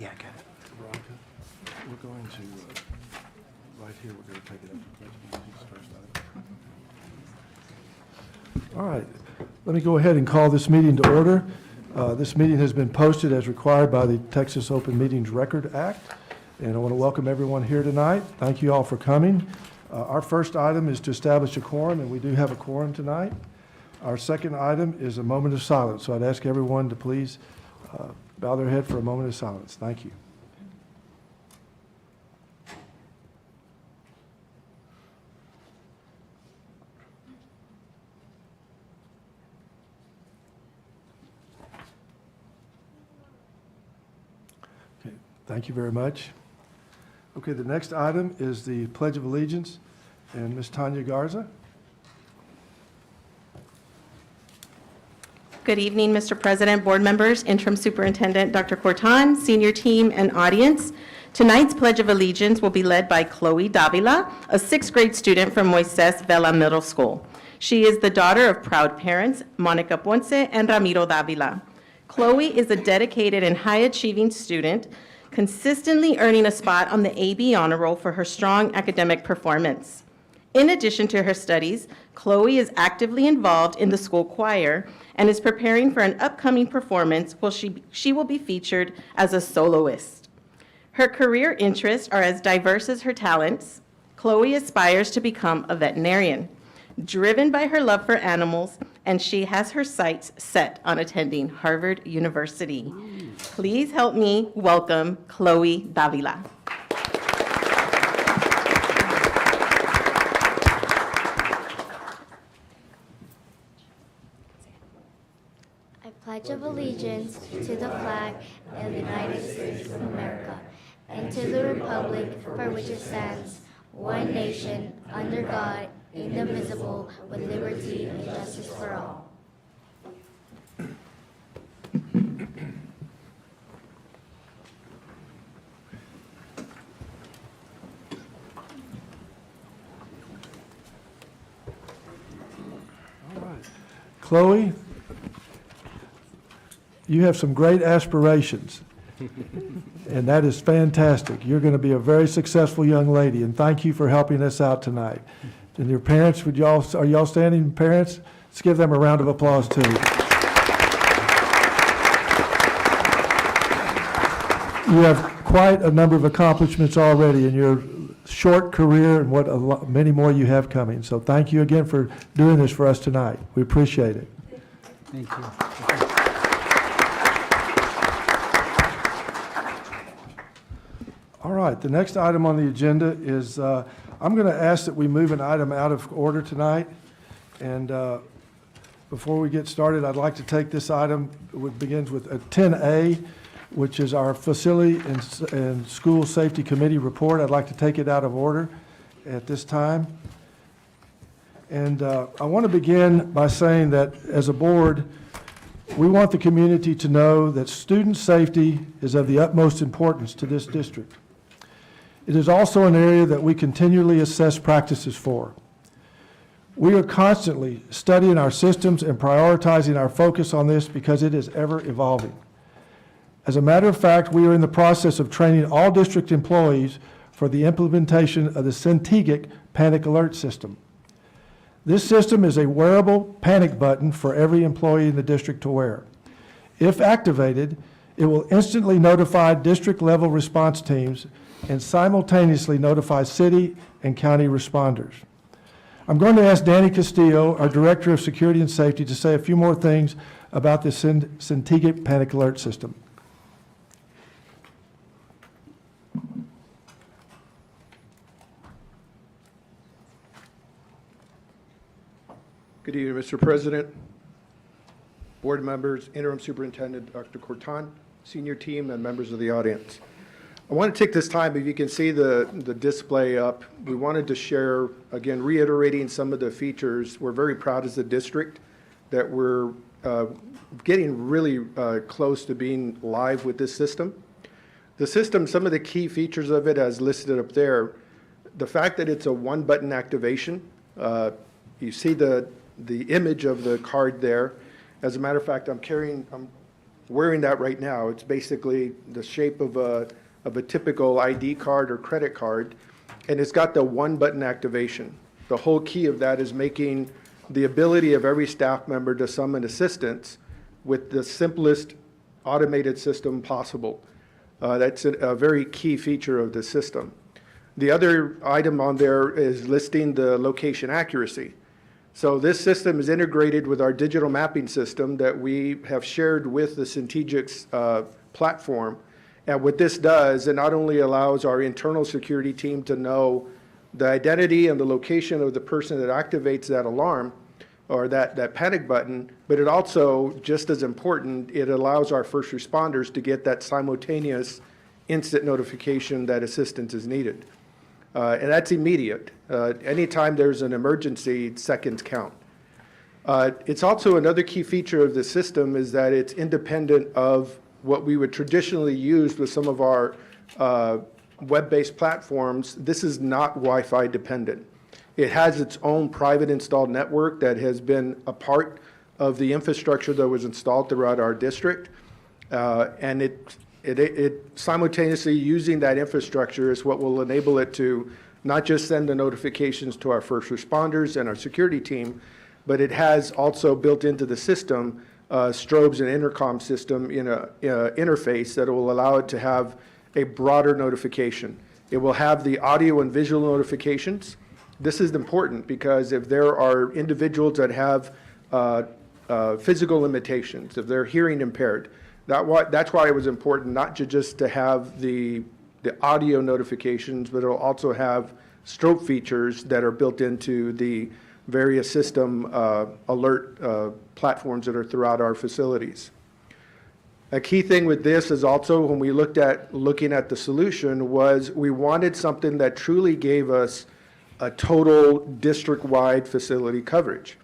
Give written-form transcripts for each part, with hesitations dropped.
Yeah, I got it. Veronica, we're going to, right here, we're going to take it up to President first item. All right, let me go ahead and call this meeting to order. This meeting has been posted as required by the Texas Open Meetings Record Act, and I want to welcome everyone here tonight. Thank you all for coming. Our first item is to establish a quorum, and we do have a quorum tonight. Our second item is a moment of silence, so I'd ask everyone to please bow their head for a moment of silence. Thank you. Okay, thank you very much. Okay, the next item is the Pledge of Allegiance, and Ms. Tanya Garza. Good evening, Mr. President, board members, Interim Superintendent Dr. Cortan, senior team, and audience. Tonight's Pledge of Allegiance will be led by Chloe Davila, a sixth grade student from Moises Vela Middle School. She is the daughter of proud parents, Monica Ponce and Ramiro Davila. Chloe is a dedicated and high-achieving student, consistently earning a spot on the AB Honor Roll for her strong academic performance. In addition to her studies, Chloe is actively involved in the school choir and is preparing for an upcoming performance where she will be featured as a soloist. Her career interests are as diverse as her talents. Chloe aspires to become a veterinarian, driven by her love for animals, and she has her sights set on attending Harvard University. Please help me welcome Chloe Davila. I pledge of allegiance to the flag of the United States of America and to the republic for which it stands, one nation, under God, indivisible, with liberty and justice for all. All right. Chloe, you have some great aspirations, and that is fantastic. You're going to be a very successful young lady, and thank you for helping us out tonight. And your parents, are y'all standing, parents? Let's give them a round of applause, too. You have quite a number of accomplishments already in your short career and many more you have coming. So thank you again for doing this for us tonight. We appreciate it. Thank you. All right, the next item on the agenda is, I'm going to ask that we move an item out of order tonight. And before we get started, I'd like to take this item, which begins with a 10A, which is our Facility and School Safety Committee report. I'd like to take it out of order at this time. And I want to begin by saying that as a board, we want the community to know that student safety is of the utmost importance to this district. It is also an area that we continually assess practices for. We are constantly studying our systems and prioritizing our focus on this because it is ever evolving. As a matter of fact, we are in the process of training all district employees for the implementation of the Centigic Panic Alert System. This system is a wearable panic button for every employee in the district to wear. If activated, it will instantly notify district-level response teams and simultaneously notify city and county responders. I'm going to ask Danny Castillo, our Director of Security and Safety, to say a few more things about the Centigic Panic Alert System. Good evening, Mr. President, board members, Interim Superintendent Dr. Cortan, senior team, and members of the audience. I want to take this time, if you can see the display up, we wanted to share, again, reiterating some of the features. We're very proud as a district that we're getting really close to being live with this system. The system, some of the key features of it as listed up there, the fact that it's a one-button activation, you see the image of the card there. As a matter of fact, I'm wearing that right now. It's basically the shape of a typical ID card or credit card, and it's got the one-button activation. The whole key of that is making the ability of every staff member to summon assistance with the simplest automated system possible. That's a very key feature of the system. The other item on there is listing the location accuracy. So this system is integrated with our digital mapping system that we have shared with the Centegix platform. And what this does, it not only allows our internal security team to know the identity and the location of the person that activates that alarm or that panic button, but it also, just as important, it allows our first responders to get that simultaneous instant notification that assistance is needed. And that's immediate. Anytime there's an emergency, seconds count. It's also another key feature of the system is that it's independent of what we would traditionally use with some of our web-based platforms. This is not Wi-Fi dependent. It has its own private installed network that has been a part of the infrastructure that was installed throughout our district. And it simultaneously using that infrastructure is what will enable it to not just send the notifications to our first responders and our security team, but it has also built into the system strobes and intercom system in a interface that will allow it to have a broader notification. It will have the audio and visual notifications. This is important because if there are individuals that have physical limitations, if they're hearing impaired, that's why it was important not just to have the audio notifications, but it'll also have strobe features that are built into the various system alert platforms that are throughout our facilities. A key thing with this is also when we looking at the solution was we wanted something that truly gave us a total district-wide facility coverage.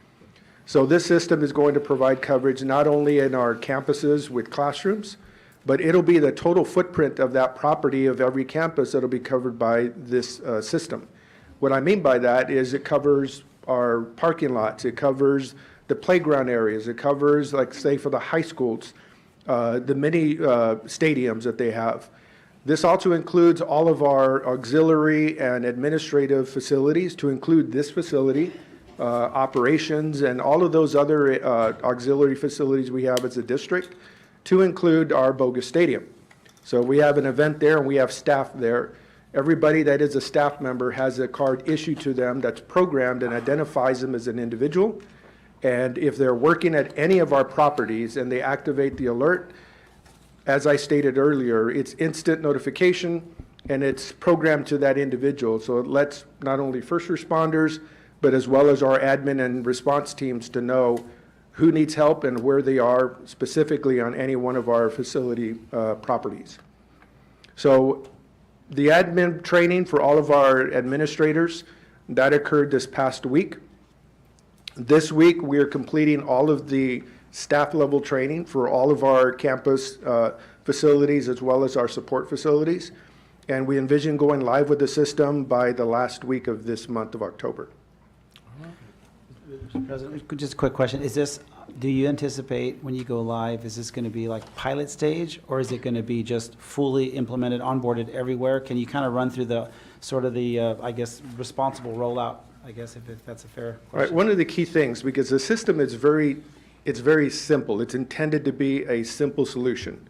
So this system is going to provide coverage not only in our campuses with classrooms, but it'll be the total footprint of that property of every campus that'll be covered by this system. What I mean by that is it covers our parking lots, it covers the playground areas, it covers, like say for the high schools, the mini stadiums that they have. This also includes all of our auxiliary and administrative facilities, to include this facility, operations, and all of those other auxiliary facilities we have as a district, to include our Bogus Stadium. So we have an event there and we have staff there. Everybody that is a staff member has a card issued to them that's programmed and identifies them as an individual. And if they're working at any of our properties and they activate the alert, as I stated earlier, it's instant notification and it's programmed to that individual. So it lets not only first responders, but as well as our admin and response teams to know who needs help and where they are specifically on any one of our facility properties. So the admin training for all of our administrators, that occurred this past week. This week, we are completing all of the staff level training for all of our campus facilities as well as our support facilities. And we envision going live with the system by the last week of this month of October. Mr. President, just a quick question. Do you anticipate when you go live, is this going to be like pilot stage, or is it going to be just fully implemented, onboarded everywhere? Can you kind of run through the sort of the, I guess, responsible rollout, I guess, if that's a fair question? All right, one of the key things, because the system is very simple. It's intended to be a simple solution.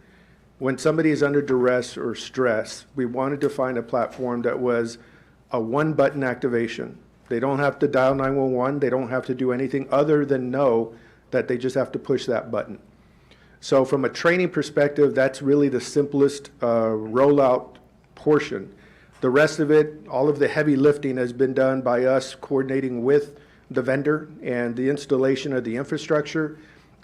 When somebody is under duress or stress, we wanted to find a platform that was a one-button activation. They don't have to dial 911. They don't have to do anything other than know that they just have to push that button. So from a training perspective, that's really the simplest rollout portion. The rest of it, all of the heavy lifting has been done by us coordinating with the vendor and the installation of the infrastructure.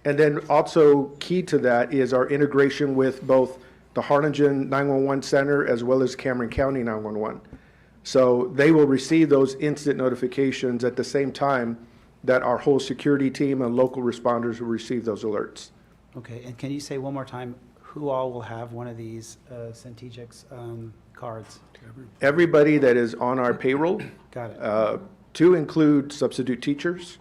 And then also key to that is our integration with both the Harlingen 911 Center as well as Cameron County 911. So they will receive those instant notifications at the same time that our whole security team and local responders will receive those alerts. Okay, and can you say one more time who all will have one of these Centegix cards? Everybody that is on our payroll, Got it. to include substitute teachers,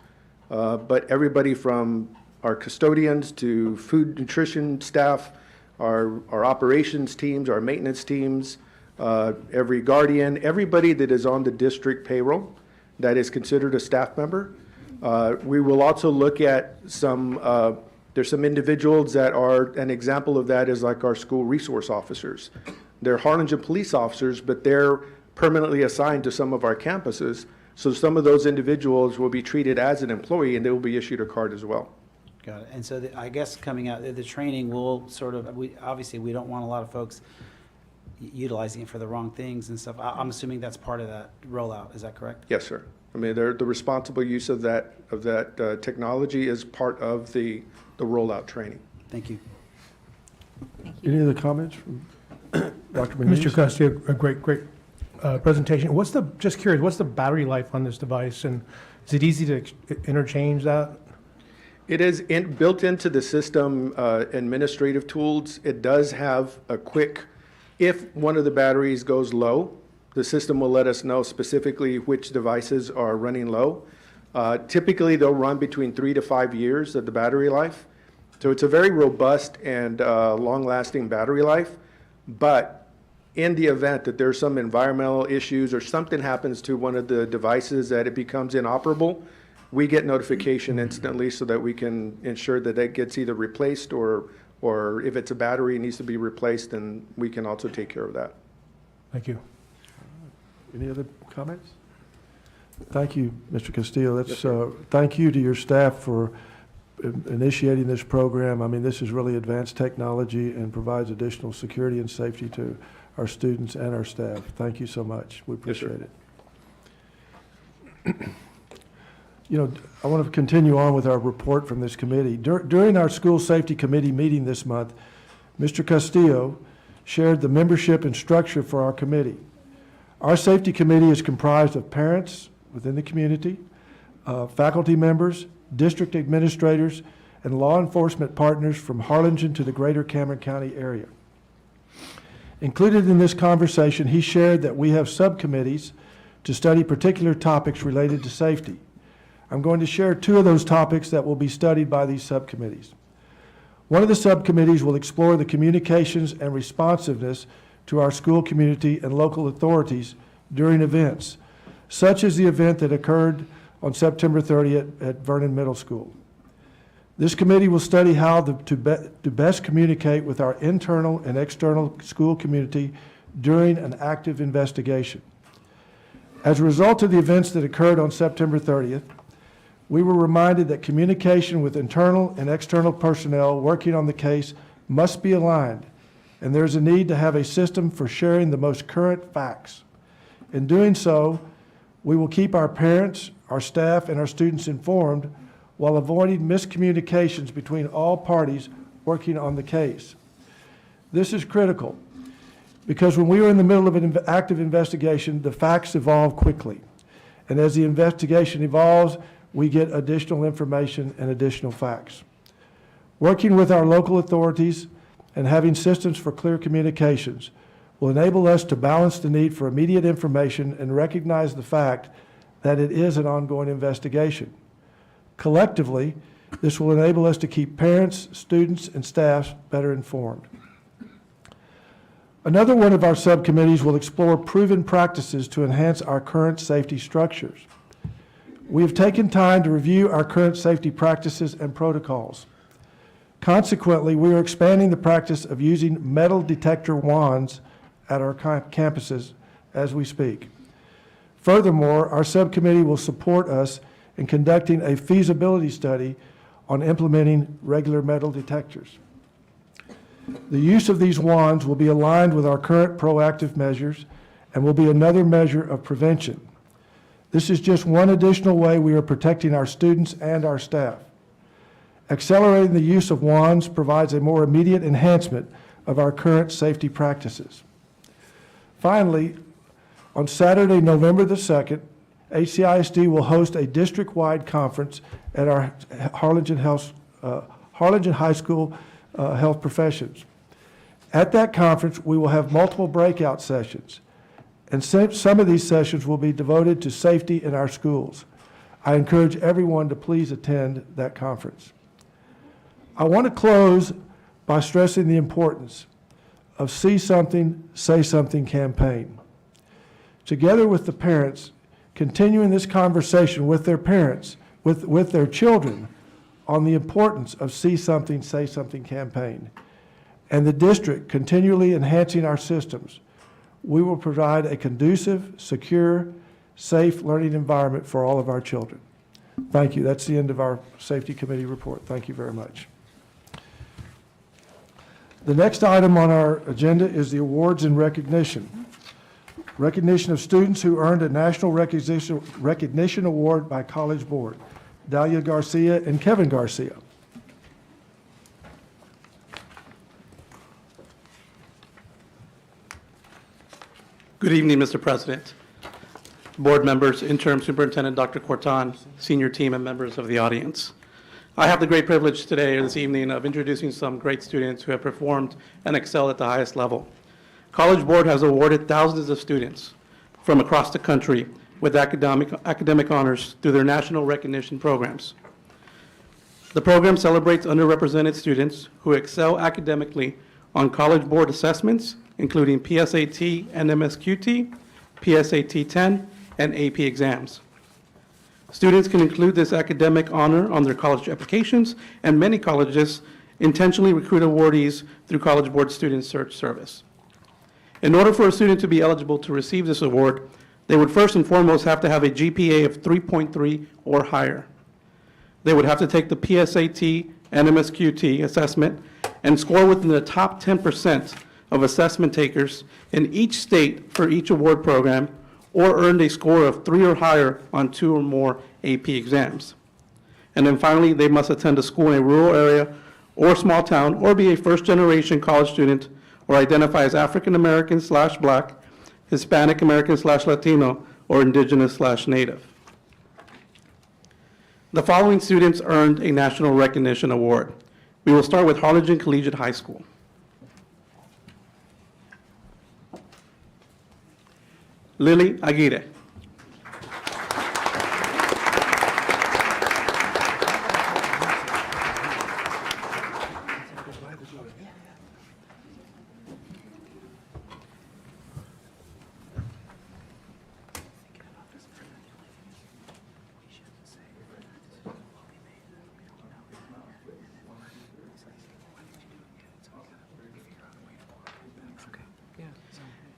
but everybody from our custodians to food nutrition staff, our operations teams, our maintenance teams, every guardian, everybody that is on the district payroll that is considered a staff member. We will also look at there's some individuals that are, an example of that is like our school resource officers. They're Harlingen police officers, but they're permanently assigned to some of our campuses. So some of those individuals will be treated as an employee and they will be issued a card as well. Got it. And so I guess coming out, the training will sort of, obviously, we don't want a lot of folks utilizing it for the wrong things and stuff. I'm assuming that's part of that rollout. Is that correct? Yes, sir. I mean, the responsible use of that technology is part of the rollout training. Thank you. Any other comments from Dr. Muniz? Mr. Castillo, a great presentation. Just curious, what's the battery life on this device, and is it easy to interchange that? It is built into the system administrative tools. It does have a quick, if one of the batteries goes low, the system will let us know specifically which devices are running low. Typically, they'll run between 3 to 5 years of the battery life. So it's a very robust and long-lasting battery life. But in the event that there's some environmental issues or something happens to one of the devices that it becomes inoperable, we get notification instantly so that we can ensure that it gets either replaced or if it's a battery, it needs to be replaced, then we can also take care of that. Thank you. Any other comments? Thank you, Mr. Castillo. Thank you to your staff for initiating this program. I mean, this is really advanced technology and provides additional security and safety to our students and our staff. Thank you so much. We appreciate it. You know, I want to continue on with our report from this committee. During our school safety committee meeting this month, Mr. Castillo shared the membership and structure for our committee. Our safety committee is comprised of parents within the community, faculty members, district administrators, and law enforcement partners from Harlingen to the greater Cameron County area. Included in this conversation, he shared that we have subcommittees to study particular topics related to safety. I'm going to share 2 of those topics that will be studied by these subcommittees. One of the subcommittees will explore the communications and responsiveness to our school community and local authorities during events, such as the event that occurred on September 30th at Vernon Middle School. This committee will study how to best communicate with our internal and external school community during an active investigation. As a result of the events that occurred on September 30th, we were reminded that communication with internal and external personnel working on the case must be aligned, and there's a need to have a system for sharing the most current facts. In doing so, we will keep our parents, our staff, and our students informed while avoiding miscommunications between all parties working on the case. This is critical because when we are in the middle of an active investigation, the facts evolve quickly. And as the investigation evolves, we get additional information and additional facts. Working with our local authorities and having systems for clear communications will enable us to balance the need for immediate information and recognize the fact that it is an ongoing investigation. Collectively, this will enable us to keep parents, students, and staff better informed. Another one of our subcommittees will explore proven practices to enhance our current safety structures. We have taken time to review our current safety practices and protocols. Consequently, we are expanding the practice of using metal detector wands at our campuses as we speak. Furthermore, our subcommittee will support us in conducting a feasibility study on implementing regular metal detectors. The use of these wands will be aligned with our current proactive measures and will be another measure of prevention. This is just one additional way we are protecting our students and our staff. Accelerating the use of wands provides a more immediate enhancement of our current safety practices. Finally, on Saturday, November the 2nd, HCISD will host a district-wide conference at our Harlingen High School Health Professions. At that conference, we will have multiple breakout sessions, and some of these sessions will be devoted to safety in our schools. I encourage everyone to please attend that conference. I want to close by stressing the importance of See Something, Say Something campaign. Together with the parents, continuing this conversation with their parents, with their children, on the importance of See Something, Say Something campaign, and the district continually enhancing our systems, we will provide a conducive, secure, safe learning environment for all of our children. Thank you. That's the end of our Safety Committee report. Thank you very much. The next item on our agenda is the awards and recognition. Recognition of students who earned a National Recognition Award by College Board. Dalia Garcia and Kevin Garcia. Good evening, Mr. President, board members, Interim Superintendent Dr. Corton, senior team, and members of the audience. I have the great privilege today or this evening of introducing some great students who have performed and excelled at the highest level. College Board has awarded thousands of students from across the country with academic honors through their national recognition programs. The program celebrates underrepresented students who excel academically on College Board assessments, including PSAT and MSQT, PSAT 10, and AP exams. Students can include this academic honor on their college applications, and many colleges intentionally recruit awardees through College Board Student Search Service. In order for a student to be eligible to receive this award, they would first and foremost have to have a GPA of 3.3 or higher. They would have to take the PSAT and MSQT assessment and score within the top 10% of assessment takers in each state for each award program, or earned a score of 3 or higher on 2 or more AP exams. And then finally, they must attend a school in a rural area or small town, or be a first-generation college student, or identify as African American/Black, Hispanic American/Latino, or Indigenous/Native. The following students earned a National Recognition Award. We will start with Harlingen Collegiate High School. Lily Aguirre.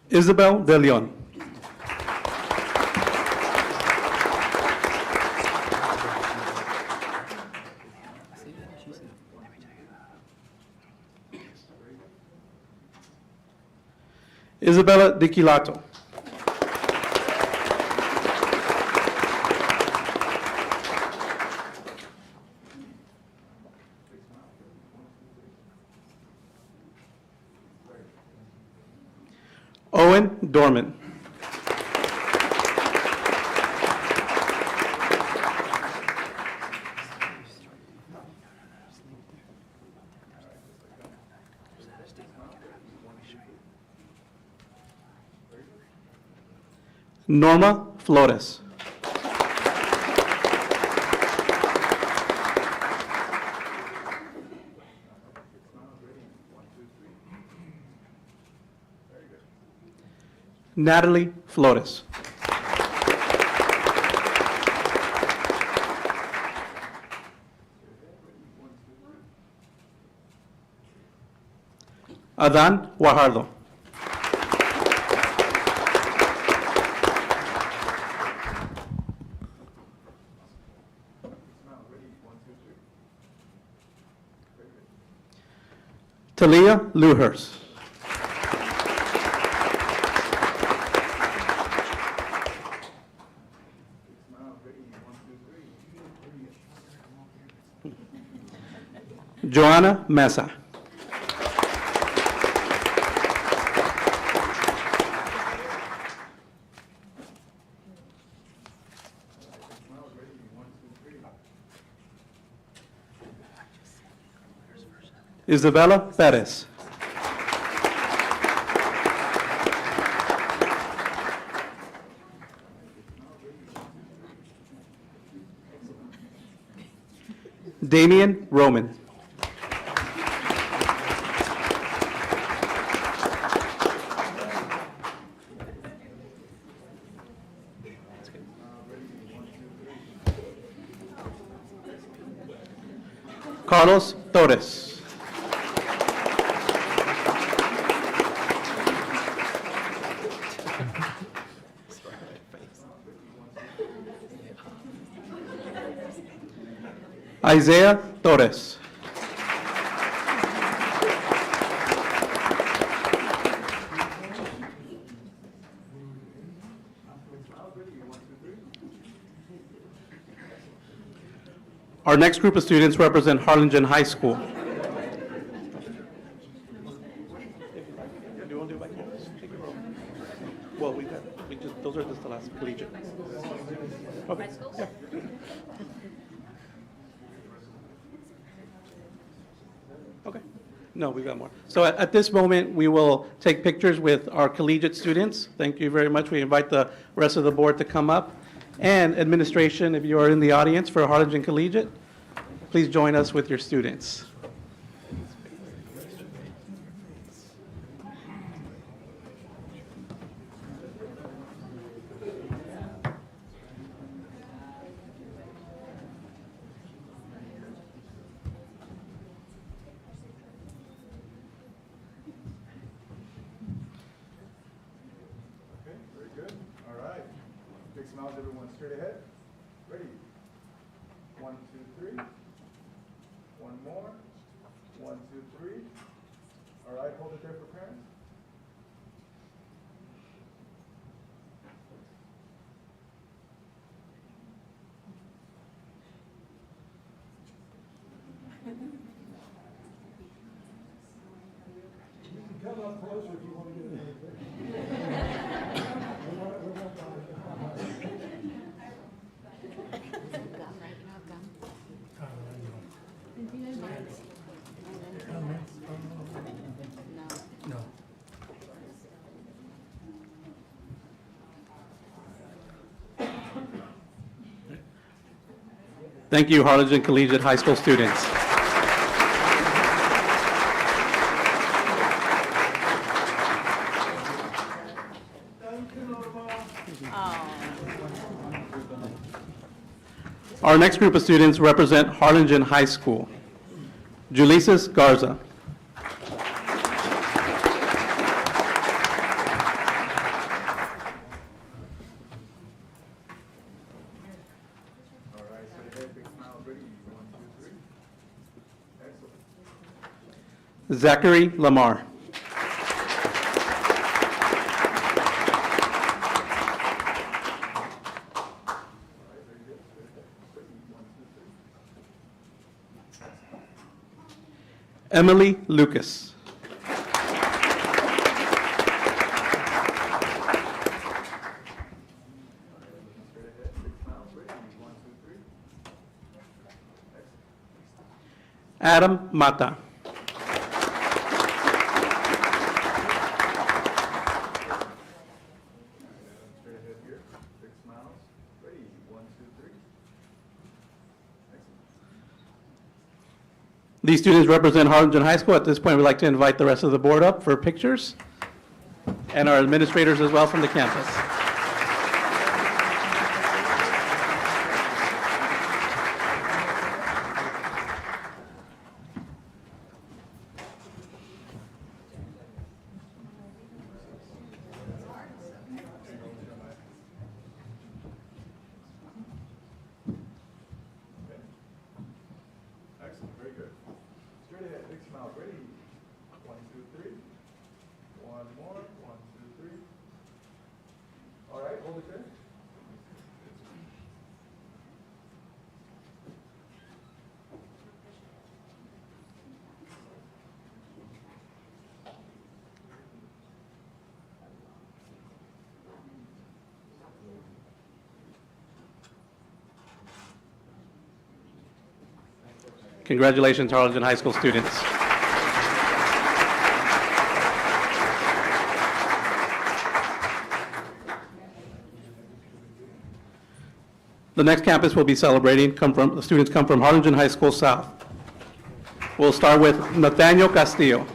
Isabel De Leon. Isabella Di Chilato. Owen Dorman. Norma Flores. Natalie Flores. Adán Guajardo. Talia Luhers. Joanna Mesa. Isabella Perez. Damian Roman. Carlos Torres. Isaiah Torres. Our next group of students represent Harlingen High School. Do you want to do back here? Take your roll. Well, those are just the last collegiate. Okay. Yeah. Okay. No, we've got more. So at this moment, we will take pictures with our collegiate students. Thank you very much. We invite the rest of the board to come up. And administration, if you are in the audience for Harlingen Collegiate, please join us with your students. Okay, very good. All right. Big smiles, everyone. Straight ahead. Ready? 1, 2, 3. One more. 1, 2, 3. All right, hold it there for parents. You can come up closer if you want to get another picture. Thank you, Harlingen Collegiate High School students. Our next group of students represent Harlingen High School. Julises Garza. All right, straight ahead. Big smiles. Ready? 1, 2, 3. Excellent. Zachary Lamar. Emily Lucas. Adam Mata. Straight ahead here. Big smiles. Ready? 1, 2, 3. Excellent. These students represent Harlingen High School. At this point, we'd like to invite the rest of the board up for pictures, and our administrators as well from the campus. Excellent, very good. Straight ahead, big smile, ready? 1, 2, 3. One more, 1, 2, 3. All right, hold it there. Congratulations, Harlingen High School students. The next campus we'll be celebrating the students come from Harlingen High School South. We'll start with Nathaniel Castillo.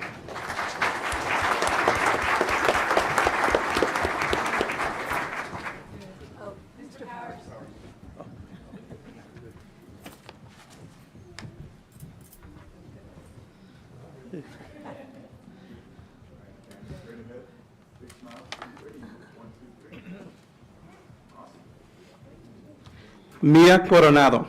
Mia Coronado.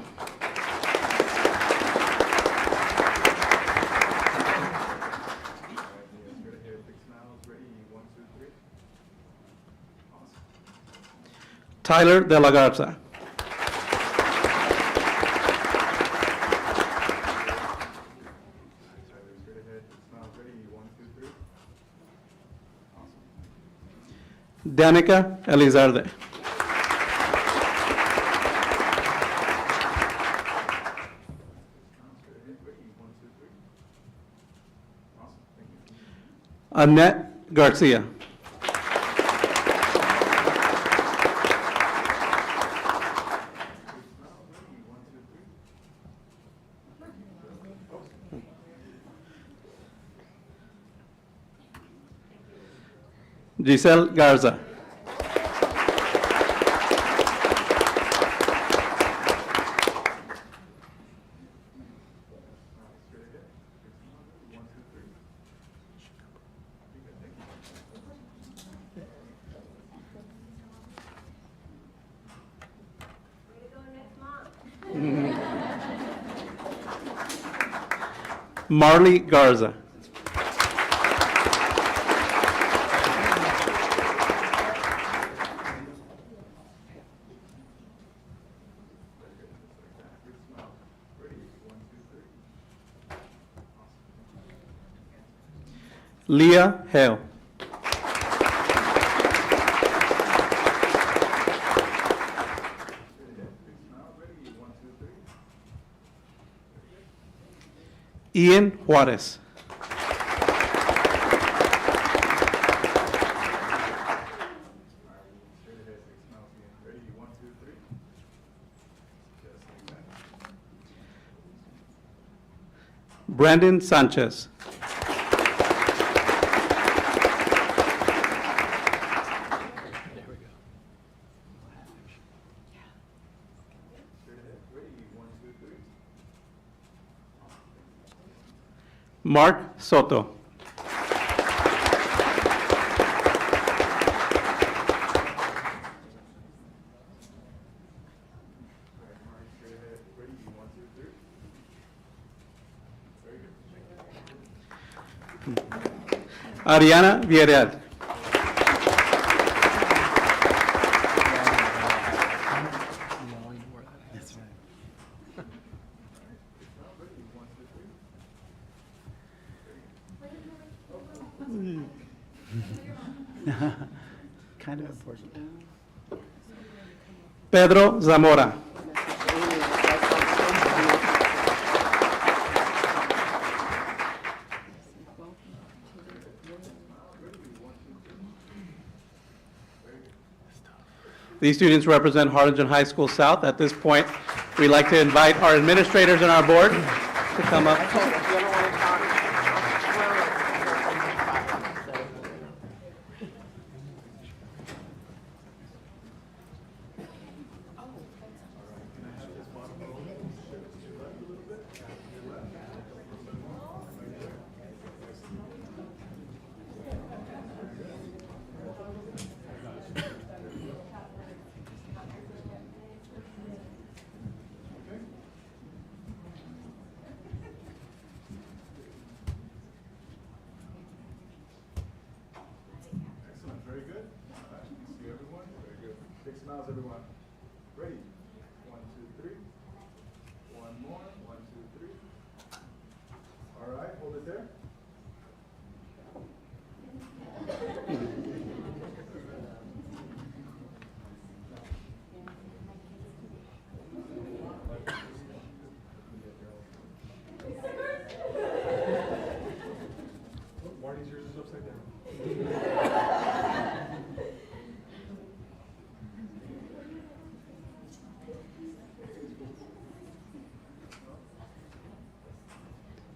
Tyler De La Garza. Danica Elizarde. Annette Garcia. Giselle Garza. Marley Garza. Leah Hale. Ian Juarez. Brandon Sanchez. Mark Soto. Ariana Villarreal. Kind of important. Pedro Zamora. These students represent Harlingen High School South. At this point, we'd like to invite our administrators and our board to come up. Excellent, very good. All right, see everyone, very good. Big smiles, everyone. Ready? 1, 2, 3. One more, 1, 2, 3. All right, hold it there. Marty's yours is upside down.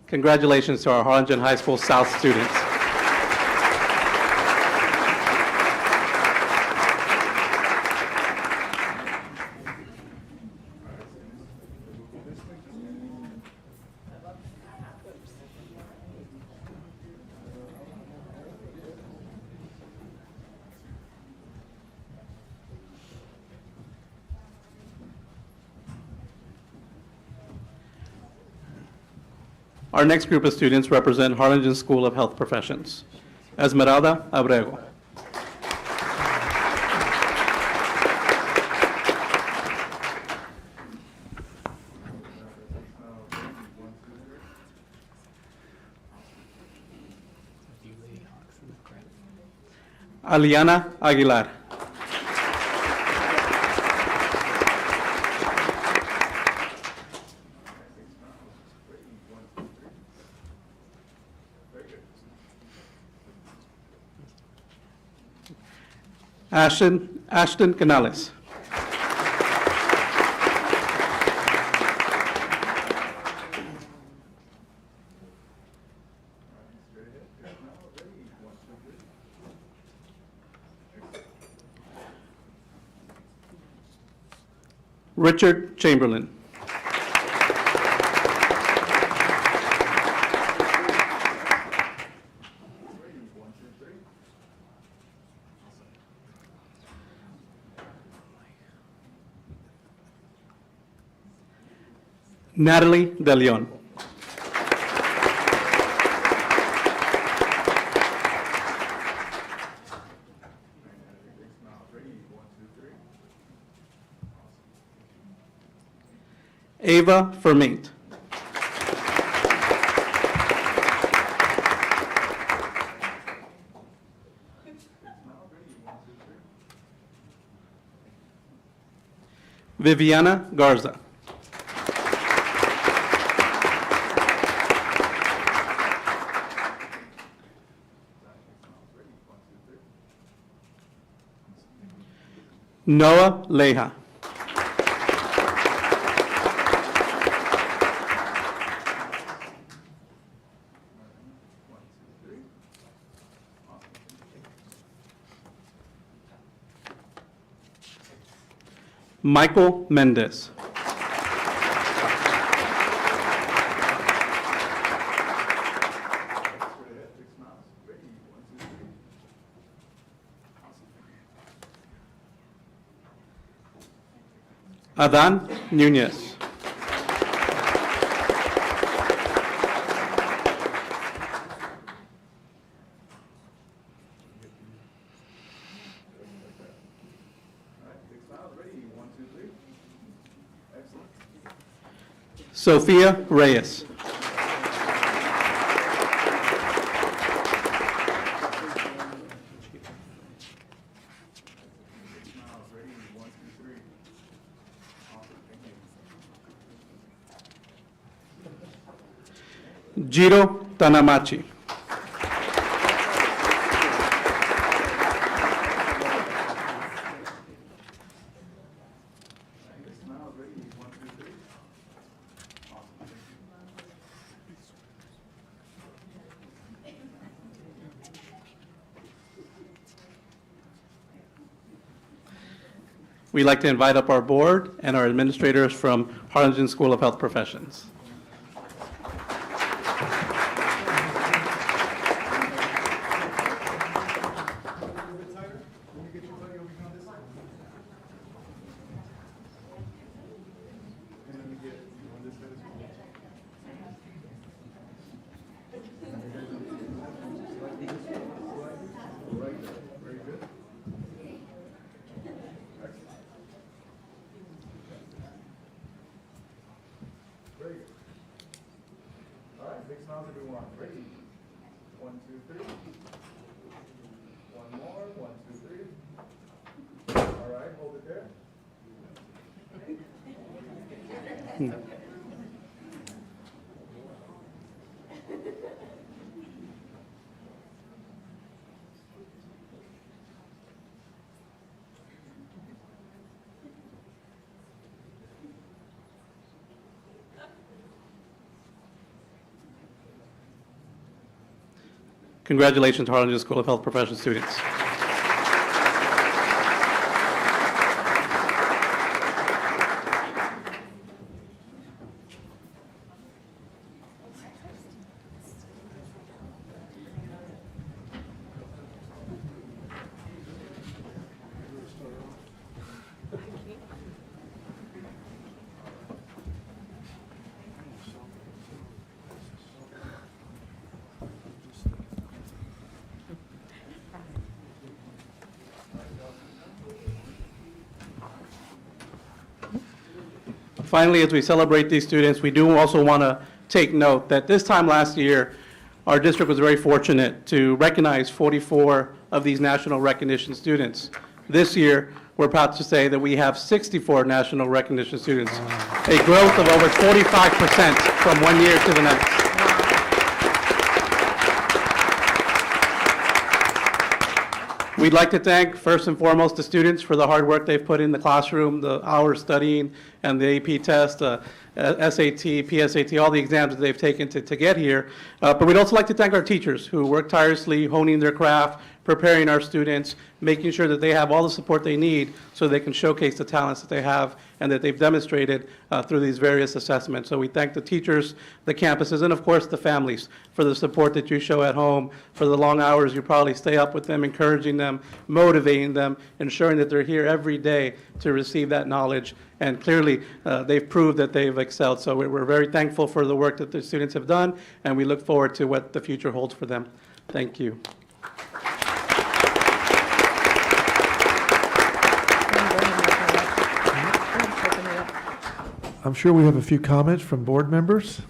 Congratulations to our Harlingen High School South students. Our next group of students represent Harlingen School of Health Professions. Esmeralda Abrego. Aliana Aguilar. Ashton Canales. Richard Chamberlain. Natalie De Leon. Ava Fermaint. Viviana Garza. Noah Leja. Michael Mendez. Adan Nunez. Sofia Reyes. Jiro Tanamachi. We'd like to invite up our board and our administrators from Harlingen School of Health Professions. All right, big smiles everyone. Ready? 1, 2, 3. One more. 1, 2, 3. All right, hold it there. Congratulations, Harlingen School of Health Professions students. Finally, as we celebrate these students, we do also want to take note that this time last year, our district was very fortunate to recognize 44 of these national recognition students. This year, we're proud to say that we have 64 national recognition students, a growth of over 45% from one year to the next. We'd like to thank, first and foremost, the students for the hard work they've put in the classroom, the hours studying, and the AP test, SAT, PSAT, all the exams that they've taken to get here. But we'd also like to thank our teachers who work tirelessly, honing their craft, preparing our students, making sure that they have all the support they need so they can showcase the talents that they have and that they've demonstrated through these various assessments. So we thank the teachers, the campuses, and of course the families for the support that you show at home, for the long hours you probably stay up with them, encouraging them, motivating them, ensuring that they're here every day to receive that knowledge. And clearly, they've proved that they've excelled. So we're very thankful for the work that the students have done, and we look forward to what the future holds for them. Thank you. I'm sure we have a few comments from board members.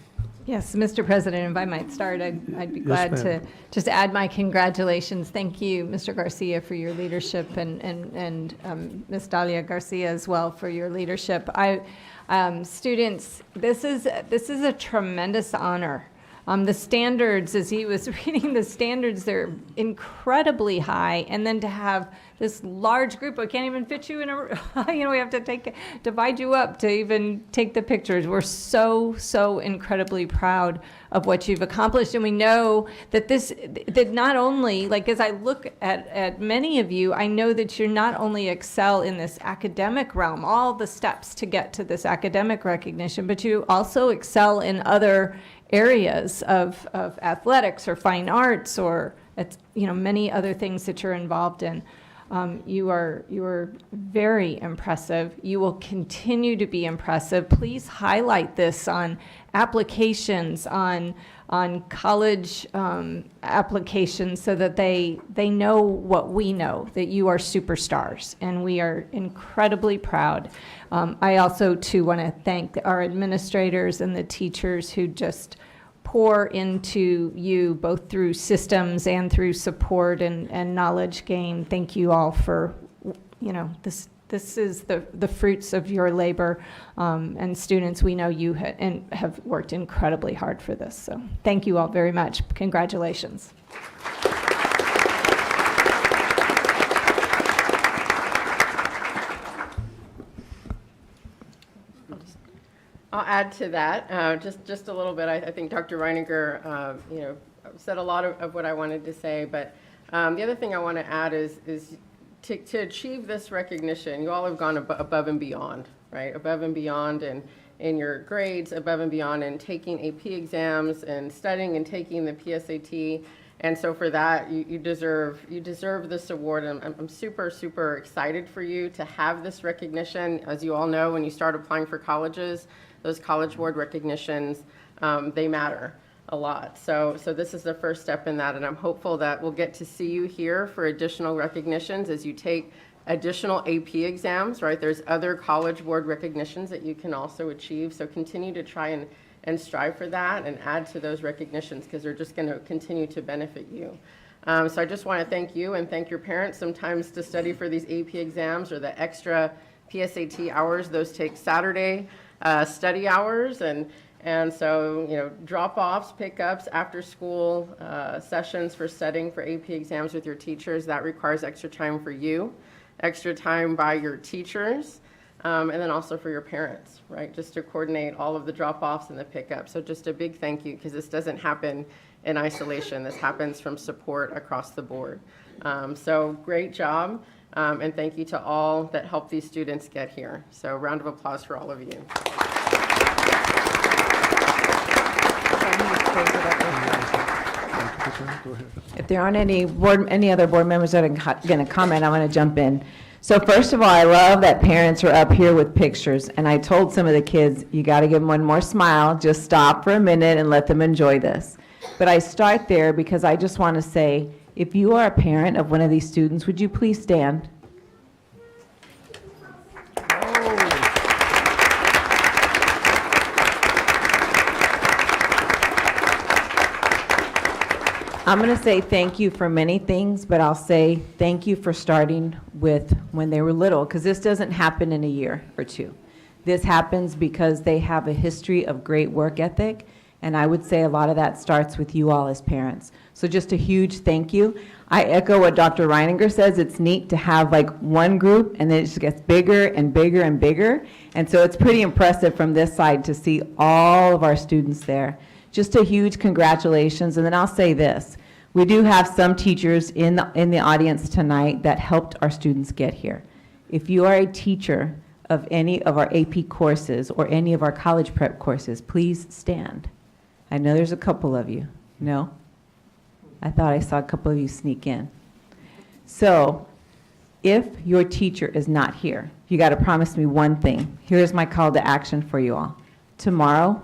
Yes, Mr. President, if I might start, I'd be Yes, glad to ma'am. just add my congratulations. Thank you, Mr. Garcia, for your leadership, and Ms. Dalia Garcia as well for your leadership. Students, this is a tremendous honor. The standards, as he was reading the standards, they're incredibly high, and then to have this large group, I can't even fit you in a, we have to divide you up to even take the pictures. We're so incredibly proud of what you've accomplished, and we know that that not only, like as I look at many of you, I know that you not only excel in this academic realm, all the steps to get to this academic recognition, but you also excel in other areas of athletics or fine arts or many other things that you're involved in. You are very impressive. You will continue to be impressive. Please highlight this on applications, on college applications, so that they know what we know, that you are superstars, and we are incredibly proud. I also, too, want to thank our administrators and the teachers who just pour into you, both through systems and through support and knowledge gain. Thank you all for, this is the fruits of your labor. And students, we know you have worked incredibly hard for this. So thank you all very much. Congratulations. I'll add to that, just a little bit. I think Dr. Reininger, said a lot of what I wanted to say, but the other thing I want to add is to achieve this recognition, you all have gone above and beyond, right? Above and beyond in your grades, above and beyond in taking AP exams and studying and taking the PSAT. And so for that, you deserve this award. And I'm super excited for you to have this recognition. As you all know, when you start applying for colleges, those College Board recognitions, they matter a lot. So this is the first step in that, and I'm hopeful that we'll get to see you here for additional recognitions as you take additional AP exams, right? There's other College Board recognitions that you can also achieve. So continue to try and strive for that and add to those recognitions, because they're just going to continue to benefit you. So I just want to thank you and thank your parents. Sometimes to study for these AP exams or the extra PSAT hours, those take Saturday study hours, and so drop-offs, pickups, after school sessions for studying for AP exams with your teachers, that requires extra time for you, extra time by your teachers, and then also for your parents, right? Just to coordinate all of the drop-offs and the pickups. So just a big thank you, because this doesn't happen in isolation. This happens from support across the board. So great job, and thank you to all that helped these students get here. So round of applause for all of you. If there aren't any other board members that are going to comment, I want to jump in. So first of all, I love that parents are up here with pictures, and I told some of the kids, you got to give them one more smile, just stop for a minute and let them enjoy this. But I start there because I just want to say, if you are a parent of one of these students, would you please stand? I'm going to say thank you for many things, but I'll say thank you for starting with when they were little, because this doesn't happen in a year or two. This happens because they have a history of great work ethic, and I would say a lot of that starts with you all as parents. So just a huge thank you. I echo what Dr. Reininger says. It's neat to have like one group, and then it just gets bigger and bigger and bigger. And so it's pretty impressive from this side to see all of our students there. Just a huge congratulations. And then I'll say this. We do have some teachers in the audience tonight that helped our students get here. If you are a teacher of any of our AP courses or any of our college prep courses, please stand. I know there's a couple of you. No? I thought I saw a couple of you sneak in. So if your teacher is not here, you got to promise me one thing. Here's my call to action for you all. Tomorrow,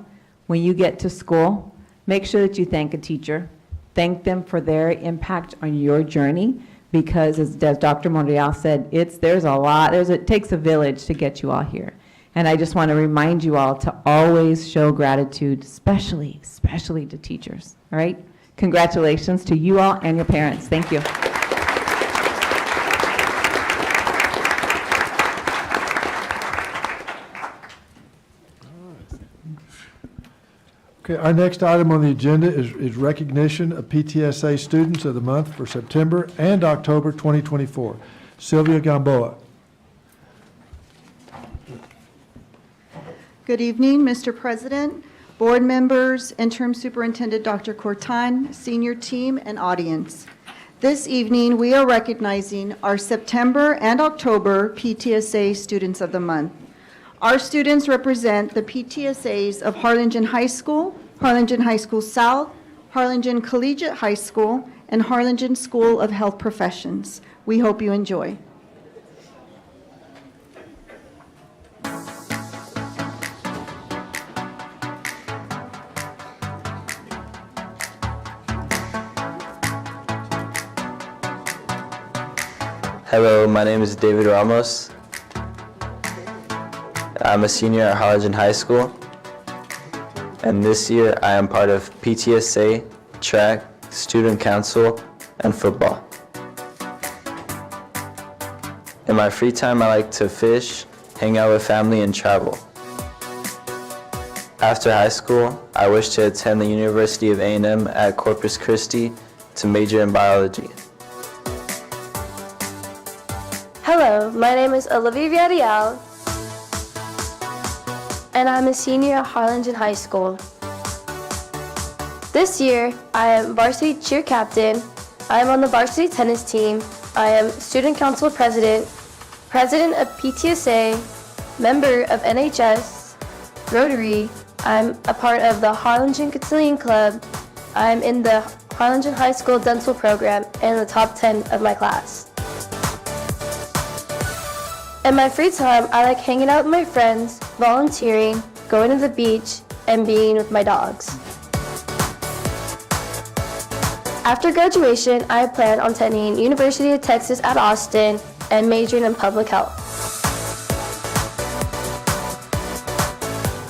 when you get to school, make sure that you thank a teacher. Thank them for their impact on your journey, because as Dr. Monreal said, it takes a village to get you all here. And I just want to remind you all to always show gratitude, especially to teachers, all right? Congratulations to you all and your parents. Thank you. Okay, our next item on the agenda is recognition of PTSA Students of the Month for September and October 2024. Sylvia Gamboa. Good evening, Mr. President, board members, Interim Superintendent Dr. Cortan, senior team, and audience. This evening, we are recognizing our September and October PTSA Students of the Month. Our students represent the PTSAs of Harlingen High School, Harlingen High School South, Harlingen Collegiate High School, and Harlingen School of Health Professions. We hope you enjoy. Hello, my name is David Ramos. I'm a senior at Harlingen High School, and this year I am part of PTSA, track, student council, and football. In my free time, I like to fish, hang out with family, and travel. After high school, I wish to attend the University of A&M at Corpus Christi to major in biology. Hello, my name is Olivia Villarreal, and I'm a senior at Harlingen High School. This year, I am varsity cheer captain, I am on the varsity tennis team, I am student council president, president of PTSA, member of NHS, Rotary, I'm a part of the Harlingen Cotillion Club, I'm in the Harlingen High School dental program and in the top 10 of my class. In my free time, I like hanging out with my friends, volunteering, going to the beach, and being with my dogs. After graduation, I plan on attending University of Texas at Austin and majoring in public health.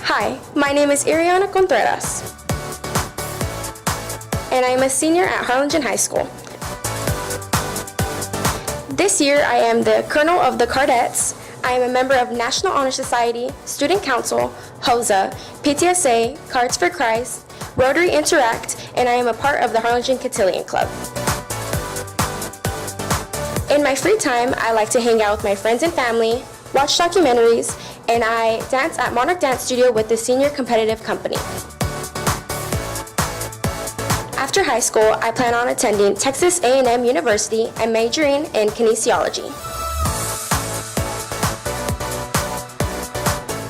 Hi, my name is Ariana Contreras, and I'm a senior at Harlingen High School. This year, I am the Colonel of the Cardettes. I am a member of National Honor Society, Student Council, HOSA, PTSA, Cards for Christ, Rotary Interact, and I am a part of the Harlingen Cotillion Club. In my free time, I like to hang out with my friends and family, watch documentaries, and I dance at Monarch Dance Studio with the Senior Competitive Company. After high school, I plan on attending Texas A&M University and majoring in kinesiology.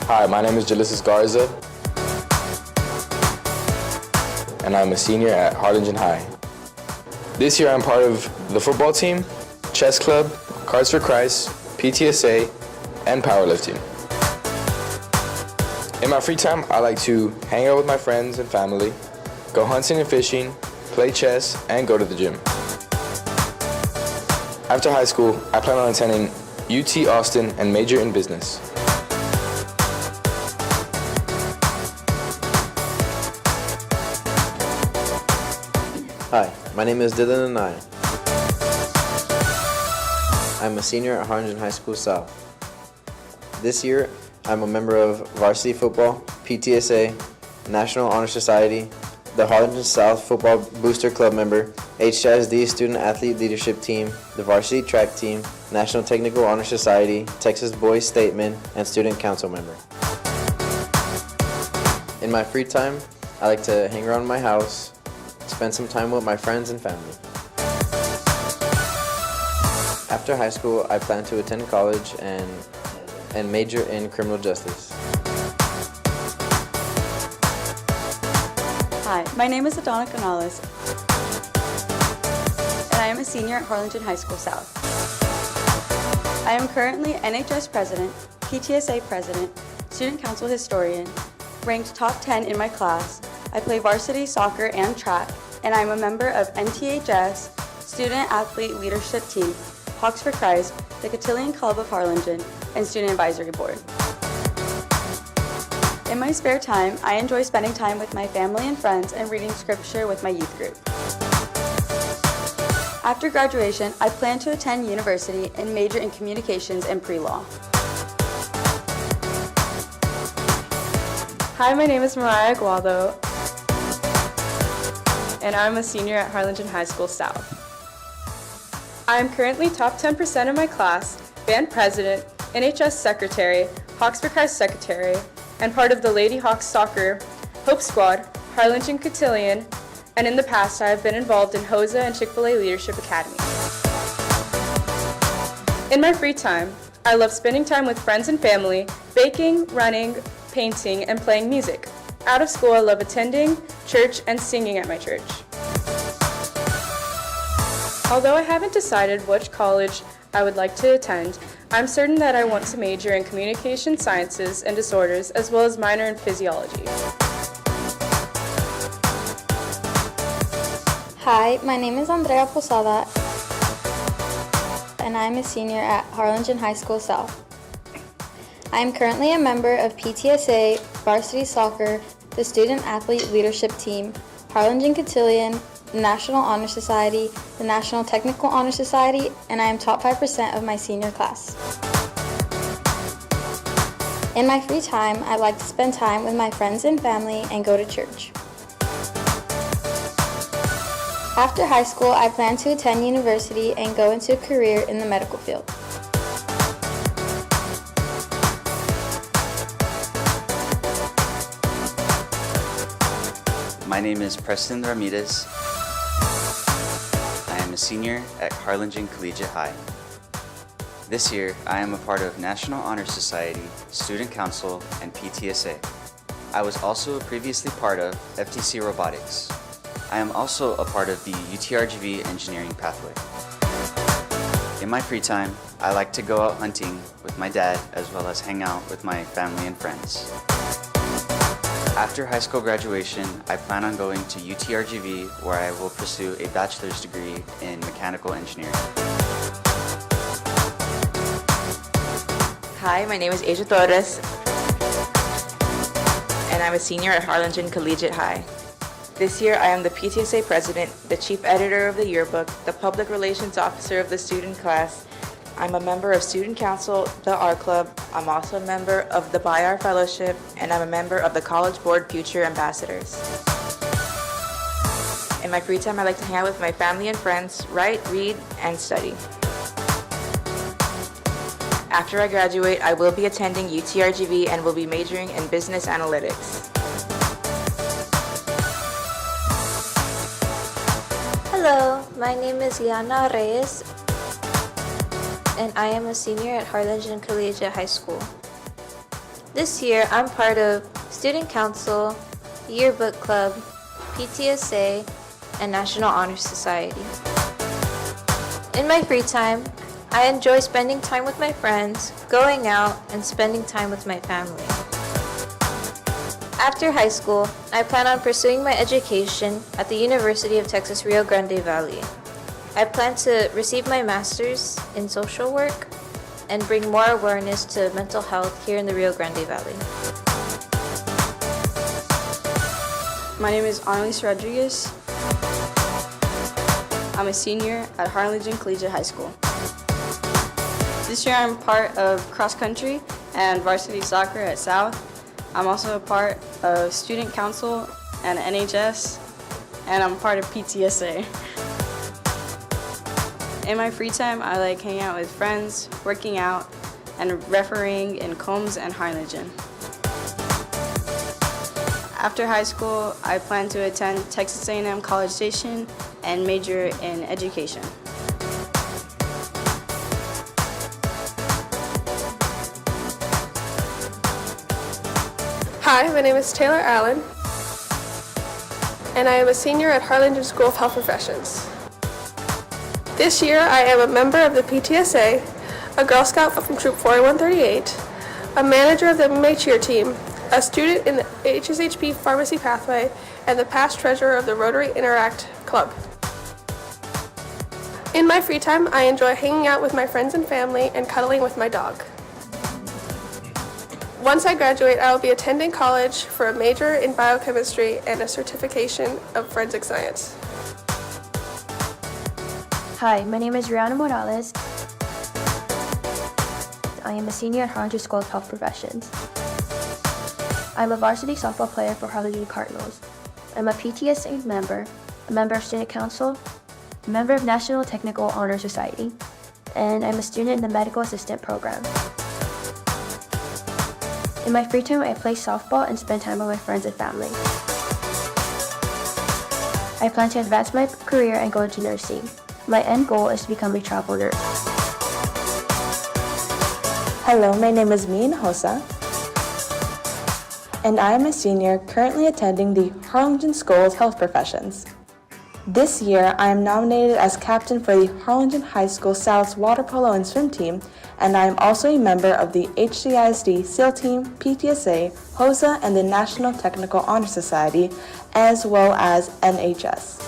Hi, my name is Jalyssus Garza, and I'm a senior at Harlingen High. This year I'm part of the football team, chess club, Cards for Christ, PTSA, and powerlifting. In my free time, I like to hang out with my friends and family, go hunting and fishing, play chess, and go to the gym. After high school, I plan on attending UT Austin and major in business. Hi, My name is Dylan Anaya. I'm a senior at Harlingen High School South. This year, I'm a member of varsity football, PTSA, National Honor Society, the Harlingen South Football Booster Club member, HSD Student Athlete Leadership Team, the varsity track team, National Technical Honor Society, Texas Boys Stateman, and Student Council member. In my free time, I like to hang around my house, spend some time with my friends and family. After high school, I plan to attend college and major in criminal justice. Hi, my name is Adana Canales, and I am a senior at Harlingen High School South. I am currently NHS President, PTSA President, Student Council Historian, ranked top 10 in my class. I play varsity soccer and track, and I am a member of NTHS, Student Athlete Leadership Team, Hawks for Christ, the Cotillion Club of Harlingen, and Student Advisory Board. In my spare time, I enjoy spending time with my family and friends and reading scripture with my youth group. After graduation, I plan to attend university and major in communications and pre-law. Hi, my name is Mariah Guado, and I'm a senior at Harlingen High School South. I am currently top 10% of my class, band president, NHS secretary, Hawks for Christ secretary, and part of the Lady Hawks Soccer, Hope Squad, Harlingen Cotillion, and in the past I have been involved in HOSA and Chick-fil-A Leadership Academy. In my free time, I love spending time with friends and family, baking, running, painting, and playing music. Out of school, I love attending church and singing at my church. Although I haven't decided which college I would like to attend, I'm certain that I want to major in communication sciences and disorders as well as minor in physiology. Hi, my name is Andrea Posada, and I'm a senior at Harlingen High School South. I am currently a member of PTSA, varsity soccer, the Student Athlete Leadership Team, Harlingen Cotillion, the National Honor Society, the National Technical Honor Society, and I am top 5% of my senior class. In my free time, I like to spend time with my friends and family and go to church. After high school, I plan to attend university and go into a career in the medical field. My name is Preston Ramirez. I am a senior at Harlingen Collegiate High. This year, I am a part of National Honor Society, Student Council, and PTSA. I was also previously part of FTC Robotics. I am also a part of the UTRGV Engineering Pathway. In my free time, I like to go out hunting with my dad as well as hang out with my family and friends. After high school graduation, I plan on going to UTRGV where I will pursue a bachelor's degree in mechanical engineering. Hi, my name is Asia Torres, and I'm a senior at Harlingen Collegiate High. This year, I am the PTSA president, the chief editor of the yearbook, the public relations officer of the student class. I'm a member of Student Council, the Art Club. I'm also a member of the BIAR Fellowship, and I'm a member of the College Board Future Ambassadors. In my free time, I like to hang out with my family and friends, write, read, and study. After I graduate, I will be attending UTRGV and will be majoring in business analytics. Hello, my name is Liana Reyes, and I am a senior at Harlingen Collegiate High School. This year, I'm part of Student Council, Yearbook Club, PTSA, and National Honor Society. In my free time, I enjoy spending time with my friends, going out, and spending time with my family. After high school, I plan on pursuing my education at the University of Texas Rio Grande Valley. I plan to receive my master's in social work and bring more awareness to mental health here in the Rio Grande Valley. My name is Annalise Rodriguez, I'm a senior at Harlingen Collegiate High School. This year I'm part of cross country and varsity soccer at South. I'm also a part of student council and NHS, and I'm part of PTSA. In my free time, I like hanging out with friends, working out, and refereeing in Combs and Harlingen. After high school, I plan to attend Texas A&M College Station and major in education. Hi, my name is Taylor Allen, and I am a senior at Harlingen School of Health Professions. This year, I am a member of the PTSA, a Girl Scout from Troop 4138, a manager of the MMA cheer team, a student in the HSHP pharmacy pathway, and the past treasurer of the Rotary Interact Club. In my free time, I enjoy hanging out with my friends and family and cuddling with my dog. Once I graduate, I will be attending college for a major in biochemistry and a certification of forensic science. Hi, my name is Rihanna Morales. I am a senior at Harlingen School of Health Professions. I'm a varsity softball player for Harlingen Cardinals. I'm a PTSA member, a member of Student Council, a member of National Technical Honor Society, and I'm a student in the Medical Assistant Program. In my free time, I play softball and spend time with my friends and family. I plan to advance my career and go into nursing. My end goal is to become a travel nurse. Hello, my name is Min Hosa, and I am a senior currently attending the Harlingen School of Health Professions. This year, I am nominated as captain for the Harlingen High School South's water polo and swim team, and I am also a member of the HCISD SEAL Team, PTSA, HOSA, and the National Technical Honor Society, as well as NHS.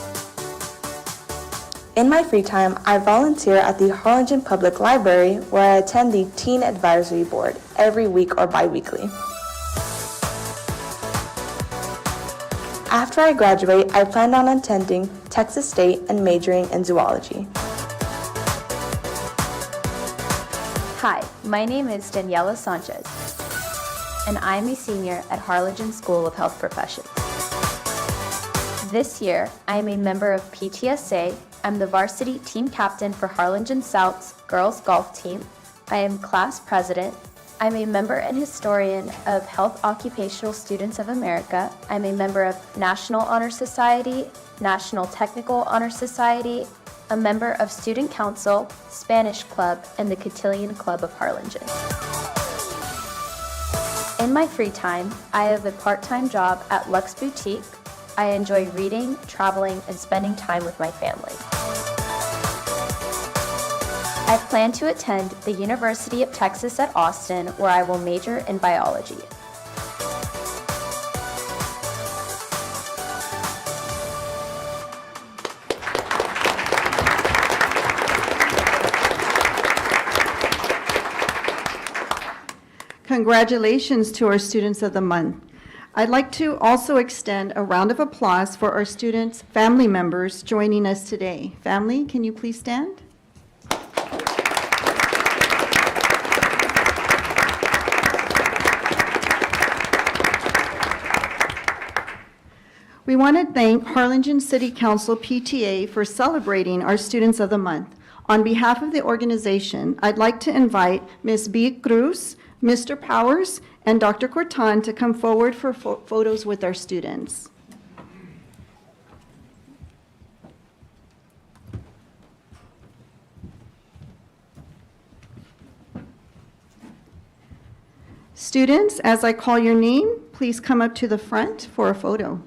In my free time, I volunteer at the Harlingen Public Library, where I attend the Teen Advisory Board every week or bi-weekly. After I graduate, I plan on attending Texas State and majoring in zoology. Hi, my name is Daniela Sanchez, and I'm a senior at Harlingen School of Health Professions. This year, I am a member of PTSA. I'm the varsity team captain for Harlingen South's girls golf team. I am class president. I'm a member and historian of Health Occupational Students of America. I'm a member of National Honor Society, National Technical Honor Society, a member of Student Council, Spanish Club, and the Cotillion Club of Harlingen. In my free time, I have a part-time job at Lux Boutique. I enjoy reading, traveling, and spending time with my family. I plan to attend the University of Texas at Austin, where I will major in biology. Congratulations to our Students of the Month. I'd like to also extend a round of applause for our students' family members joining us today. Family, can you please stand? We want to thank Harlingen City Council PTA for celebrating our Students of the Month. On behalf of the organization, I'd like to invite Ms. B. Cruz, Mr. Powers, and Dr. Cortan to come forward for photos with our students. Students, as I call your name, please come up to the front for a photo.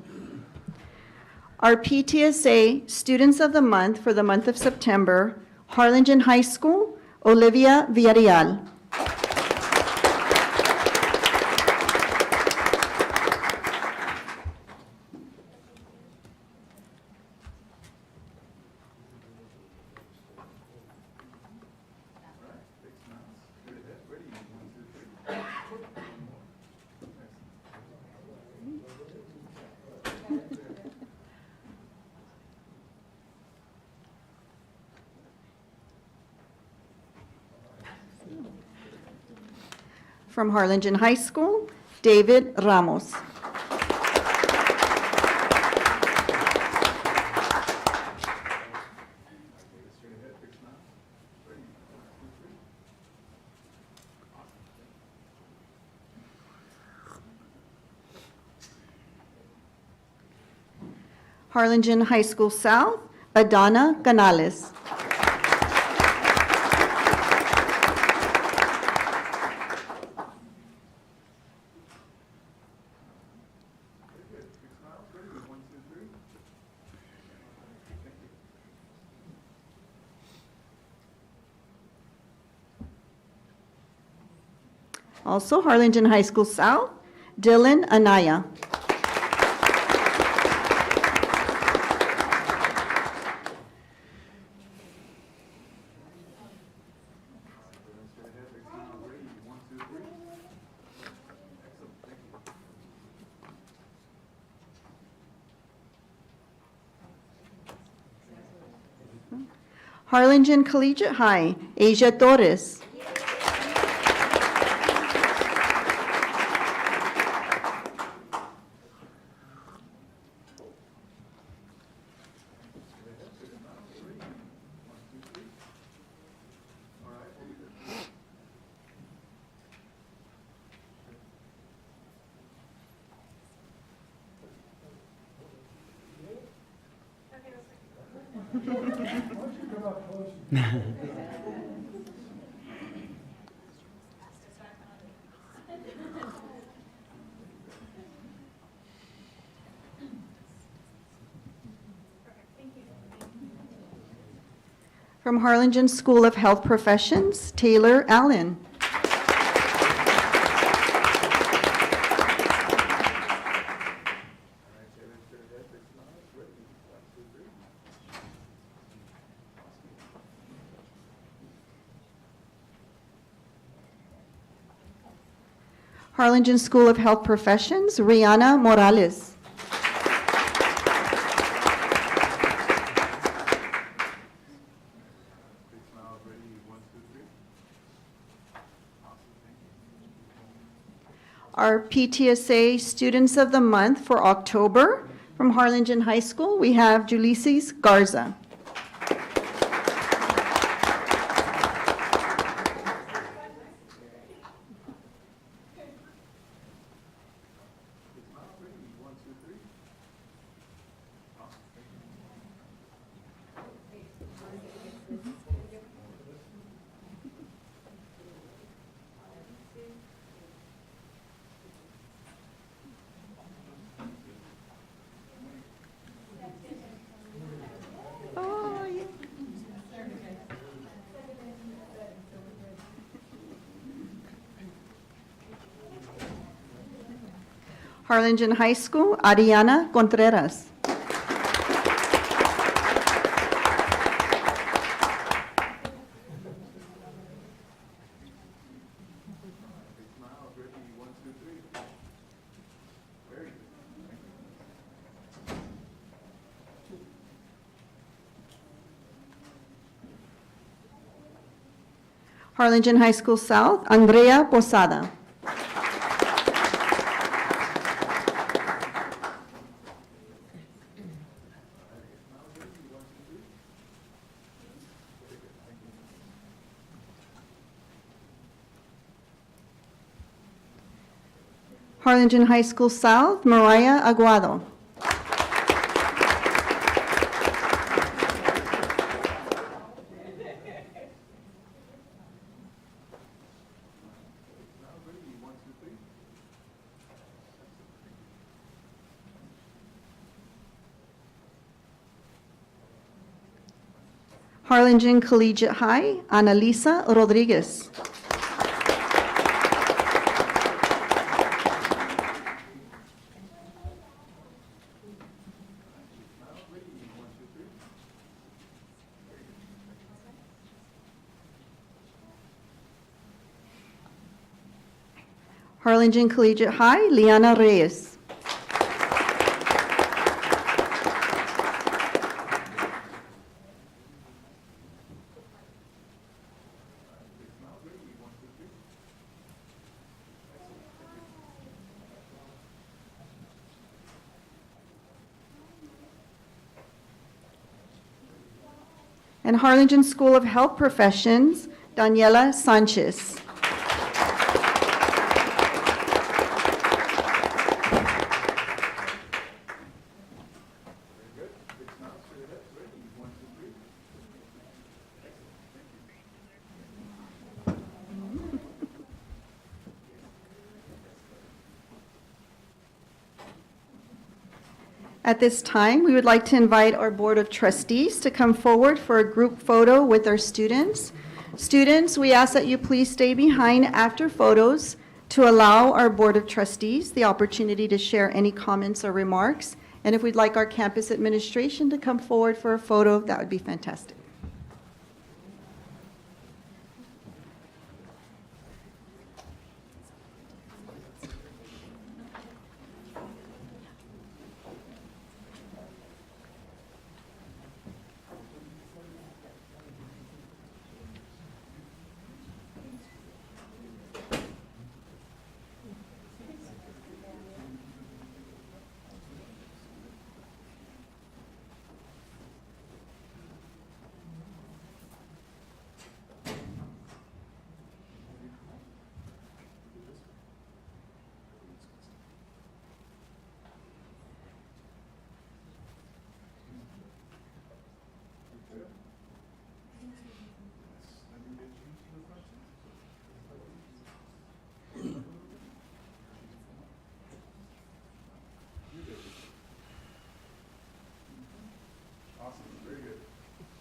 Our PTSA Students of the Month for the month of September, Harlingen High School, Olivia Villarreal. From Harlingen High School, David Ramos. Harlingen High School South, Adana Canales. Also, Harlingen High School South, Dylan Anaya. Harlingen Collegiate High, Asia Torres. From Harlingen School of Health Professions, Taylor Allen. Harlingen School of Health Professions, Rihanna Morales. Our PTSA Students of the Month for October, from Harlingen High School, we have Julices Garza. Harlingen High School, Ariana Contreras. Harlingen High School South, Andrea Posada. Harlingen High School South, Mariah Aguado. Harlingen Collegiate High, Annalisa Rodriguez. Harlingen Collegiate High, Liana Reyes. and Harlingen School of Health Professions, Daniela Sanchez. At this time, we would like to invite our Board of Trustees to come forward for a group photo with our students. Students, we ask that you please stay behind after photos to allow our Board of Trustees the opportunity to share any comments or remarks. And if we'd like our campus administration to come forward for a photo, that would be fantastic.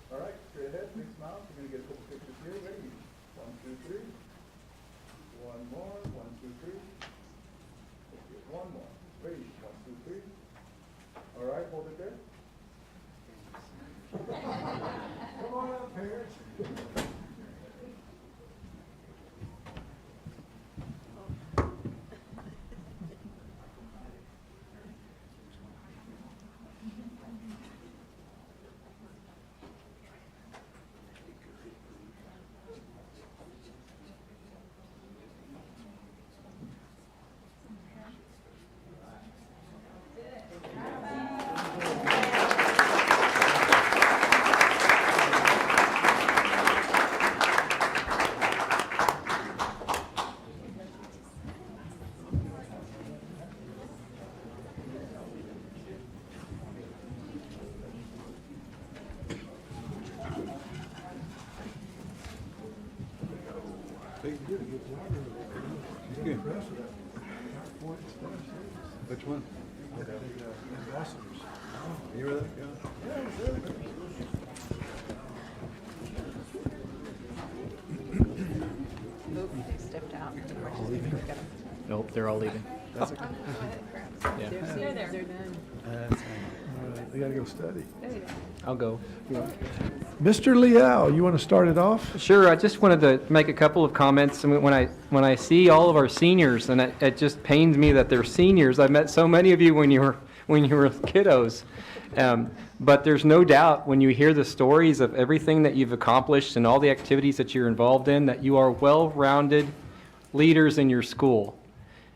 All right, straight ahead, big smile. We're going to get a couple pictures here. Ready? 1, 2, 3. One more. 1, 2, 3. Get one more. Ready? 1, 2, 3. All right, hold it there. Come on up, parents. Which one? You really? They stepped out. Nope, they're all leaving. That's okay. Yeah. They're there. They got to go study. I'll go. Mr. Liao, you want to start it off? Sure, I just wanted to make a couple of comments. I mean, when I see all of our seniors, and it just pains me that they're seniors. I met so many of you when you were kiddos. But there's no doubt when you hear the stories of everything that you've accomplished and all the activities that you're involved in, that you are well-rounded leaders in your school.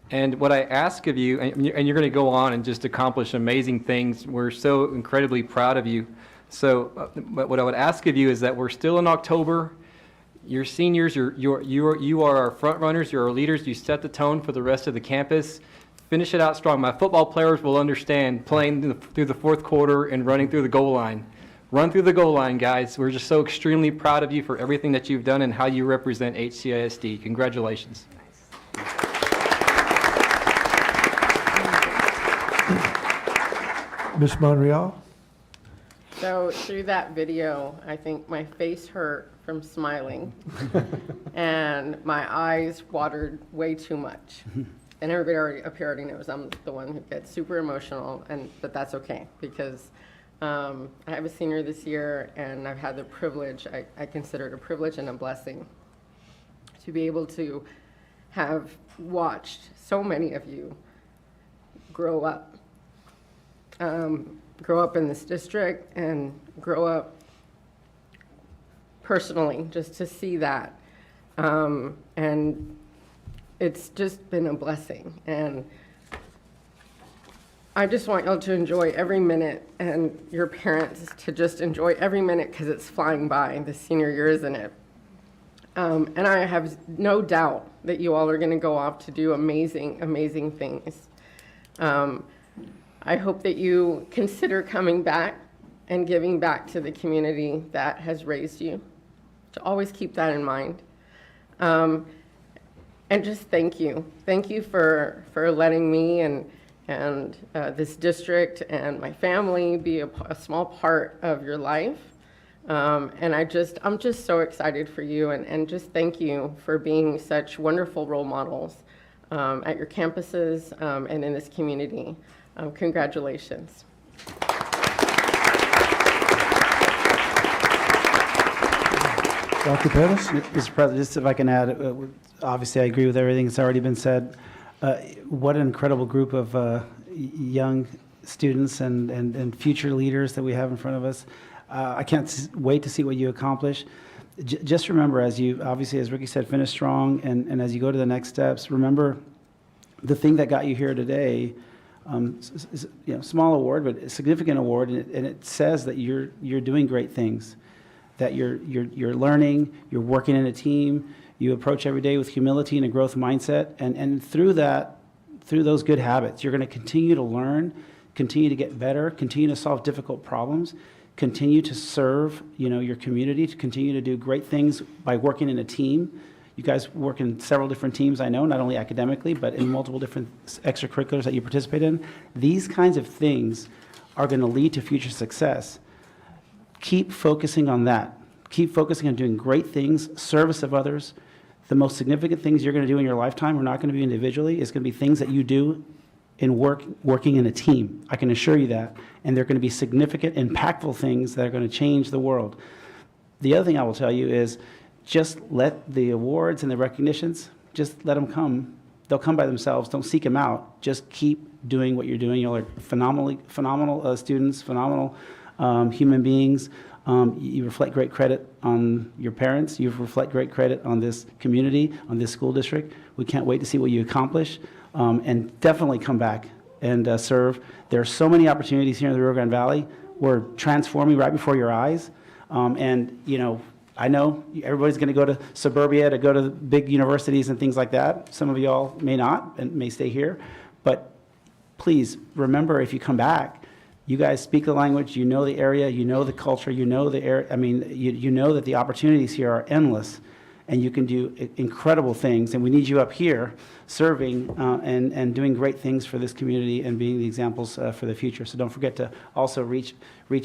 And what I ask of you, and you're going to go on and just accomplish amazing things. We're so incredibly proud of you. So, but what I would ask of you is that we're still in October. You're seniors. You are our front runners. You're our leaders. You set the tone for the rest of the campus. Finish it out strong. My football players will understand playing through the fourth quarter and running through the goal line. Run through the goal line, guys. We're just so extremely proud of you for everything that you've done and how you represent HCISD. Congratulations. Ms. Monreal? So through that video, I think my face hurt from smiling and my eyes watered way too much. And everybody up here already knows I'm the one who gets super emotional, but that's okay because I have a senior this year and I've had the privilege, I consider it a privilege and a blessing to be able to have watched so many of you grow up. Grow up in this district and grow up personally, just to see that. And it's just been a blessing. And I just want y'all to enjoy every minute, and your parents to just enjoy every minute because it's flying by, the senior year, isn't it? And I have no doubt that you all are going to go off to do amazing, amazing things. I hope that you consider coming back and giving back to the community that has raised you. To always keep that in mind. And just thank you. Thank you for letting me and this district and my family be a small part of your life. And I'm just so excited for you, and just thank you for being such wonderful role models at your campuses and in this community. Congratulations. Dr. Pettis? Mr. President, just if I can add, obviously I agree with everything that's already been said. What an incredible group of young students and future leaders that we have in front of us. I can't wait to see what you accomplish. Just remember, as you, obviously, as Ricky said, finish strong, and as you go to the next steps, remember the thing that got you here today, small award, but a significant award, and it says that you're doing great things, that you're learning, you're working in a team, you approach every day with humility and a growth mindset, and through those good habits, you're going to continue to learn, continue to get better, continue to solve difficult problems, continue to serve, your community, to continue to do great things by working in a team. You guys work in several different teams, I know, not only academically, but in multiple different extracurriculars that you participate in. These kinds of things are going to lead to future success. Keep focusing on that. Keep focusing on doing great things, service of others. The most significant things you're going to do in your lifetime are not going to be individually. It's going to be things that you do in working in a team. I can assure you that. And they're going to be significant, impactful things that are going to change the world. The other thing I will tell you is just let the awards and the recognitions, just let them come. They'll come by themselves. Don't seek them out. Just keep doing what you're doing. You all are phenomenal students, phenomenal human beings. You reflect great credit on your parents. You reflect great credit on this community, on this school district. We can't wait to see what you accomplish. And definitely come back and serve. There are so many opportunities here in the Rio Grande Valley. We're transforming right before your eyes. I know everybody's going to go to suburbia to go to big universities and things like that. Some of you all may not and may stay here. But please remember, if you come back, you guys speak the language, you know the area, you know the culture, you know the area. I mean, you know that the opportunities here are endless, and you can do incredible things. And we need you up here serving and doing great things for this community and being the examples for the future. So don't forget to also reach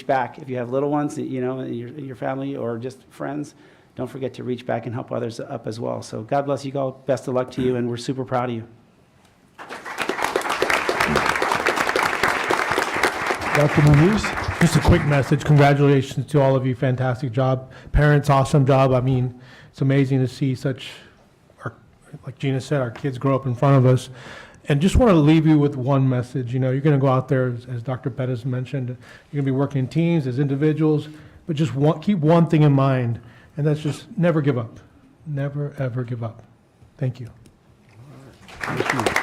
back. If you have little ones, in your family or just friends, don't forget to reach back and help others up as well. So God bless you all. Best of luck to you, and we're super proud of you. Dr. Muniz? Just a quick message. Congratulations to all of you. Fantastic job. Parents, awesome job. I mean, it's amazing to see like Gina said, our kids grow up in front of us. And just want to leave you with one message. You're going to go out there, as Dr. Pettis mentioned, you're going to be working in teams as individuals, but just keep one thing in mind, and that's just never give up. Never, ever give up. Thank you. Thank you.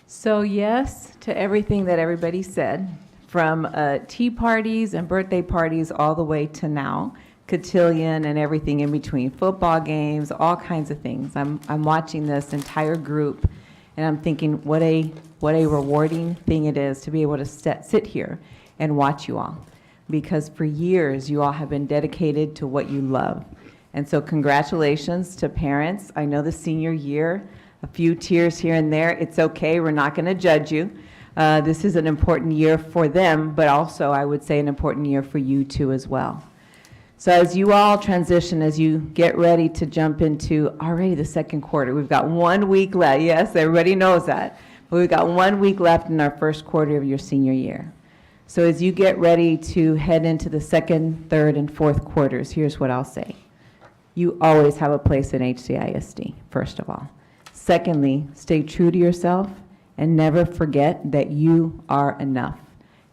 So yes to everything that everybody said, from tea parties and birthday parties all the way to now, cotillion and everything in between, football games, all kinds of things. I'm watching this entire group, and I'm thinking what a rewarding thing it is to be able to sit here and watch you all, because for years you all have been dedicated to what you love. And so congratulations to parents. I know the senior year, a few tears here and there. It's okay. We're not going to judge you. This is an important year for them, but also I would say an important year for you too as well. So as you all transition, as you get ready to jump into already the second quarter, we've got 1 week left. Yes, everybody knows that. But we've got 1 week left in our first quarter of your senior year. So as you get ready to head into the second, third, and fourth quarters, here's what I'll say. You always have a place in HCISD, first of all. Secondly, stay true to yourself and never forget that you are enough.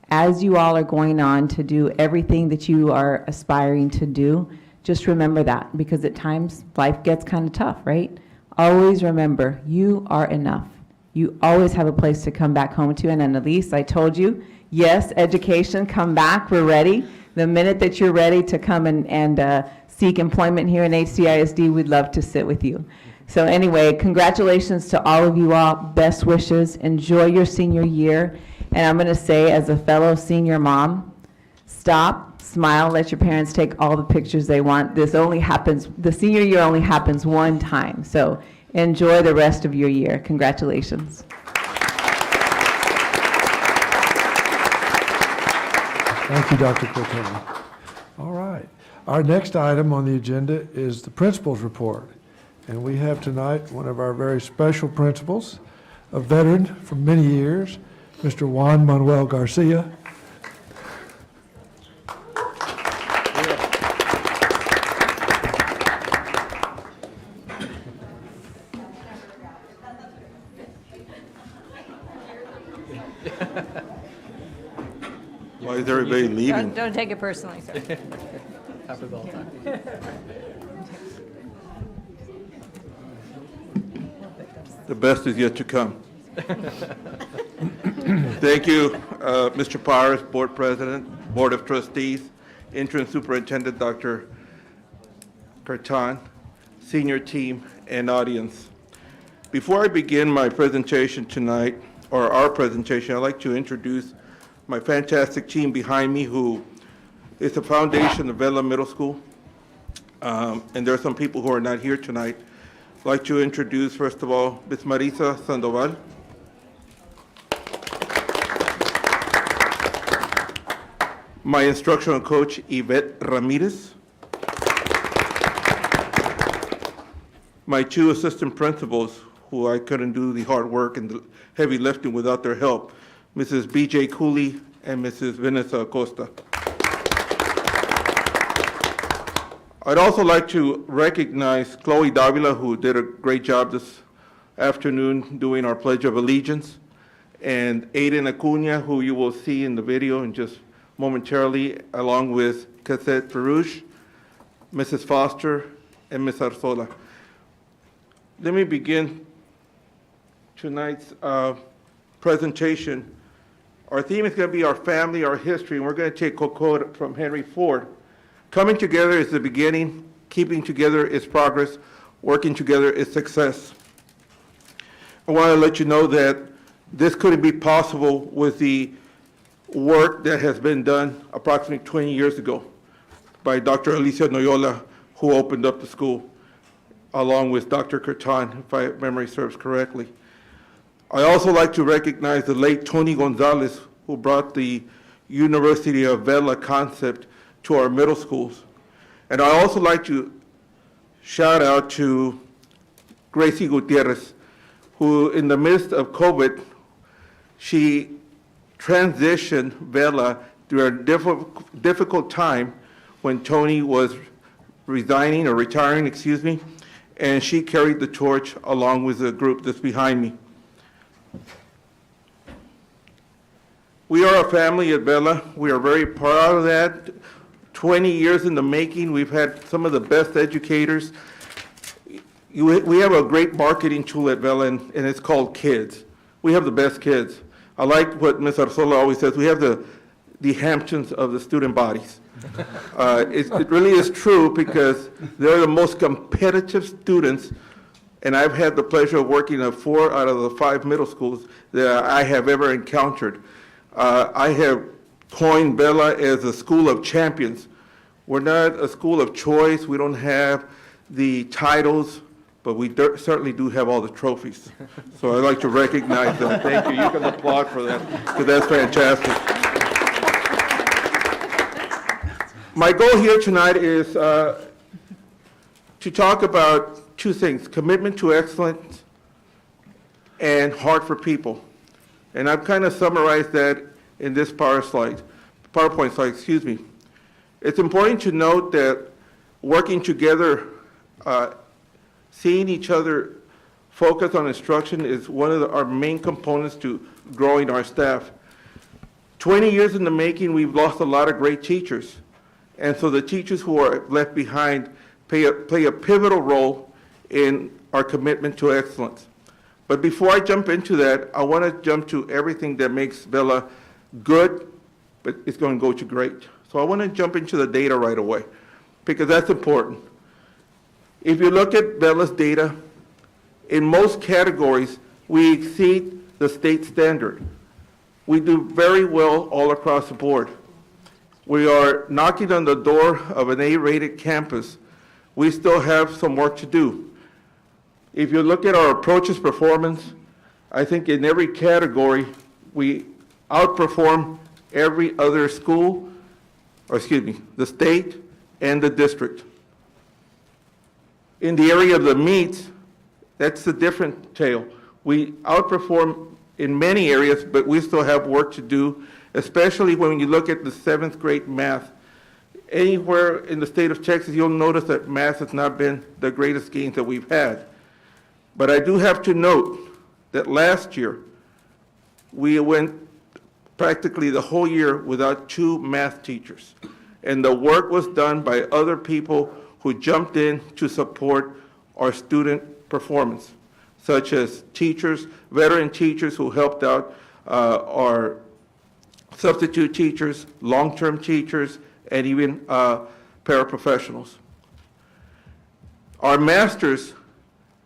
As you all are going on to do everything that you are aspiring to do, just remember that, because at times life gets kind of tough, right? always remember, you are enough. You always have a place to come back home to. And Annalise, I told you, yes, education, come back, we're ready. The minute that you're ready to come and seek employment here in HCISD, we'd love to sit with you. So anyway, congratulations to all of you all. Best wishes. Enjoy your senior year. And I'm going to say, as a fellow senior mom, stop, smile, let your parents take all the pictures they want. This only happens, the senior year only happens one time. So enjoy the rest of your year. Congratulations. Thank you, Dr. Cortez. All right. Our next item on the agenda is the principal's report. And we have tonight one of our very special principals, a veteran for many years, Mr. Juan Manuel Garcia. Why is everybody leaving? Don't take it personally, sir. Happens all the time. The best is yet to come. Thank you, Mr. Powers, Board President, Board of Trustees, Interim Superintendent Dr. Cartan, senior team, and audience. Before I begin my presentation tonight, or our presentation, I'd like to introduce my fantastic team behind me, who is the foundation of Vela Middle School. And there are some people who are not here tonight. I'd like to introduce, first of all, Ms. Marisa Sandoval. My instructional coach, Yvette Ramirez. My two assistant principals, who I couldn't do the hard work and the heavy lifting without their help, Mrs. B.J. Cooley and Mrs. Vanessa Acosta. I'd also like to recognize Chloe Davila, who did a great job this afternoon doing our Pledge of Allegiance, and Aiden Acuna, who you will see in the video in just momentarily, along with Cassette Farouche, Mrs. Foster, and Ms. Arzola. Let me begin tonight's presentation. Our theme is going to be our family, our history, and we're going to take a quote from Henry Ford. Coming together is the beginning, keeping together is progress, working together is success. I want to let you know that this couldn't be possible with the work that has been done approximately 20 years ago by Dr. Alicia Noyola, who opened up the school, along with Dr. Cartan, if my memory serves correctly. I also like to recognize the late Tony Gonzalez, who brought the University of Vela concept to our middle schools. And I also like to shout out to Gracie Gutierrez, who in the midst of COVID, she transitioned Vela through a difficult time when Tony was resigning or retiring, excuse me, and she carried the torch along with the group that's behind me. We are a family at Vela. We are very proud of that. 20 years in the making, we've had some of the best educators. We have a great marketing tool at Vela, and it's called Kids. We have the best kids. I like what Ms. Arzola always says, we have the Hamptons of the student bodies. It really is true, because they're the most competitive students, and I've had the pleasure of working at 4 out of the 5 middle schools that I have ever encountered. I have coined Vela as a school of champions. We're not a school of choice. We don't have the titles, but we certainly do have all the trophies. So I'd like to recognize them. Thank you. You can applaud for that, because that's fantastic. My goal here tonight is to talk about 2 things: commitment to excellence and heart for people. And I've kind of summarized that in this PowerPoint slide, excuse me. It's important to note that working together, seeing each other focus on instruction is one of our main components to growing our staff. 20 years in the making, we've lost a lot of great teachers. And so the teachers who are left behind play a pivotal role in our commitment to excellence. But before I jump into that, I want to jump to everything that makes Vela good, but it's going to go to great. So I want to jump into the data right away, because that's important. If you look at Vela's data, in most categories, we exceed the state standard. We do very well all across the board. We are knocking on the door of an A-rated campus. We still have some work to do. If you look at our approaches performance, I think in every category, we outperform every other school, or excuse me, the state and the district. In the area of the meets, that's a different tale. We outperform in many areas, but we still have work to do, especially when you look at the 7th grade math. Anywhere in the state of Texas, you'll notice that math has not been the greatest gains that we've had. But I do have to note that last year, we went practically the whole year without 2 math teachers. And the work was done by other people who jumped in to support our student performance, such as teachers, veteran teachers who helped out our substitute teachers, long-term teachers, and even paraprofessionals. Our masters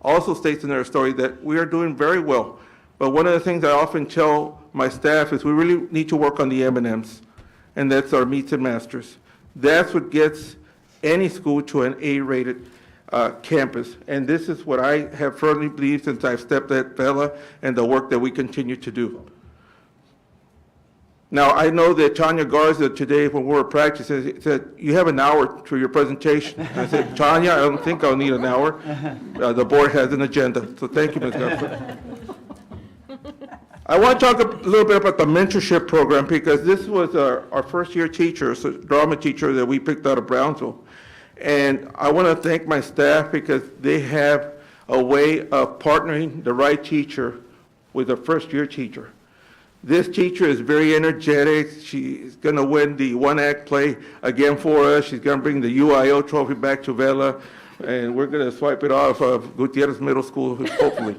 also states in their story that we are doing very well. But one of the things I often tell my staff is we really need to work on the M&Ms, and that's our meets and masters. That's what gets any school to an A-rated campus. And this is what I have firmly believed since I've stepped at Vela and the work that we continue to do. Now, I know that Tanya Garza today, when we were practicing, said, you have an hour to your presentation. I said, Tanya, I don't think I'll need an hour. The board has an agenda. So thank you, Ms. Garza. I want to talk a little bit about the mentorship program, because this was our first-year teacher, so drama teacher that we picked out of Brownsville. And I want to thank my staff because they have a way of partnering the right teacher with a first-year teacher. This teacher is very energetic. She's going to win the one-act play again for us. She's going to bring the UIO trophy back to Vela, and we're going to swipe it off of Vela Middle School, hopefully.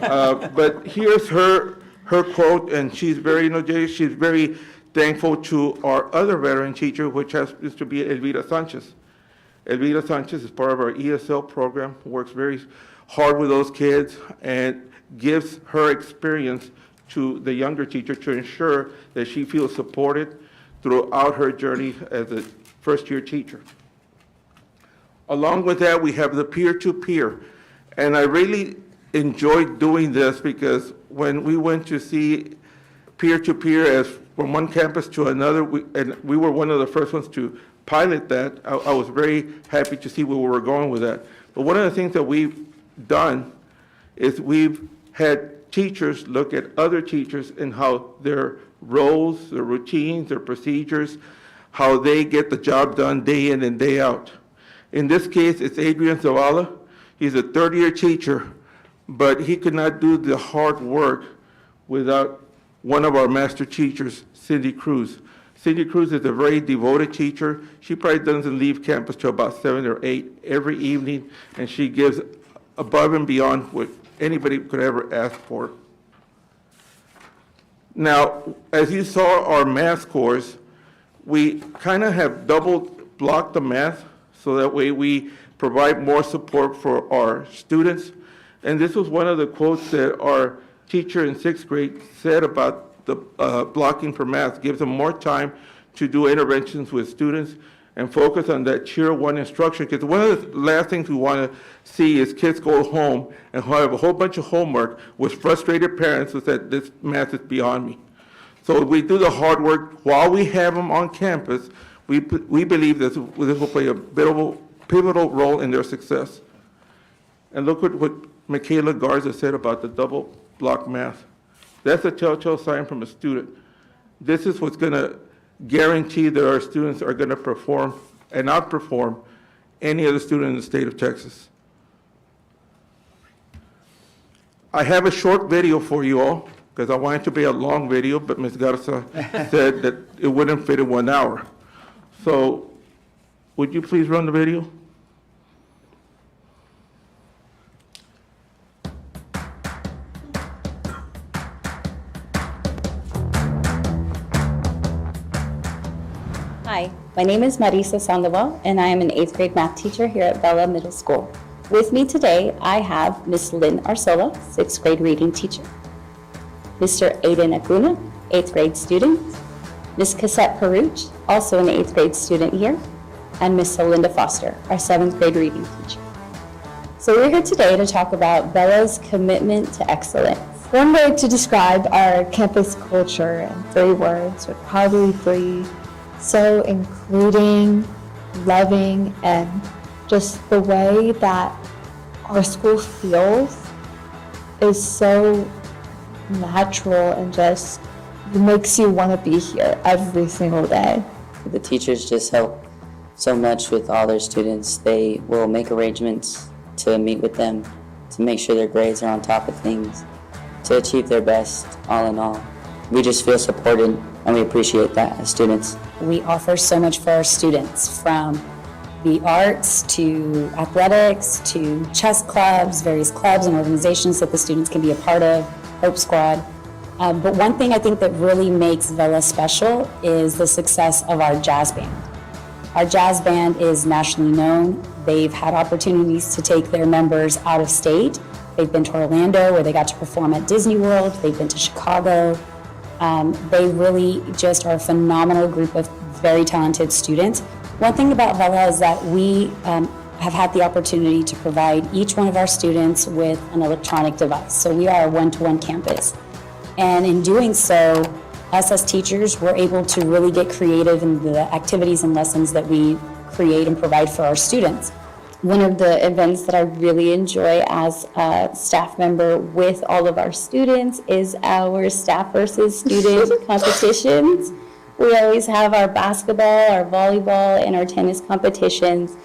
But here's her quote, and she's very energetic. She's very thankful to our other veteran teacher, which happens to be Elvira Sanchez. Elvira Sanchez is part of our ESL program, works very hard with those kids, and gives her experience to the younger teacher to ensure that she feels supported throughout her journey as a first-year teacher. Along with that, we have the peer-to-peer. And I really enjoyed doing this because when we went to see peer-to-peer as from one campus to another, and we were one of the first ones to pilot that, I was very happy to see where we were going with that. But one of the things that we've done is we've had teachers look at other teachers and how their roles, their routines, their procedures, how they get the job done day in and day out. In this case, it's Adrian Zavala. He's a third-year teacher, but he could not do the hard work without one of our master teachers, Cindy Cruz. Cindy Cruz is a very devoted teacher. She probably doesn't leave campus till about 7 or 8 every evening, and she gives above and beyond what anybody could ever ask for. Now, as you saw our math scores, we kind of have double blocked the math so that way we provide more support for our students. And this was one of the quotes that our teacher in 6th grade said about the blocking for math. Gives them more time to do interventions with students and focus on that tier 1 instruction. Because one of the last things we want to see is kids go home and have a whole bunch of homework with frustrated parents who said, this math is beyond me. So we do the hard work while we have them on campus. We believe this will play a pivotal role in their success. And look at what Michaela Garza said about the double block math. That's a telltale sign from a student. This is what's going to guarantee that our students are going to perform and outperform any other student in the state of Texas. I have a short video for you all because I wanted it to be a long video, but Ms. Garza said that it wouldn't fit in 1 hour. So would you please run the video? My name is Marisa Sandoval, and I am an 8th grade math teacher here at Vela Middle School. With me today, I have Miss Lynn Arsola, 6th grade reading teacher, Mr. Aiden Acuna, 8th grade student, Miss Cassette Peruch, also an 8th grade student here, and Miss Celinda Foster, our 7th grade reading teacher. So we're here today to talk about Vela's commitment to excellence. One way to describe our campus culture in 3 words would probably be so including, loving, and just the way that our school feels is so natural and just makes you want to be here every single day. The teachers just help so much with all their students. They will make arrangements to meet with them, to make sure their grades are on top of things, to achieve their best, all in all. We just feel supported, and we appreciate that as students. We offer so much for our students, from the arts to athletics to chess clubs, various clubs and organizations that the students can be a part of, Hope Squad. But one thing I think that really makes Vela special is the success of our jazz band. Our jazz band is nationally known. They've had opportunities to take their members out of state. They've been to Orlando, where they got to perform at Disney World. They've been to Chicago. They really just are a phenomenal group of very talented students. One thing about Vela is that we have had the opportunity to provide each one of our students with an electronic device. So we are a one-to-one campus. And in doing so, us as teachers, we're able to really get creative in the activities and lessons that we create and provide for our students. One of the events that I really enjoy as a staff member with all of our students is our staff versus student competitions. We always have our basketball, our volleyball, and our tennis competitions.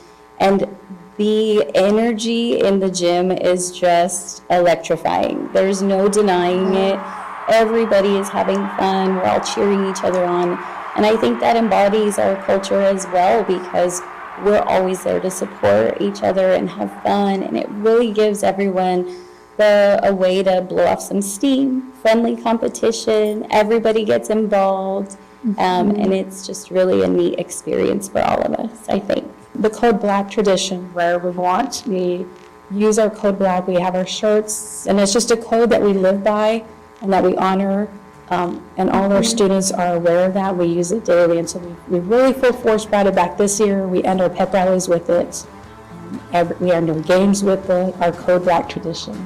And the energy in the gym is just electrifying. There's no denying it. Everybody is having fun. We're all cheering each other on. And I think that embodies our culture as well, because we're always there to support each other and have fun. And it really gives everyone a way to blow off some steam, friendly competition. Everybody gets involved. And it's just really a neat experience for all of us, I think. The Code Black tradition, where we use our Code Black, we have our shirts, and it's just a code that we live by and that we honor, and all our students are aware of that. We use it daily, and so we really full force brought it back this year. We end our pep rallies with it. We end our games with it, our Code Black tradition.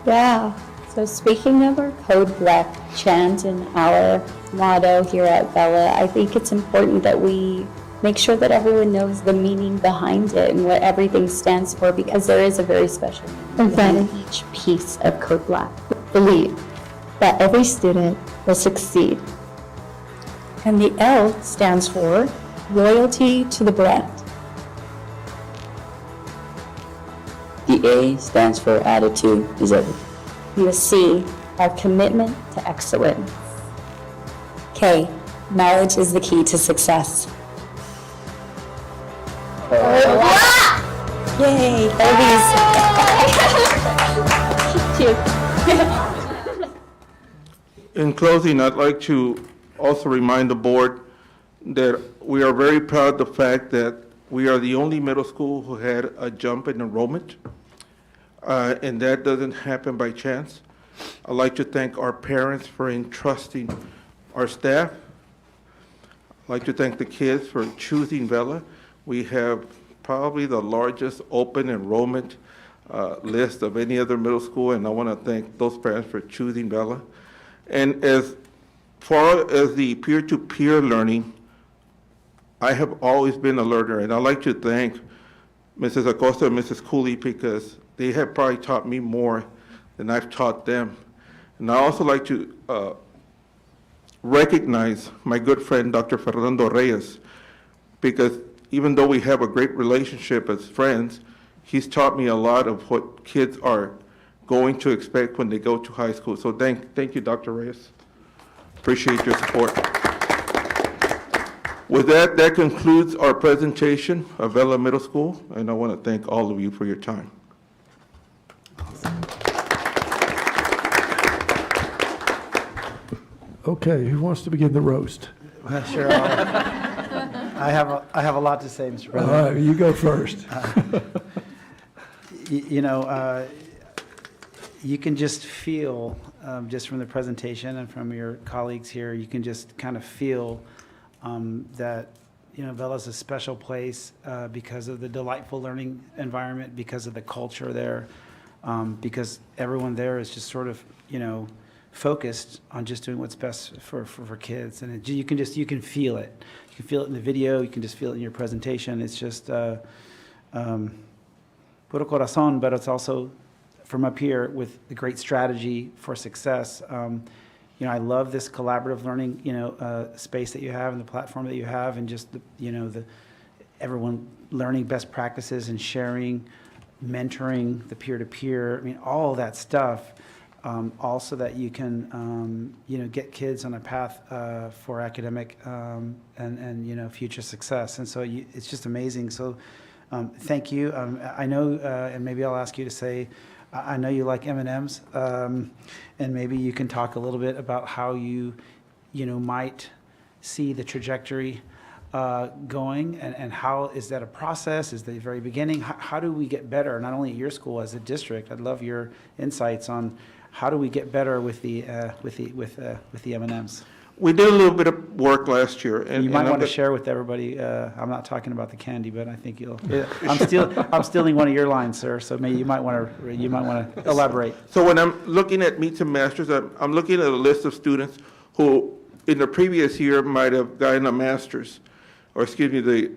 Yeah. So speaking of our Code Black chant and our motto here at Vela, I think it's important that we make sure that everyone knows the meaning behind it and what everything stands for, because there is a very special meaning behind each piece of Code Black. Believe that every student will succeed. And the L stands for loyalty to the brand. The A stands for attitude is everything. And the C, our commitment to excellence. K, knowledge is the key to success. Yay, In closing, I'd like to also remind the board that we are very proud of the fact that we are the only middle school who had a jump in enrollment, and that doesn't happen by chance. I'd like to thank our parents for entrusting our staff. I'd like to thank the kids for choosing Vela. We have probably the largest open enrollment list of any other middle school, and I want to thank those parents for choosing Vela. And as far as the peer-to-peer learning, I have always been a learner, and I'd like to thank Mrs. Acosta and Mrs. Cooley, because they have probably taught me more than I've taught them. And I also like to recognize my good friend, Dr. Fernando Reyes, because even though we have a great relationship as friends, he's taught me a lot of what kids are going to expect when they go to high school. So thank you, Dr. Reyes. Appreciate your support. With that, that concludes our presentation of Vela Middle School, and I want to thank all of you for your time. Okay, who wants to begin the roast? Sure. I have a lot to say, Mr. All President. right, you go first. You know, you can just feel, just from the presentation and from your colleagues here, you can just kind of feel that, you know, Vela's a special place because of the delightful learning environment, because of the culture there, because everyone there is just sort of, you know, focused on just doing what's best for kids. And you can feel it. You can feel it in the video. You can just feel it in your presentation. It's just puro corazón, but it's also from up here with the great strategy for success. You know, I love this collaborative learning, you know, space that you have and the platform that you have, and just the, you know, everyone learning best practices and sharing, mentoring, the peer-to-peer. I mean, all that stuff. Also that you can, you know, get kids on a path for academic and you know, future success. And so it's just amazing. So thank you. I know, and maybe I'll ask you to say, I know you like M&Ms, and maybe you can talk a little bit about how you know, might see the trajectory going, and how is that a process? Is the very beginning? How do we get better, not only at your school, as a district? I'd love your insights on how do we get better with the M&Ms. We did a little bit of work last year. You might want to share with everybody. I'm not talking about the candy, but I think you'll. I'm stealing one of your lines, sir. So maybe you might want to elaborate. So when I'm looking at Meets and Masters, I'm looking at a list of students who, in the previous year, might have gotten a master's, or excuse me, the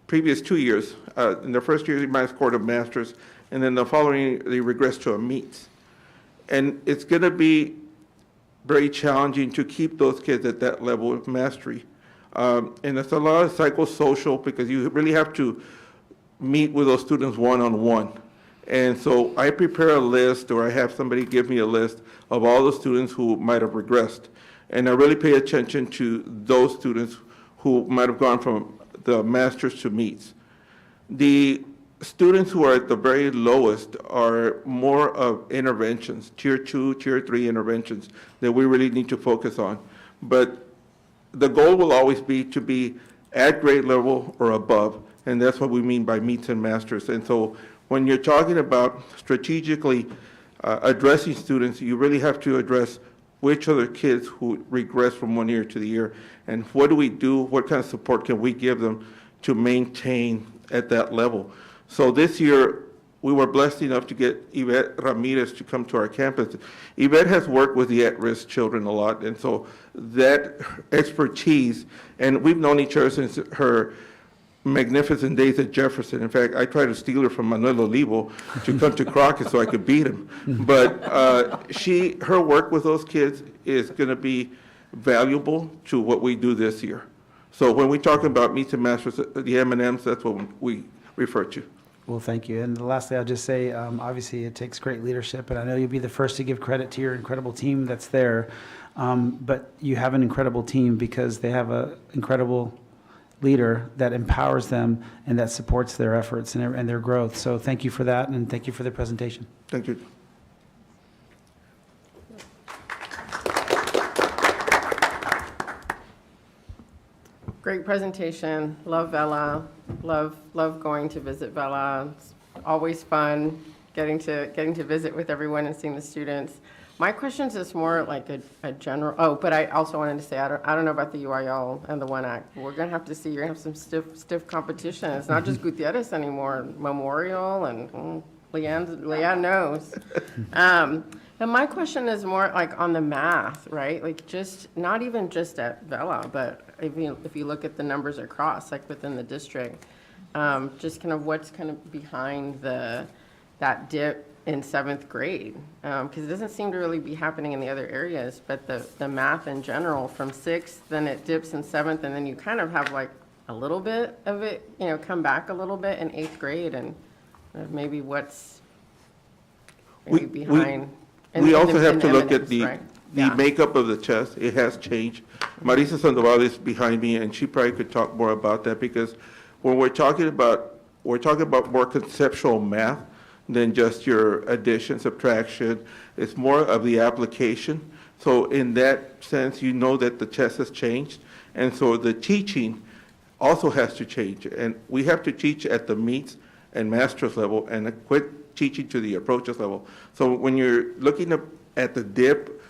previous 2 years. In the first year, they might have scored a master's, and then the following year, they regressed to a Meets. And it's going to be very challenging to keep those kids at that level of mastery. And it's a lot of psychosocial, because you really have to meet with those students one-on-one. And so I prepare a list, or I have somebody give me a list of all the students who might have regressed. And I really pay attention to those students who might have gone from the masters to Meets. The students who are at the very lowest are more of interventions, tier 2, tier 3 interventions that we really need to focus on. But the goal will always be to be at grade level or above, and that's what we mean by Meets and Masters. And so when you're talking about strategically addressing students, you really have to address which are the kids who regress from one year to the year, and what do we do, what kind of support can we give them to maintain at that level. So this year, we were blessed enough to get Yvette Ramirez to come to our campus. Yvette has worked with the at-risk children a lot, and so that expertise, and we've known each other since her magnificent days at Jefferson. In fact, I tried to steal her from Manuel Olivo to come to Crockett so I could beat him. But her work with those kids is going to be valuable to what we do this year. So when we talk about Meets and Masters, the M&Ms, that's what we refer to. Well, thank you. And lastly, I'll just say, obviously, it takes great leadership, and I know you'll be the first to give credit to your incredible team that's there. But you have an incredible team because they have an incredible leader that empowers them and that supports their efforts and their growth. So thank you for that, and thank you for the presentation. Thank you. Great presentation. Love Vela. Love going to visit Vela. It's always fun getting to visit with everyone and seeing the students. My questions is more like a general. Oh, but I also wanted to say I don't know about the UIL and the One Act. We're gonna have to see. You're gonna have some stiff competition. It's not just Gutierrez anymore. Memorial and Leanne knows. And my question is more like on the math, right? Like just not even just at Vela, but if you look at the numbers across, like within the district, just kind of what's kind of behind that dip in 7th grade, because it doesn't seem to really be happening in the other areas, but the math in general from 6th, then it dips in 7th, and then you kind of have like a little bit of it, come back a little bit in 8th grade, and maybe what's maybe behind. We also have to look at the right? makeup of the test. It has changed. Marisa Sandoval is behind me, and she probably could talk more about that, because when we're talking about more conceptual math than just your addition, subtraction. It's more of the application. So in that sense, you know that the test has changed. And so the teaching also has to change. And we have to teach at the meets and masters level and quit teaching to the approaches level. So when you're looking at the dip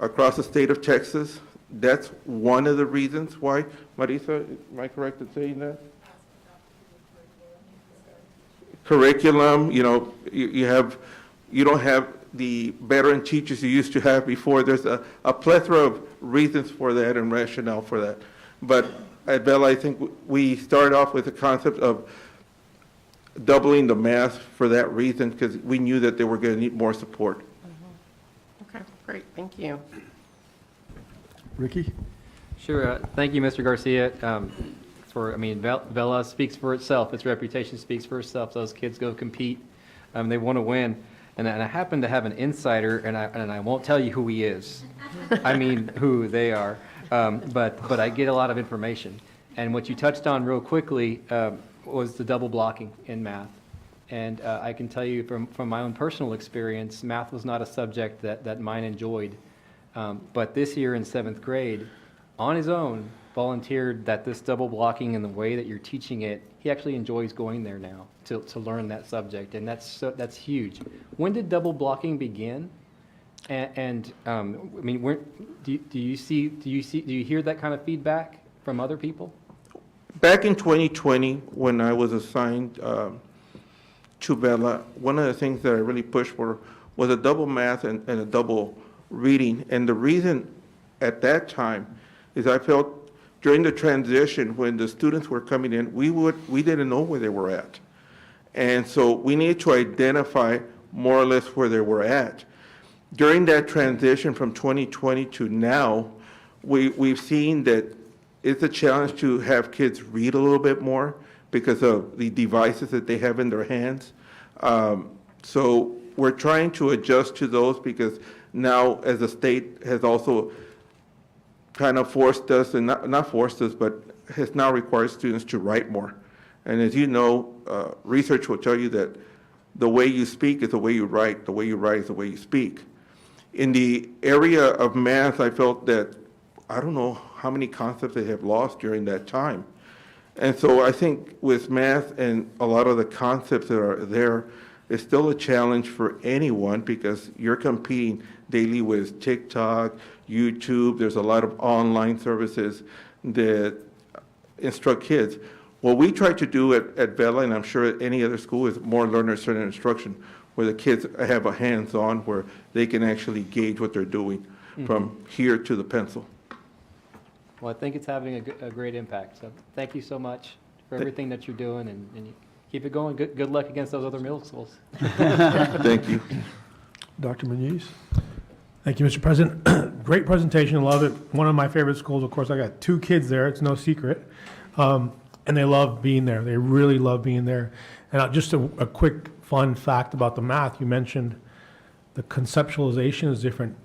across the state of Texas, that's one of the reasons why. Marisa, am I correct in saying that? Curriculum, you know, you don't have the veteran teachers you used to have before. There's a plethora of reasons for that and rationale for that. But at Vela, I think we started off with the concept of doubling the math for that reason, because we knew that they were going to need more support. Okay, great, thank you. Ricky? Sure. Thank you, Mr. Garcia. Vela speaks for itself. Its reputation speaks for itself. Those kids go compete. They want to win. And I happen to have an insider, and I won't tell you who he is. I mean, who they are. But I get a lot of information. And what you touched on real quickly was the double blocking in math. And I can tell you from my own personal experience, math was not a subject that mine enjoyed. But this year in 7th grade, on his own, volunteered that this double blocking and the way that you're teaching it, he actually enjoys going there now to learn that subject, and that's huge. When did double blocking begin? And I mean, do you hear that kind of feedback from other people? Back in 2020, when I was assigned to Vela, one of the things that I really pushed for was a double math and a double reading. And the reason at that time is I felt during the transition, when the students were coming in, we didn't know where they were at. And so we needed to identify more or less where they were at. During that transition from 2020 to now, we've seen that it's a challenge to have kids read a little bit more because of the devices that they have in their hands. So we're trying to adjust to those, because now as the state has also kind of forced us, and not forced us, but has now required students to write more. And as you know, research will tell you that the way you speak is the way you write, the way you write is the way you speak. In the area of math, I felt that I don't know how many concepts they have lost during that time. And so I think with math and a lot of the concepts that are there, it's still a challenge for anyone, because you're competing daily with TikTok, YouTube. There's a lot of online services that instruct kids. What we try to do at Vela, and I'm sure at any other school, is more learner-centered instruction, where the kids have a hands-on, where they can actually gauge what they're doing from here to the pencil. Well, I think it's having a great impact. So thank you so much for everything that you're doing, and you keep it going. Good luck against those other middle schools. Thank you. Dr. Muniz? Thank you, Mr. President. Great presentation, love it. One of my favorite schools, of course, I got 2 kids there, it's no secret. And they love being there, they really love being there. And just a quick fun fact about the math, you mentioned the conceptualization is different.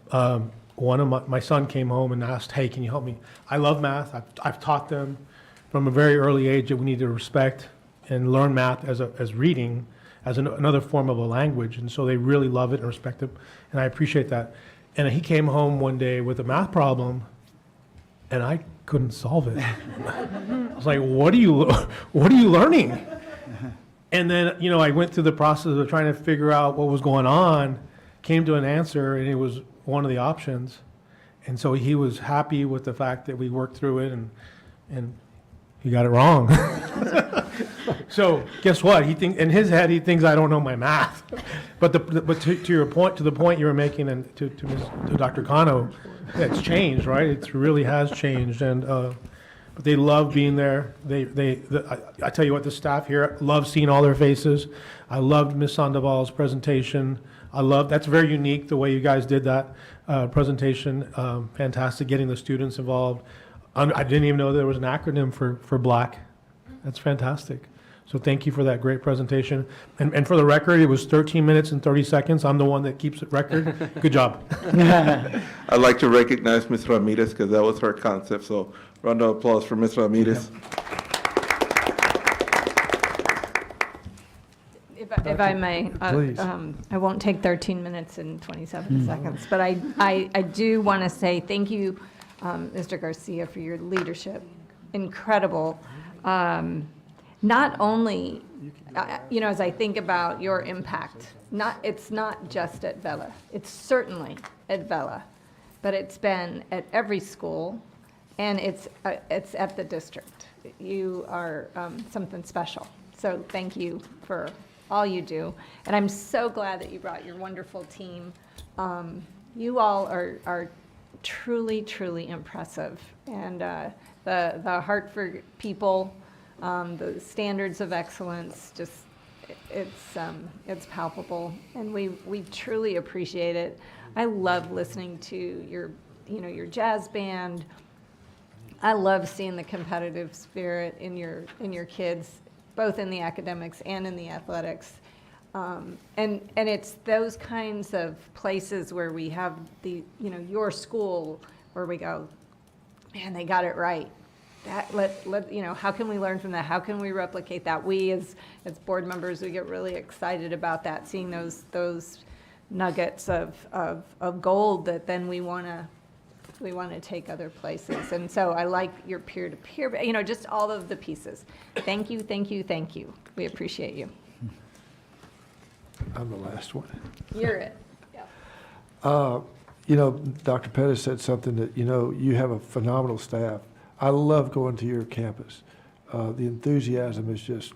One of my son came home and asked, hey, can you help me? I love math, I've taught them from a very early age that we need to respect and learn math as reading, as another form of a language, and so they really love it and respect it, and I appreciate that. And he came home one day with a math problem, and I couldn't solve it. I was like, what are you learning? And then, I went through the process of trying to figure out what was going on, came to an answer, and it was one of the options. And so he was happy with the fact that we worked through it, and he got it wrong. So guess what? In his head, he thinks I don't know my math. But to your point, to the point you were making, and to Dr. Cano, it's changed, right? It really has changed, and but they love being there. I tell you what, the staff here love seeing all their faces. I loved Ms. Sandoval's presentation. That's very unique the way you guys did that presentation. Fantastic, getting the students involved. I didn't even know there was an acronym for Black. That's fantastic. So thank you for that great presentation. And for the record, it was 13 minutes and 30 seconds. I'm the one that keeps it record. Good job. I'd like to recognize Ms. Ramirez, because that was her concept. So round of applause for Ms. Ramirez. If I may, Please. I won't take 13 minutes and 27 seconds, but I do want to say thank you, Mr. Garcia, for your leadership. Incredible. not only, as I think about your impact, it's not just at Vela. It's certainly at Vela, but it's been at every school, and it's at the district. You are something special. So thank you for all you do. And I'm so glad that you brought your wonderful team. You all are truly, truly impressive. And the heart for people, the standards of excellence, just it's palpable, and we truly appreciate it. I love listening to your jazz band. I love seeing the competitive spirit in your kids, both in the academics and in the athletics. And it's those kinds of places where we have your school where we go, man, they got it right. How can we learn from that? How can we replicate that? We as board members, we get really excited about that, seeing those nuggets of gold that then we want to take other places. And so I like your peer-to-peer, just all of the pieces. Thank you, thank you, thank you. We appreciate you. I'm the last one. You're it. Yeah. Dr. Pettis said something that, you have a phenomenal staff. I love going to your campus. The enthusiasm is just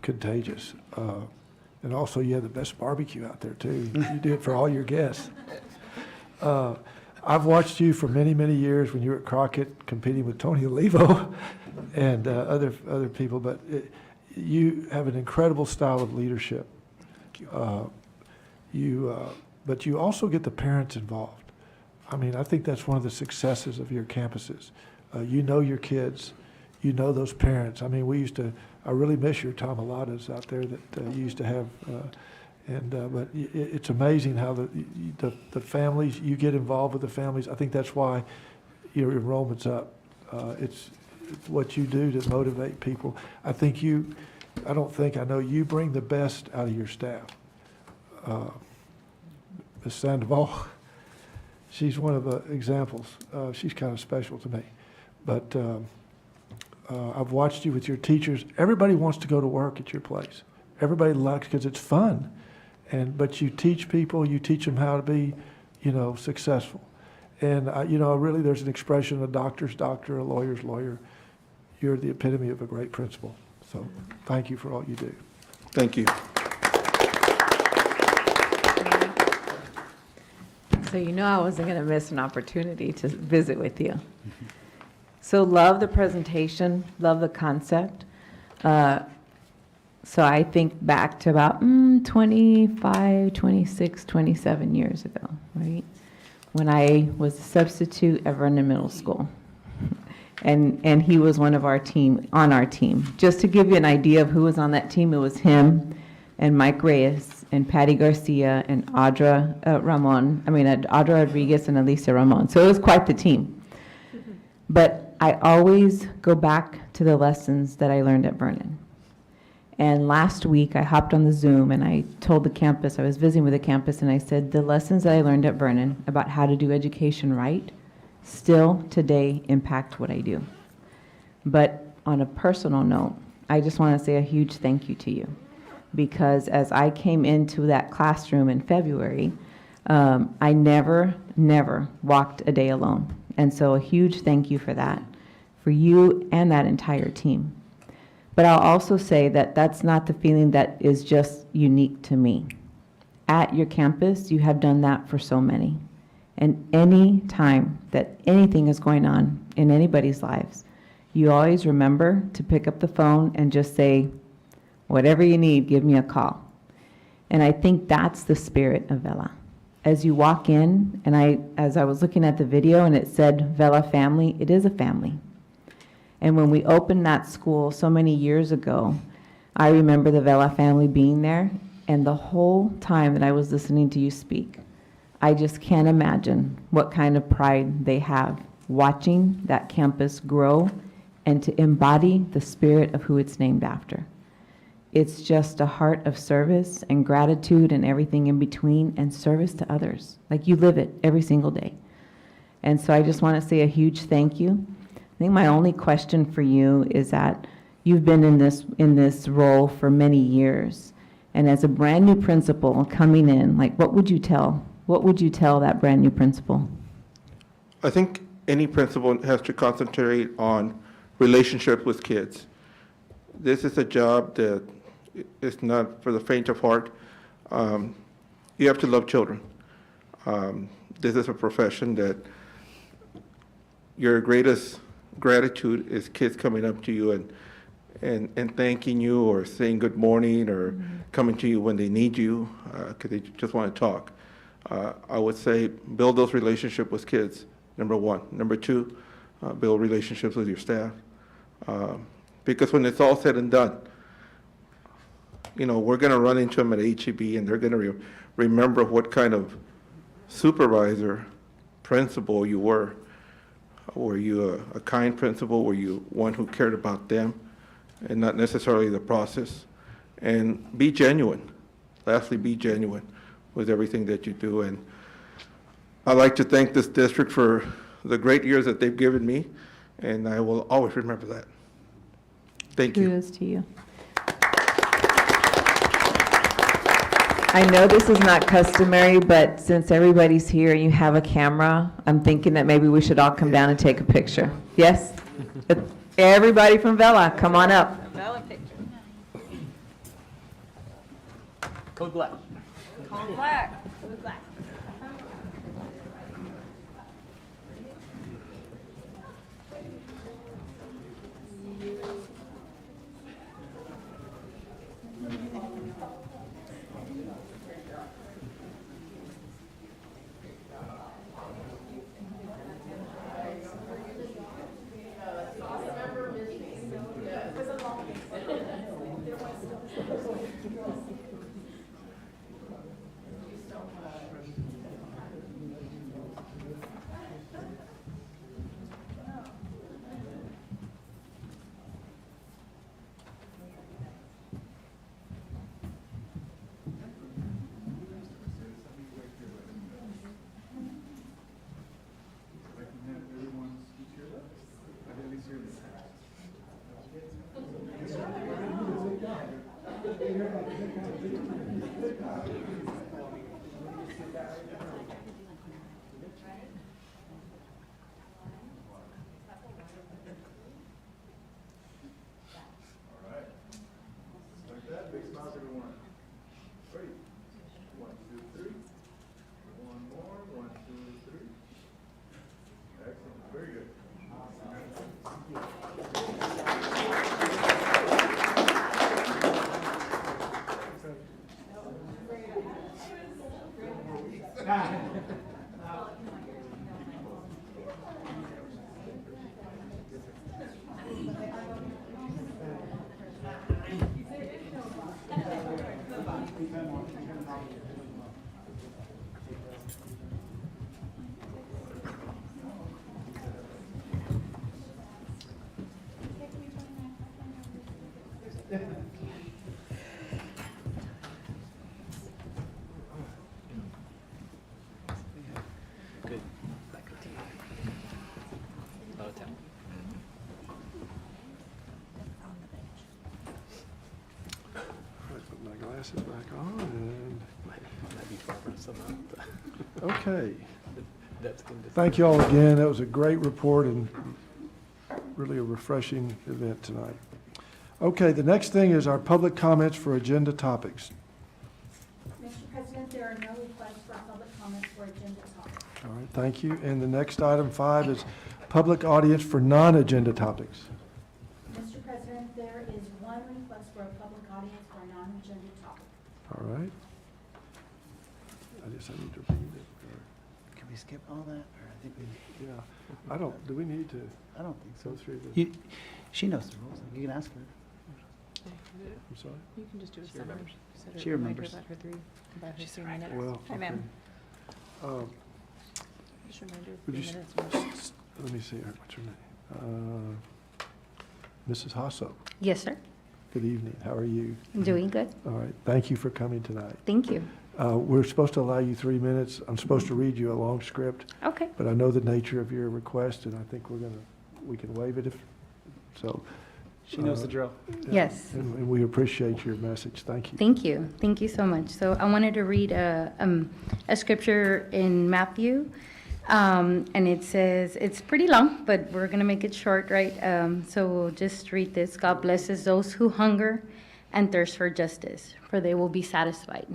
contagious. And also, you have the best barbecue out there, too. You do it for all your guests. I've watched you for many, many years when you were at Crockett competing with Tony Olivo and other people, but you have an incredible style of leadership. But you also get the parents involved. I mean, I think that's one of the successes of your campuses. You know your kids, you know those parents. I mean, I really miss your Tomaladas out there that you used to have. But it's amazing how the families, you get involved with the families. I think that's why your enrollment's up. It's what you do to motivate people. I know you bring the best out of your staff. Ms. Sandoval, she's one of the examples. She's kind of special to me. But I've watched you with your teachers. Everybody wants to go to work at your place. Everybody likes because it's fun. But you teach people, you teach them how to be, successful. And, really there's an expression, a doctor's doctor, a lawyer's lawyer. You're the epitome of a great principal. So thank you for all you do. Thank you. So I wasn't going to miss an opportunity to visit with you. So love the presentation, love the concept. So I think back to about 25, 26, 27 years ago, right? When I was a substitute at Vela Middle School. And he was one of our team, on our team. Just to give you an idea of who was on that team, it was him and Mike Reyes and Patty Garcia and Audra Rodriguez and Alicia Ramon. So it was quite the team. But I always go back to the lessons that I learned at Vernon. And last week I hopped on the Zoom and I told the campus, I was visiting with the campus, and I said, the lessons that I learned at Vernon about how to do education right still today impact what I do. But on a personal note, I just want to say a huge thank you to you, because as I came into that classroom in February, I never walked a day alone. And so a huge thank you for that, for you and that entire team. But I'll also say that that's not the feeling that is just unique to me. At your campus, you have done that for so many. And any time that anything is going on in anybody's lives, you always remember to pick up the phone and just say, whatever you need, give me a call. And I think that's the spirit of Vela. As you walk in, and as I was looking at the video and it said Vela family, it is a family. And when we opened that school so many years ago, I remember the Vela family being there, and the whole time that I was listening to you speak, I just can't imagine what kind of pride they have watching that campus grow and to embody the spirit of who it's named after. It's just a heart of service and gratitude and everything in between, and service to others. Like, you live it every single day. And so I just want to say a huge thank you. I think my only question for you is that, You've been in this role for many years. And as a brand-new principal coming in, like, what would you tell that brand-new principal? I think any principal has to concentrate on relationships with kids. This is a job that is not for the faint of heart. You have to love children. This is a profession that your greatest gratitude is kids coming up to you and thanking you or saying good morning or coming to you when they need you because they just want to talk. I would say build those relationships with kids, number one. Number two, build relationships with your staff. Because when it's all said and done, we're going to run into them at HEB and they're going to remember what kind of supervisor, principal you were. Were you a kind principal? Were you one who cared about them and not necessarily the process? And be genuine. Lastly, be genuine with everything that you do. And I'd like to thank this district for the great years that they've given me, and I will always remember that. Thank you. Kudos to you. I know this is not customary, but since everybody's here and you have a camera, I'm thinking that maybe we should all come down and take a picture. Yes? Everybody from Vela, come on up. Vela picture. Code black. Code black. Code black. Glasses back on and. Okay. Thank you all again. That was a great report and really a refreshing event tonight. Okay, the next thing is our public comments for agenda topics. Mr. President, there are no requests for public comments for agenda topics. All right, thank you. And the next item 5 is public audience for non-agenda topics. Mr. President, there is one request for a public audience for a non-agenda topic. All right. I guess I need to read it. Can we skip all that, or I think we? Yeah, do we need to? I don't think so. Go through the. She knows the rules. You can ask her. I'm sorry? You can just do a summary. She remembers. She's the minutes. Well, Hi, ma'am. Just reminder of Would you, 3 minutes. let me see, what's her name? Mrs. Hasso. Yes, sir. Good evening. How are you? I'm doing good. All right. Thank you for coming tonight. Thank you. We're supposed to allow you 3 minutes. I'm supposed to read you a long script. Okay. But I know the nature of your request, and I think we can waive it so. She knows the drill. Yes. And we appreciate your message. Thank you. Thank you. Thank you so much. So I wanted to read a scripture in Matthew, and it says, it's pretty long, but we're going to make it short, right? So we'll just read this. God blesses those who hunger and thirst for justice, for they will be satisfied.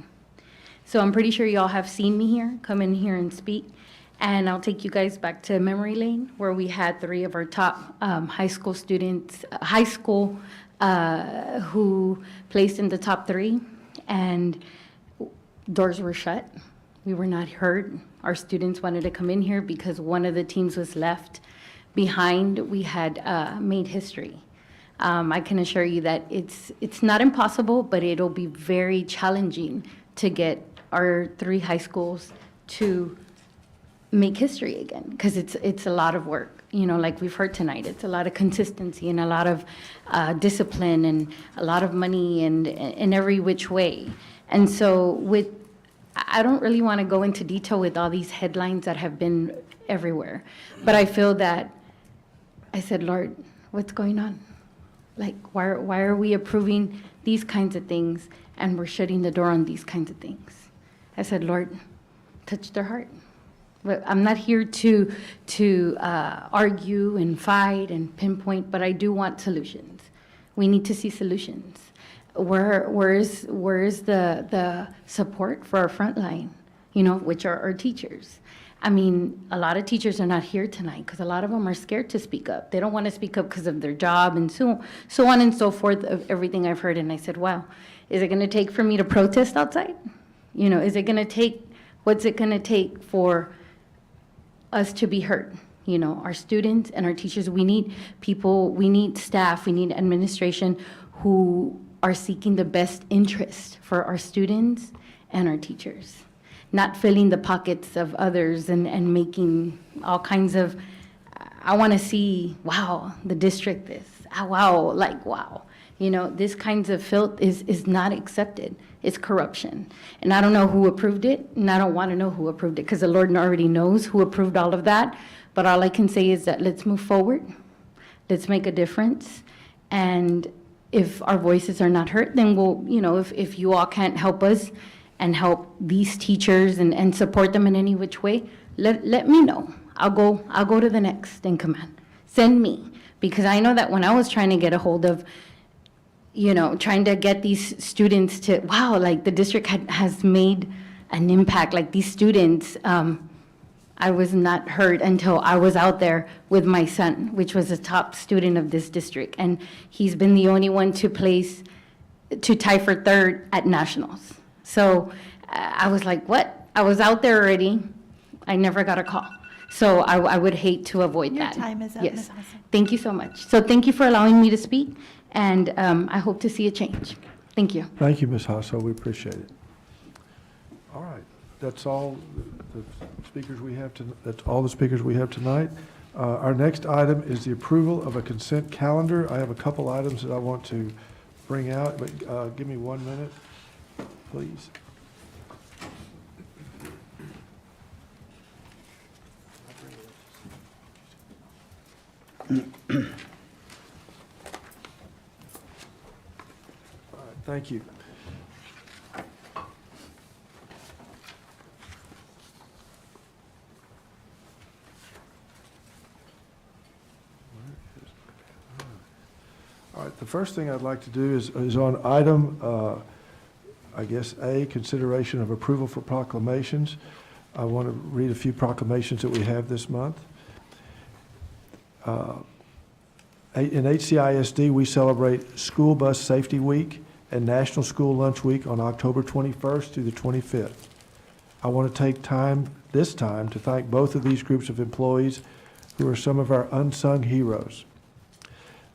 So I'm pretty sure y'all have seen me here, come in here and speak. And I'll take you guys back to memory lane, where we had 3 of our top high school students, who placed in the top 3, and doors were shut. We were not heard. Our students wanted to come in here because one of the teams was left behind. We had made history. I can assure you that it's not impossible, but it'll be very challenging to get our 3 high schools to make history again, because it's a lot of work. You know, like we've heard tonight, it's a lot of consistency and a lot of discipline and a lot of money and in every which way. And so I don't really want to go into detail with all these headlines that have been everywhere, but I feel that I said, Lord, what's going on? Like, why are we approving these kinds of things and we're shutting the door on these kinds of things? I said, Lord, touch their heart. But I'm not here to argue and fight and pinpoint, but I do want solutions. We need to see solutions. Where is the support for our front line, you know, which are our teachers? I mean, a lot of teachers are not here tonight because a lot of them are scared to speak up. They don't want to speak up because of their job and so on and so forth, of everything I've heard. And I said, wow, is it going to take for me to protest outside? You know, what's it going to take for us to be heard? You know, our students and our teachers, we need people, we need staff, we need administration who are seeking the best interest for our students and our teachers, not filling the pockets of others and making all kinds of, I want to see, wow, the district this, wow. You know, this kinds of filth is not accepted. It's corruption. And I don't know who approved it, and I don't want to know who approved it, because the Lord already knows who approved all of that. But all I can say is that let's move forward. Let's make a difference. And if our voices are not heard, then we'll, you know, if you all can't help us and help these teachers and support them in any which way, let me know. I'll go to the next in command. Send me. Because I know that when I was trying to get a hold of, you know, trying to get these students to, wow, like the district has made an impact. Like these students, I was not heard until I was out there with my son, which was a top student of this district. And he's been the only one to tie for 3rd at nationals. So I was like, what? I was out there already. I never got a call. So I would hate to avoid that. Your time is up, Yes. Ms. Hassel. Thank you so much. So thank you for allowing me to speak, and I hope to see a change. Thank you. Thank you, Ms. Hasso. We appreciate it. All right. That's all the speakers we have that's all the speakers we have tonight. Our next item is the approval of a consent calendar. I have a couple items that I want to bring out, but give me 1 minute, please. All right, thank you. All right, the first thing I'd like to do is on item, I guess, A, consideration of approval for proclamations. I want to read a few proclamations that we have this month. In HCISD, we celebrate School Bus Safety Week and National School Lunch Week on October 21st through the 25th. I want to take this time to thank both of these groups of employees who are some of our unsung heroes.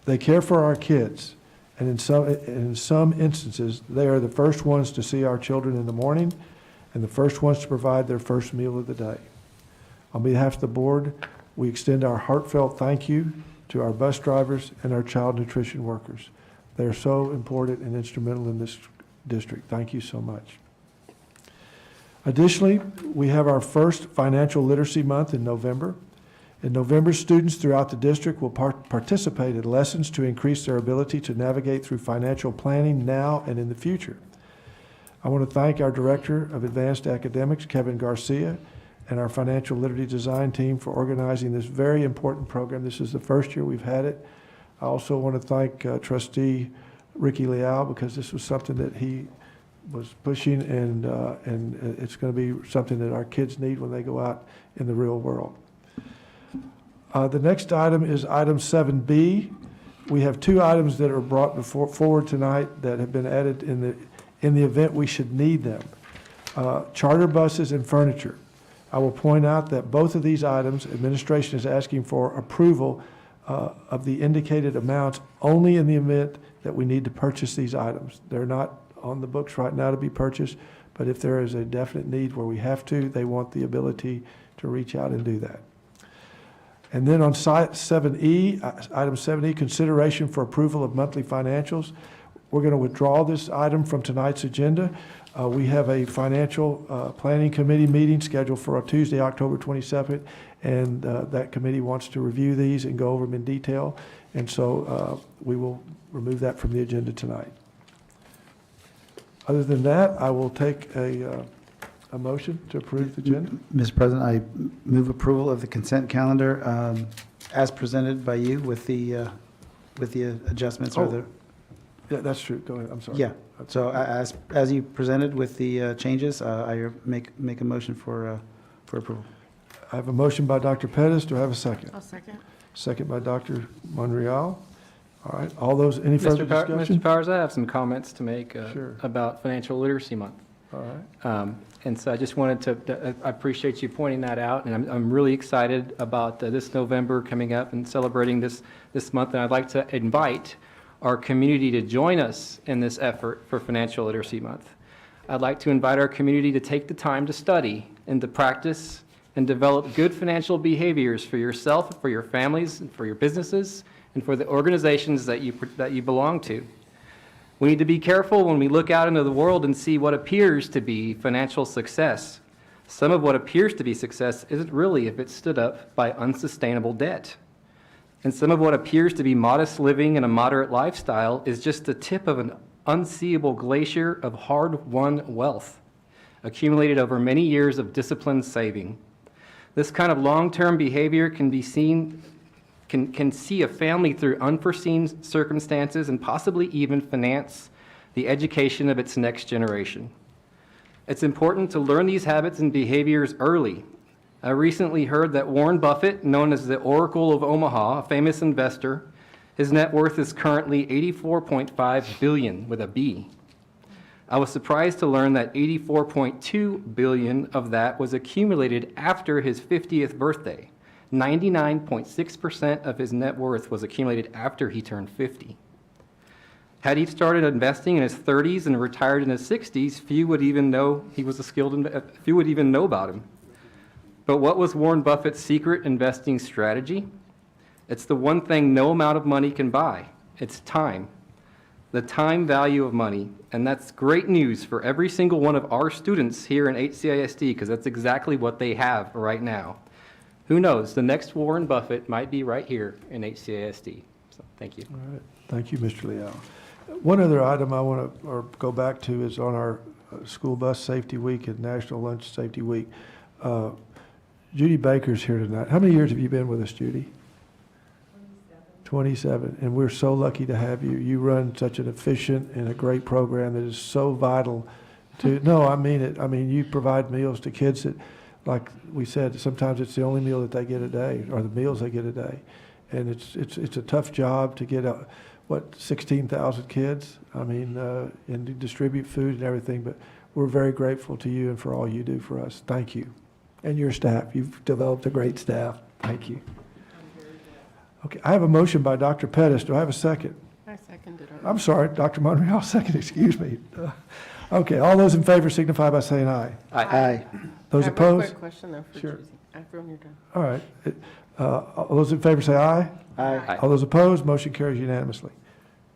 They care for our kids, and in some instances, they are the first ones to see our children in the morning and the first ones to provide their first meal of the day. On behalf of the board, we extend our heartfelt thank you to our bus drivers and our child nutrition workers. They are so important and instrumental in this district. Thank you so much. Additionally, we have our first Financial Literacy Month in November. In November, students throughout the district will participate in lessons to increase their ability to navigate through financial planning now and in the future. I want to thank our Director of Advanced Academics, Kevin Garcia, and our Financial Literacy Design team for organizing this very important program. This is the first year we've had it. I also want to thank Trustee Ricky Leal, because this was something that he was pushing, and it's going to be something that our kids need when they go out in the real world. The next item is item 7B. We have two items that are brought forward tonight that have been added in the event we should need them. Charter buses and furniture. I will point out that both of these items, administration is asking for approval of the indicated amounts only in the event that we need to purchase these items. They're not on the books right now to be purchased, but if there is a definite need where we have to, they want the ability to reach out and do that. And then on item 7E, consideration for approval of monthly financials. We're going to withdraw this item from tonight's agenda. We have a financial planning committee meeting scheduled for Tuesday, October 27th, and that committee wants to review these and go over them in detail. And so we will remove that from the agenda tonight. Other than that, I will take a motion to approve the agenda. Mr. President, I move approval of the consent calendar as presented by you with the adjustments or the. Yeah, that's true. Go ahead. I'm sorry. Yeah. So as you presented with the changes, I make a motion for approval. I have a motion by Dr. Pettis. Do I have a second? I'll second. Second by Dr. Monreal. All right. All those, any further discussion? Mr. Powers, I have some comments to make Sure. about Financial Literacy Month. All right. And so I just wanted to, I appreciate you pointing that out, and I'm really excited about this November coming up and celebrating this month, and I'd like to invite our community to join us in this effort for Financial Literacy Month. I'd like to invite our community to take the time to study and to practice and develop good financial behaviors for yourself, for your families, and for your businesses, and for the organizations that you belong to. We need to be careful when we look out into the world and see what appears to be financial success. Some of what appears to be success isn't really if it's stood up by unsustainable debt. And some of what appears to be modest living and a moderate lifestyle is just the tip of an unseeable glacier of hard-won wealth, accumulated over many years of disciplined saving. This kind of long-term behavior can see a family through unforeseen circumstances and possibly even finance the education of its next generation. It's important to learn these habits and behaviors early. I recently heard that Warren Buffett, known as the Oracle of Omaha, a famous investor, his net worth is currently $84.5 billion with a B. I was surprised to learn that $84.2 billion of that was accumulated after his 50th birthday. 99.6% of his net worth was accumulated after he turned 50. Had he started investing in his 30s and retired in his 60s, few would even know he was few would even know about him. But what was Warren Buffett's secret investing strategy? It's the one thing no amount of money can buy. It's time. The time value of money. And that's great news for every single one of our students here in HCISD, because that's exactly what they have right now. Who knows? The next Warren Buffett might be right here in HCISD. So thank you. All right. Thank you, Mr. Leal. One other item I want to go back to is on our School Bus Safety Week and National Lunch Safety Week. Judy Baker's here tonight. How many years have you been with us, Judy? 27. And we're so lucky to have you. You run such an efficient and a great program that is so vital to, no, I mean it. I mean, you provide meals to kids that, like we said, sometimes it's the only meal that they get a day, or the meals they get a day. And it's a tough job to get, 16,000 kids? I mean, and to distribute food and everything, but we're very grateful to you and for all you do for us. Thank you. And your staff. You've developed a great staff. Thank you. Okay, I have a motion by Dr. Pettis. Do I have a second? I seconded it. I'm sorry, Dr. Monreal, second, excuse me. Okay, all those in favor signify by saying aye. Aye. Those I have opposed? a quick question though for Sure. Susie, after when you're done. All right. All those in favor say aye. Aye. All those opposed, motion carries unanimously.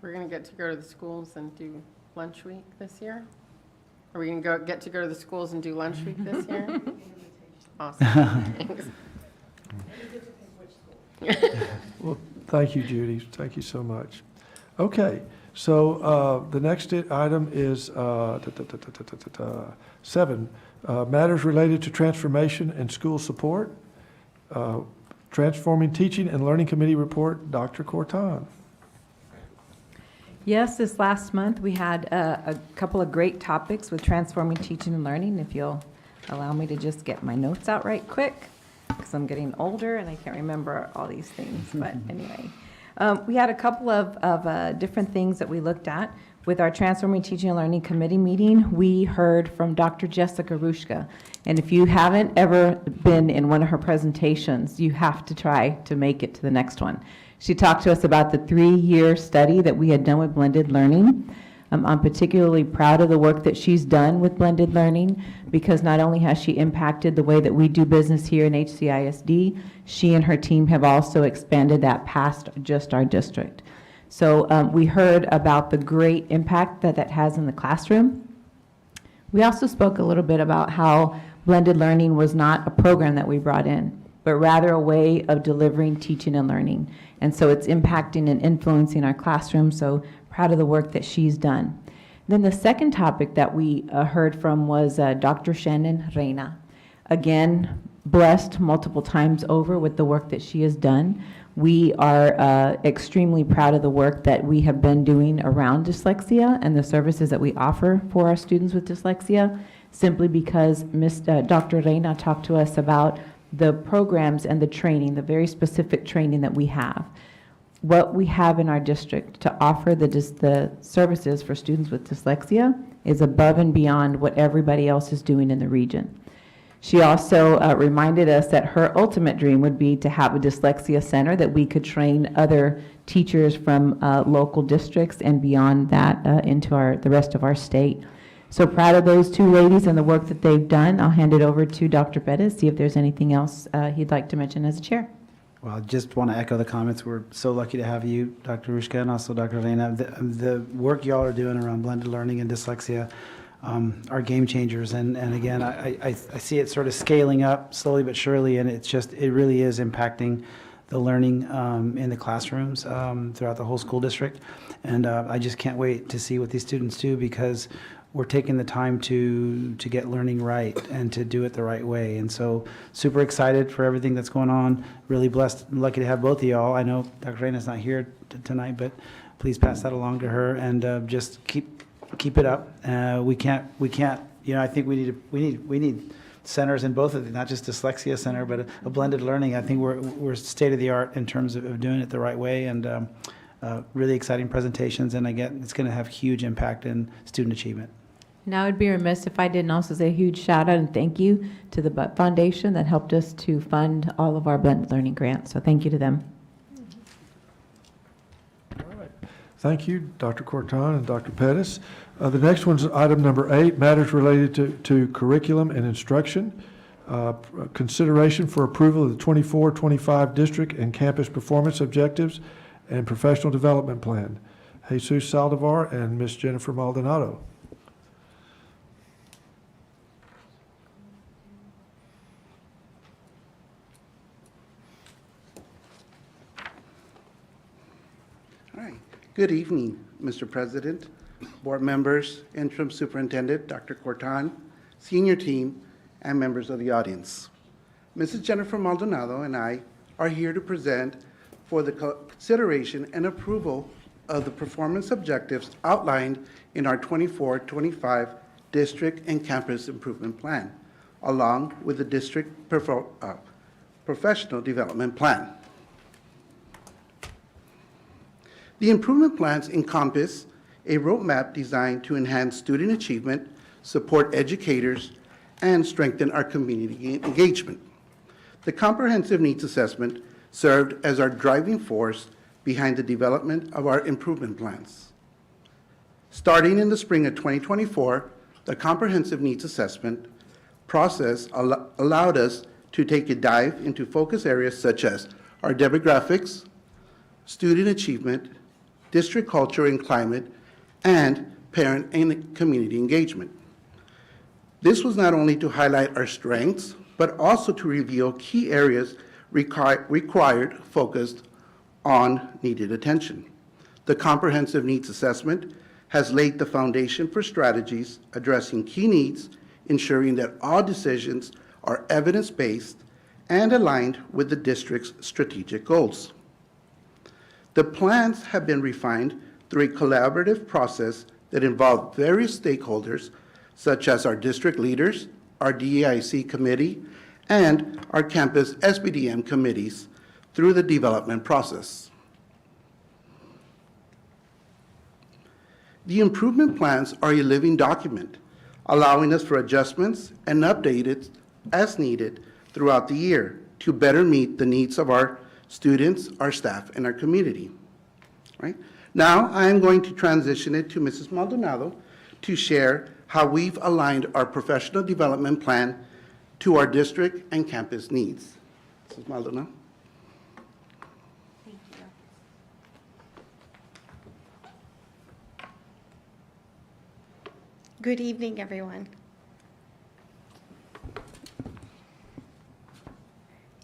We're going to get to go to the schools and do lunch week this year? Are we going to get to go to the schools and do lunch week this year? Awesome. Thanks. Well, thank you, Judy. Thank you so much. Okay, so the next item is 7, matters related to transformation and school support. Transforming Teaching and Learning Committee report, Dr. Corton. Yes, this last month, we had a couple of great topics with transforming teaching and learning. If you'll allow me to just get my notes out right quick, because I'm getting older and I can't remember all these things. But anyway, we had a couple of different things that we looked at. With our Transforming Teaching and Learning Committee meeting, we heard from Dr. Jessica Rushka. And if you haven't ever been in one of her presentations, you have to try to make it to the next one. She talked to us about the 3-year study that we had done with blended learning. I'm particularly proud of the work that she's done with blended learning, because not only has she impacted the way that we do business here in HCISD, she and her team have also expanded that past just our district. So we heard about the great impact that has in the classroom. We also spoke a little bit about how blended learning was not a program that we brought in, but rather a way of delivering teaching and learning. And so it's impacting and influencing our classroom, so proud of the work that she's done. Then the second topic that we heard from was Dr. Shannon Reina. Again, blessed multiple times over with the work that she has done. We are extremely proud of the work that we have been doing around dyslexia and the services that we offer for our students with dyslexia, simply because Dr. Reina talked to us about the programs and the training, the very specific training that we have. What we have in our district to offer the services for students with dyslexia is above and beyond what everybody else is doing in the region. She also reminded us that her ultimate dream would be to have a dyslexia center that we could train other teachers from local districts and beyond that into the rest of our state. So proud of those two ladies and the work that they've done. I'll hand it over to Dr. Bettis, see if there's anything else he'd like to mention as a chair. Well, I just want to echo the comments. We're so lucky to have you, Dr. Rushka, and also Dr. Elena. The work y'all are doing around blended learning and dyslexia are game changers. And again, I see it sort of scaling up slowly but surely, and it really is impacting the learning in the classrooms throughout the whole school district. And I just can't wait to see what these students do, because we're taking the time to get learning right and to do it the right way. And so super excited for everything that's going on. Really blessed and lucky to have both of y'all. I know Dr. Reina's not here tonight, but please pass that along to her, and just keep it up. We can't, I think we need centers in both of them, not just dyslexia center, but a blended learning. I think we're state of the art in terms of doing it the right way, and really exciting presentations. And again, it's going to have huge impact in student achievement. And I would be remiss if I didn't also say a huge shout out and thank you to the Butt Foundation that helped us to fund all of our blended learning grants. So thank you to them. All right. Thank you, Dr. Corton and Dr. Pettis. The next one's item number 8, matters related to curriculum and instruction. Consideration for approval of the 24-25 district and campus performance objectives and professional development plan. Jesus Saldivar and Ms. Jennifer Maldonado. Good evening, Mr. President, board members, interim superintendent, Dr. Corton, senior team, and members of the audience. Mrs. Jennifer Maldonado and I are here to present for the consideration and approval of the performance objectives outlined in our 24-25 district and campus improvement plan, along with the district professional development plan. The improvement plans encompass a roadmap designed to enhance student achievement, support educators, and strengthen our community engagement. The comprehensive needs assessment served as our driving force behind the development of our improvement plans. Starting in the spring of 2024, the comprehensive needs assessment process allowed us to take a dive into focus areas such as our demographics, student achievement, district culture and climate, and parent and community engagement. This was not only to highlight our strengths, but also to reveal key areas required focused on needed attention. The comprehensive needs assessment has laid the foundation for strategies addressing key needs, ensuring that all decisions are evidence-based and aligned with the district's strategic goals. The plans have been refined through a collaborative process that involved various stakeholders, such as our district leaders, our DEIC committee, and our campus SBDM committees through the development process. The improvement plans are a living document, allowing us for adjustments and updates as needed throughout the year to better meet the needs of our students, our staff, and our community. Right? Now, I am going to transition it to Mrs. Maldonado to share how we've aligned our professional development plan to our district and campus needs. Mrs. Maldonado. Thank you. Good evening, everyone.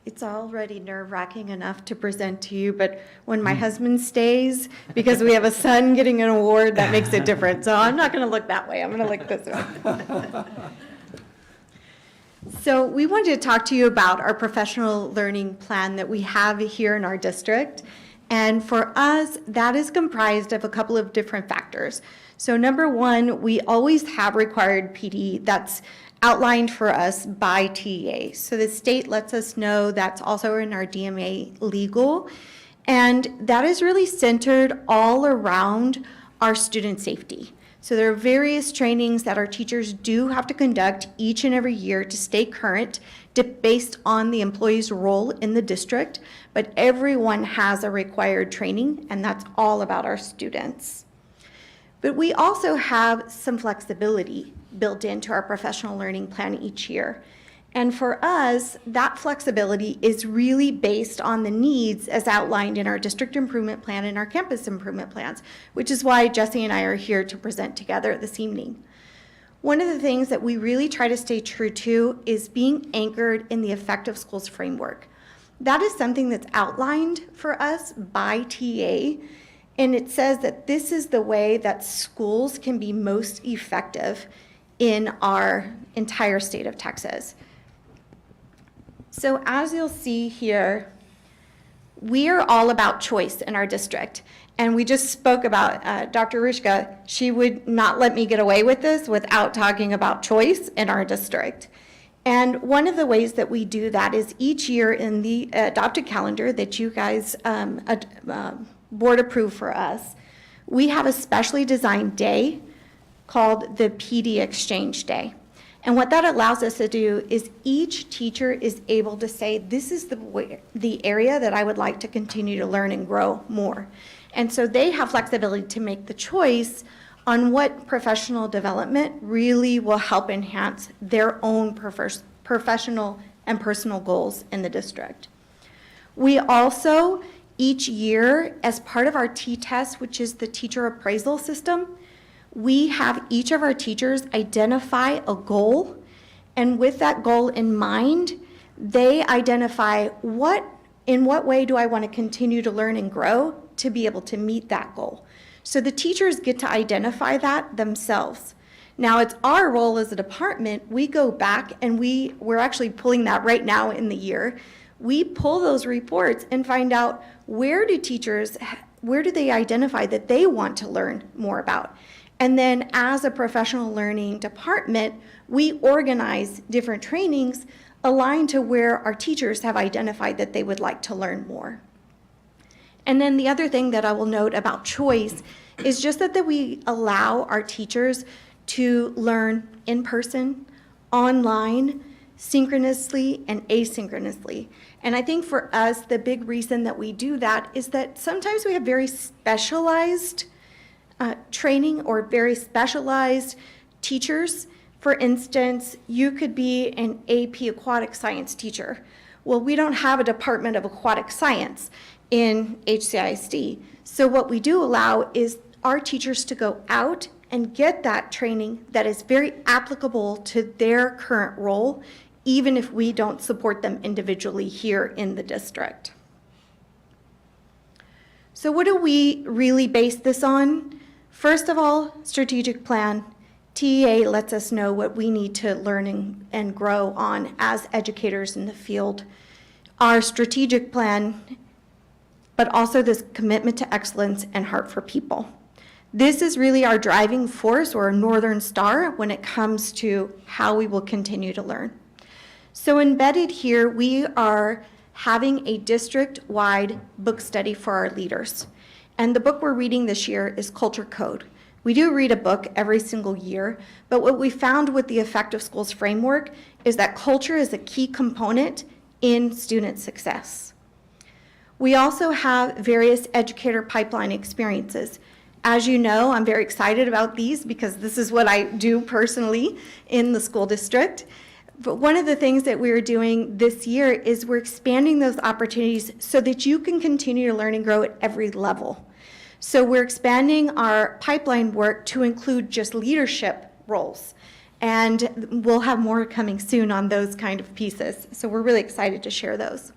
It's already nerve-wracking enough to present to you, but when my husband stays, because we have a son getting an award, that makes it different. So I'm not going to look that way. I'm going to look this way. So we wanted to talk to you about our professional learning plan that we have here in our district. And for us, that is comprised of a couple of different factors. So number one, we always have required PD that's outlined for us by TEA. So the state lets us know that's also in our DMA legal. And that is really centered all around our student safety. So there are various trainings that our teachers do have to conduct each and every year to stay current based on the employee's role in the district, but everyone has a required training, and that's all about our students. But we also have some flexibility built into our professional learning plan each year. And for us, that flexibility is really based on the needs as outlined in our district improvement plan and our campus improvement plans, which is why Jesse and I are here to present together this evening. One of the things that we really try to stay true to is being anchored in the effective schools framework. That is something that's outlined for us by TA, and it says that this is the way that schools can be most effective in our entire state of Texas. So as you'll see here, we are all about choice in our district. And we just spoke about Dr. Rushka. She would not let me get away with this without talking about choice in our district. And one of the ways that we do that is each year in the adopted calendar that you guys board approve for us, we have a specially designed day called the PD Exchange Day. And what that allows us to do is each teacher is able to say, this is the area that I would like to continue to learn and grow more. And so they have flexibility to make the choice on what professional development really will help enhance their own professional and personal goals in the district. We also, each year, as part of our T-test, which is the teacher appraisal system, we have each of our teachers identify a goal, and with that goal in mind, they identify in what way do I want to continue to learn and grow to be able to meet that goal. So the teachers get to identify that themselves. Now it's our role as a department, we go back and we're actually pulling that right now in the year. We pull those reports and find out where do they identify that they want to learn more about. And then as a professional learning department, we organize different trainings aligned to where our teachers have identified that they would like to learn more. And then the other thing that I will note about choice is just that we allow our teachers to learn in person, online, synchronously, and asynchronously. And I think for us, the big reason that we do that is that sometimes we have very specialized training or very specialized teachers. For instance, you could be an AP aquatic science teacher. Well, we don't have a department of aquatic science in HCISD. So what we do allow is our teachers to go out and get that training that is very applicable to their current role even if we don't support them individually here in the district. So what do we really base this on? First of all, strategic plan. TEA lets us know what we need to learn and grow on as educators in the field. Our strategic plan, but also this commitment to excellence and heart for people. This is really our driving force or northern star when it comes to how we will continue to learn. So embedded here, we are having a district-wide book study for our leaders. And the book we're reading this year is Culture Code. We do read a book every single year, but what we found with the Effective Schools framework is that culture is a key component in student success. We also have various educator pipeline experiences. As you know, I'm very excited about these because this is what I do personally in the school district. But one of the things that we're doing this year is we're expanding those opportunities so that you can continue to learn and grow at every level. So we're expanding our pipeline work to include just leadership roles. And we'll have more coming soon on those kind of pieces. So we're really excited to share those.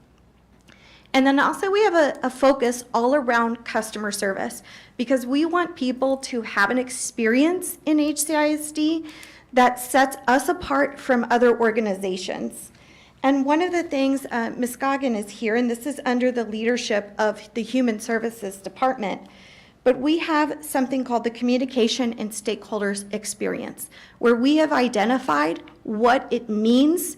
And then also we have a focus all around customer service because we want people to have an experience in HCISD that sets us apart from other organizations. And one of the things, Ms. Goggin is here, and this is under the leadership of the Human Services Department, but we have something called the Communication and Stakeholders Experience, where we have identified what it means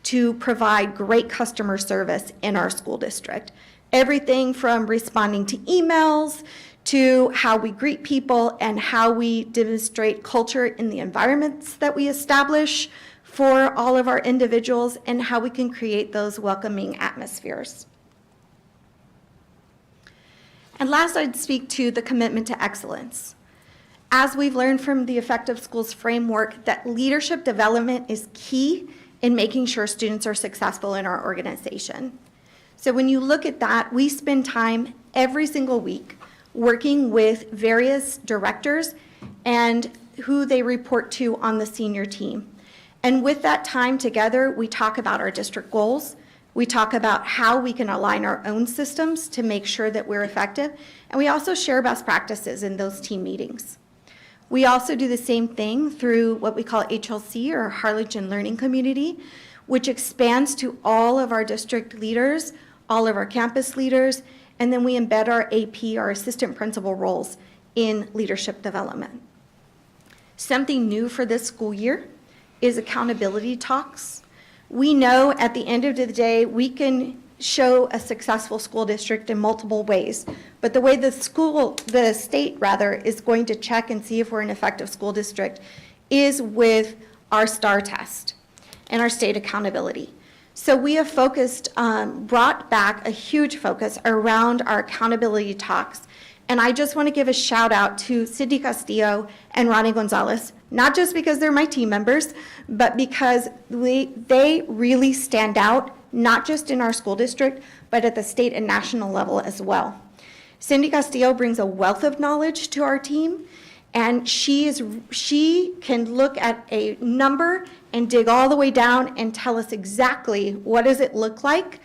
to provide great customer service in our school district. Everything from responding to emails to how we greet people and how we demonstrate culture in the environments that we establish for all of our individuals and how we can create those welcoming atmospheres. And last, I'd speak to the commitment to excellence. As we've learned from the Effective Schools framework, that leadership development is key in making sure students are successful in our organization. So when you look at that, we spend time every single week working with various directors and who they report to on the senior team. And with that time together, we talk about our district goals. We talk about how we can align our own systems to make sure that we're effective. And we also share best practices in those team meetings. We also do the same thing through what we call HLC, or Harlingen Learning Community, which expands to all of our district leaders, all of our campus leaders, and then we embed our AP, our assistant principal roles in leadership development. Something new for this school year is accountability talks. We know at the end of the day, we can show a successful school district in multiple ways, but the way the state is going to check and see if we're an effective school district is with our STAR test and our state accountability. So we have brought back a huge focus around our accountability talks. And I just want to give a shout out to Cindy Castillo and Ronnie Gonzalez, not just because they're my team members, but because they really stand out, not just in our school district, but at the state and national level as well. Cindy Castillo brings a wealth of knowledge to our team, and she can look at a number and dig all the way down and tell us exactly what does it look like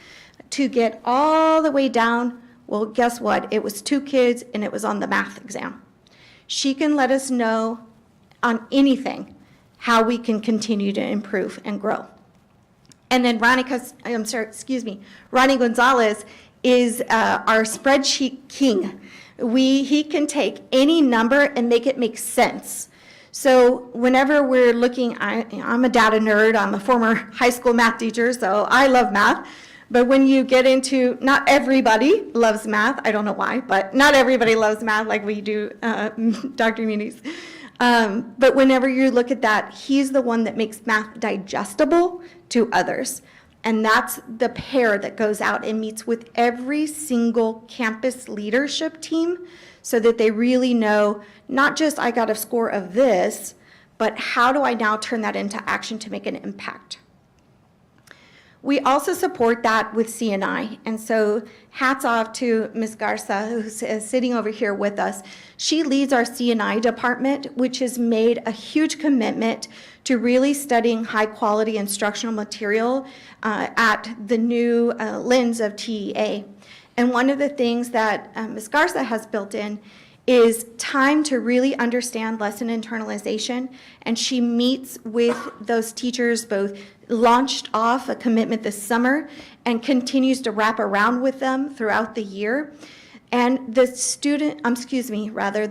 to get all the way down. Well, guess what? It was 2 kids and it was on the math exam. She can let us know on anything how we can continue to improve and grow. And then Ronnie Gonzalez is our spreadsheet king. He can take any number and make it make sense. So whenever we're looking, I'm a data nerd, I'm a former high school math teacher, so I love math. But when you get into, not everybody loves math, I don't know why, but not everybody loves math like we do, Dr. Muniz. But whenever you look at that, he's the one that makes math digestible to others. And that's the pair that goes out and meets with every single campus leadership team so that they really know, not just I got a score of this, but how do I now turn that into action to make an impact? We also support that with CNI. And so hats off to Ms. Garza, who's sitting over here with us. She leads our CNI department, which has made a huge commitment to really studying high quality instructional material at the new lens of TEA. And one of the things that Ms. Garza has built in is time to really understand lesson internalization. And she meets with those teachers, both launched off a commitment this summer and continues to wrap around with them throughout the year. And the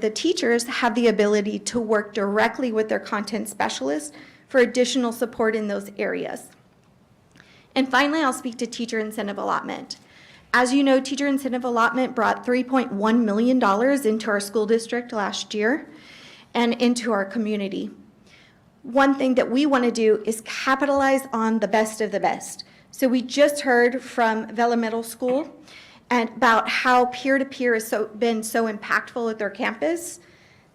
the teachers have the ability to work directly with their content specialists for additional support in those areas. And finally, I'll speak to teacher incentive allotment. As you know, teacher incentive allotment brought $3.1 million into our school district last year and into our community. One thing that we want to do is capitalize on the best of the best. So we just heard from Vela Middle School and about how peer-to-peer has been so impactful at their campus.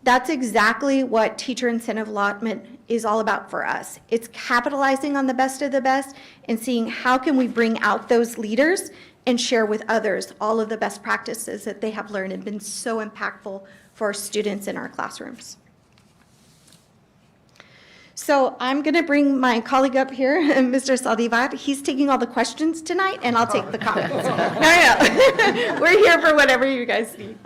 That's exactly what teacher incentive allotment is all about for us. It's capitalizing on the best of the best and seeing how can we bring out those leaders and share with others all of the best practices that they have learned and been so impactful for our students in our classrooms. So I'm going to bring my colleague up here, Mr. Saldivar. He's taking all the questions tonight, and I'll take the comments. No. We're here for whatever you guys need.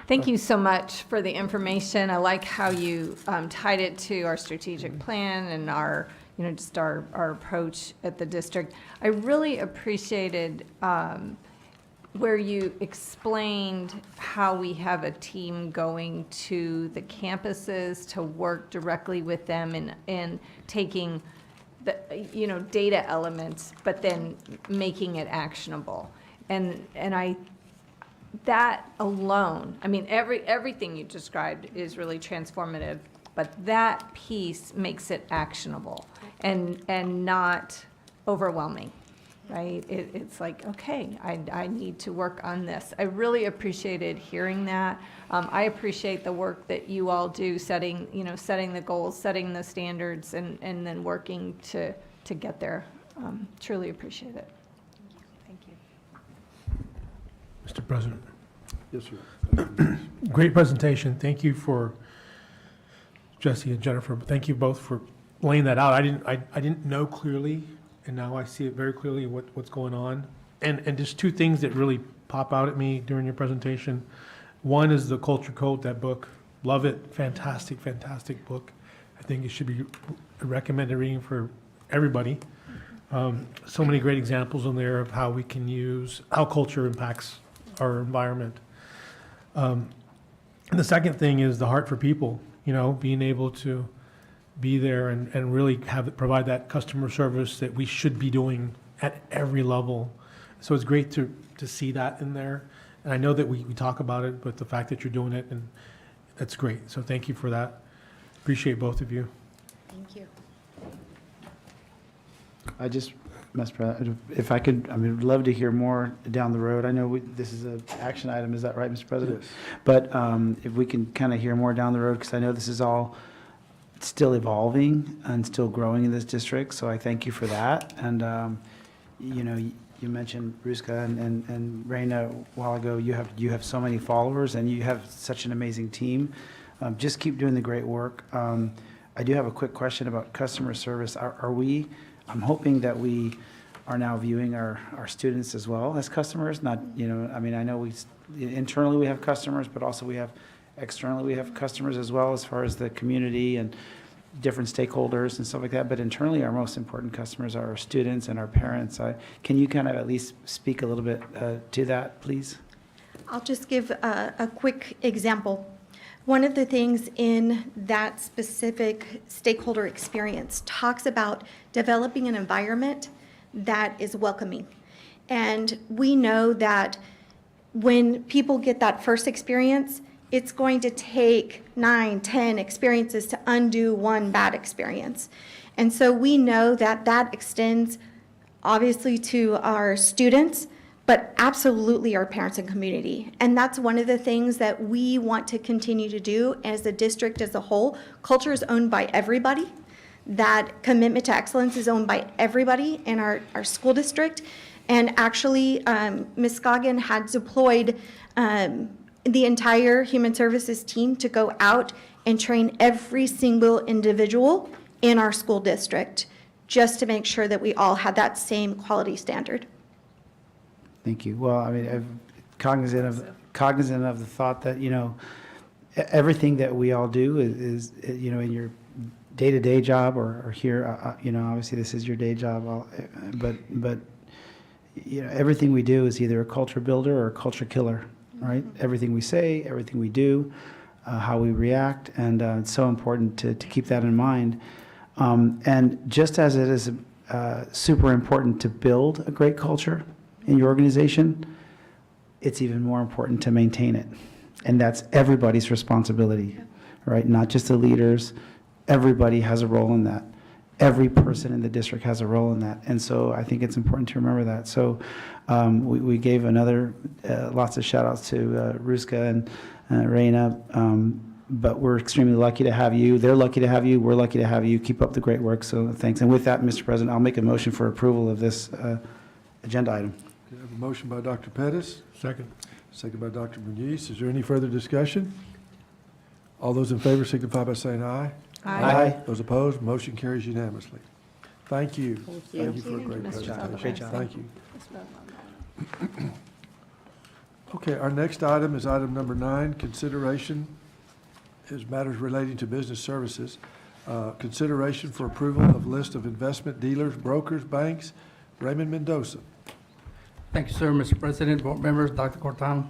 Thank you so much for the information. I like how you tied it to our strategic plan and our, just our approach at the district. I really appreciated where you explained how we have a team going to the campuses to work directly with them and taking the, data elements, but then making it actionable. And that alone, everything you described is really transformative, but that piece makes it actionable and not overwhelming, right? It's like, okay, I need to work on this. I really appreciated hearing that. I appreciate the work that you all do, setting the goals, setting the standards, and then working to get there. Truly appreciate it. Mr. President. Yes, sir. Great presentation. Thank you for Jesse and Jennifer. Thank you both for laying that out. I didn't know clearly, and now I see it very clearly what's going on. And just two things that really pop out at me during your presentation. One is the Culture Code, that book. Love it. Fantastic, fantastic book. I think it should be a recommended reading for everybody. So many great examples in there of how we can use, how culture impacts our environment. And the second thing is the heart for people, being able to be there and really provide that customer service that we should be doing at every level. So it's great to see that in there. And I know that we talk about it, but the fact that you're doing it, and that's great. So thank you for that. Appreciate both of you. Thank you. Mr. President, if I could, would love to hear more down the road. I know this is an action item, is that right, Mr. President? Yes. But if we can kind of hear more down the road, because I know this is all still evolving and still growing in this district, so I thank you for that. And, you mentioned Ruska and Reina a while ago. You have so many followers, and you have such an amazing team. Just keep doing the great work. I do have a quick question about customer service. I'm hoping that we are now viewing our students as well as customers, not, I know internally we have customers, but also externally we have customers as well, as far as the community and different stakeholders and stuff like that. But internally, our most important customers are our students and our parents. Can you kind of at least speak a little bit to that, please? I'll just give a quick example. One of the things in that specific stakeholder experience talks about developing an environment that is welcoming. And we know that when people get that first experience, it's going to take 9, 10 experiences to undo one bad experience. And so we know that that extends obviously to our students, but absolutely our parents and community. And that's one of the things that we want to continue to do as a district as a whole. Culture is owned by everybody. That commitment to excellence is owned by everybody in our school district. And actually, Ms. Scoggin had deployed the entire human services team to go out and train every single individual in our school district, just to make sure that we all had that same quality standard. Thank you. Well, I mean, I'm cognizant of the thought that, you know, everything that we all do is you know, in your day-to-day job or here, you know, obviously this is your day job, but you know, everything we do is either a culture builder or a culture killer, right? Everything we say, everything we do, how we react, and it's so important to keep that in mind. And just as it is super important to build a great culture in your organization, it's even more important to maintain it. And that's everybody's responsibility, right? Not just the leaders. Everybody has a role in that. Every person in the district has a role in that. And so I think it's important to remember that. So we gave another, lots of shout outs to Ruska and Reina, but we're extremely lucky to have you. They're lucky to have you. We're lucky to have you. Keep up the great work. So thanks. And with that, Mr. President, I'll make a motion for approval of this agenda item. Okay, I have a motion by Dr. Pettis, Second. second by Dr. Muniz. Is there any further discussion? All those in favor signify by saying aye. Aye. Those opposed, motion carries unanimously. Thank you. Thank you. Thank you for a great presentation. Great job. Thank you. Okay, our next item is item number 9, consideration is matters relating to business services. Consideration for approval of list of investment dealers, brokers, banks. Raymond Mendoza. Thank you, sir. Mr. President, board members, Dr. Cortan.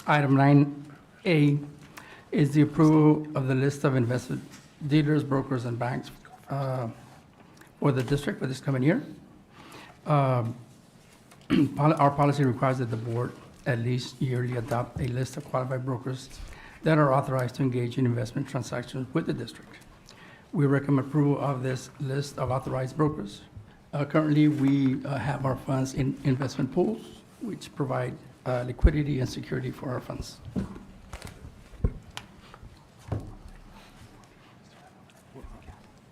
Item 9A is the approval of the list of investment dealers, brokers, and banks for the district for this coming year. Our policy requires that the board at least yearly adopt a list of qualified brokers that are authorized to engage in investment transactions with the district. We recommend approval of this list of authorized brokers. Currently, we have our funds in investment pools, which provide liquidity and security for our funds.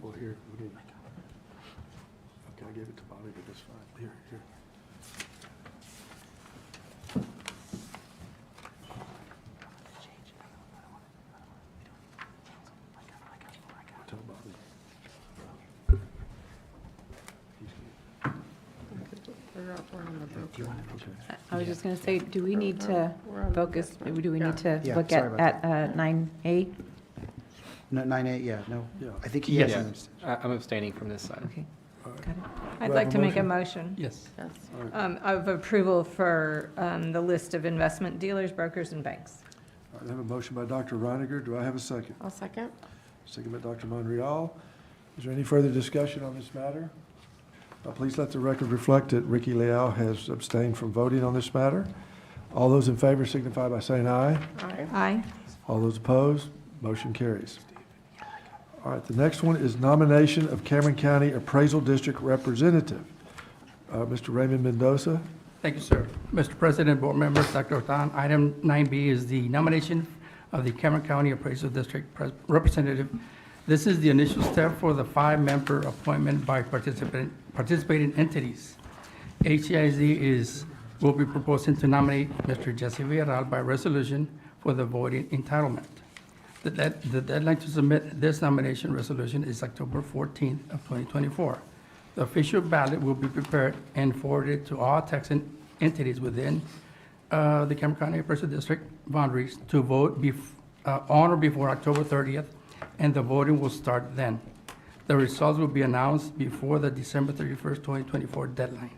Well, here, we need. Okay, I gave it to Bobby, but that's fine. Here. Tell Bobby. I was just going to say, do we need to focus, do we need to Yeah, look sorry about at 9A? No, 9A, yeah, no. Yeah. I think he Yes, has. I'm abstaining from this side. Okay, got it. I'd Do I like have to a make a motion? motion Yes. of approval for the list of investment dealers, brokers, and banks. All right, I have a motion by Dr. Reiniger. Do I have a second? I'll second. Second by Dr. Monreal. Is there any further discussion on this matter? Please let the record reflect that Ricky Leal has abstained from voting on this matter. All those in favor signify by saying aye. Aye. Aye. All those opposed, motion carries. All right, the next one is nomination of Cameron County Appraisal District Representative. Mr. Raymond Mendoza. Thank you, sir. Mr. President, board members, Dr. Cortan. Item 9B is the nomination of the Cameron County Appraisal District Representative. This is the initial step for the 5-member appointment by participating entities. HCIZ will be proposing to nominate Mr. Jesse Villarreal by resolution for the voting entitlement. The deadline to submit this nomination resolution is October 14th of 2024. The official ballot will be prepared and forwarded to all taxing entities within the Cameron County Appraisal District boundaries to vote on or before October 30th, and the voting will start then. The results will be announced before the December 31st, 2024 deadline.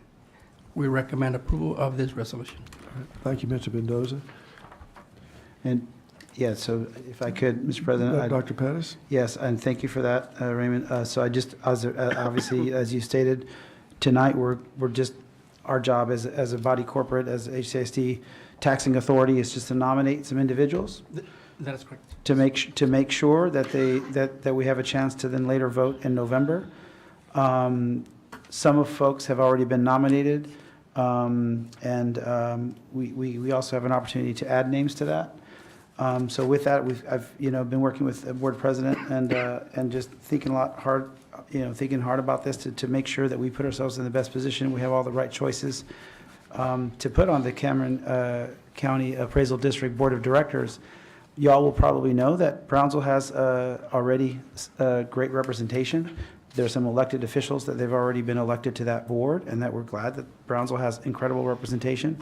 We recommend approval of this resolution. All right, thank you, Mr. Mendoza. And, yeah, so if I could, Mr. President. Dr. Pettis? Yes, and thank you for that, Raymond. So I just, obviously, as you stated, tonight, we're just, our job as a body corporate, as HCSD taxing authority is just to nominate some individuals. That is correct. To make sure that we have a chance to then later vote in November. Some of folks have already been nominated. We also have an opportunity to add names to that. So with that, I've been working with the board president and just thinking hard about this to make sure that we put ourselves in the best position. We have all the right choices to put on the Cameron County Appraisal District Board of Directors. Y'all will probably know that Brownsville has already great representation. There's some elected officials that they've already been elected to that board, and that we're glad that Brownsville has incredible representation.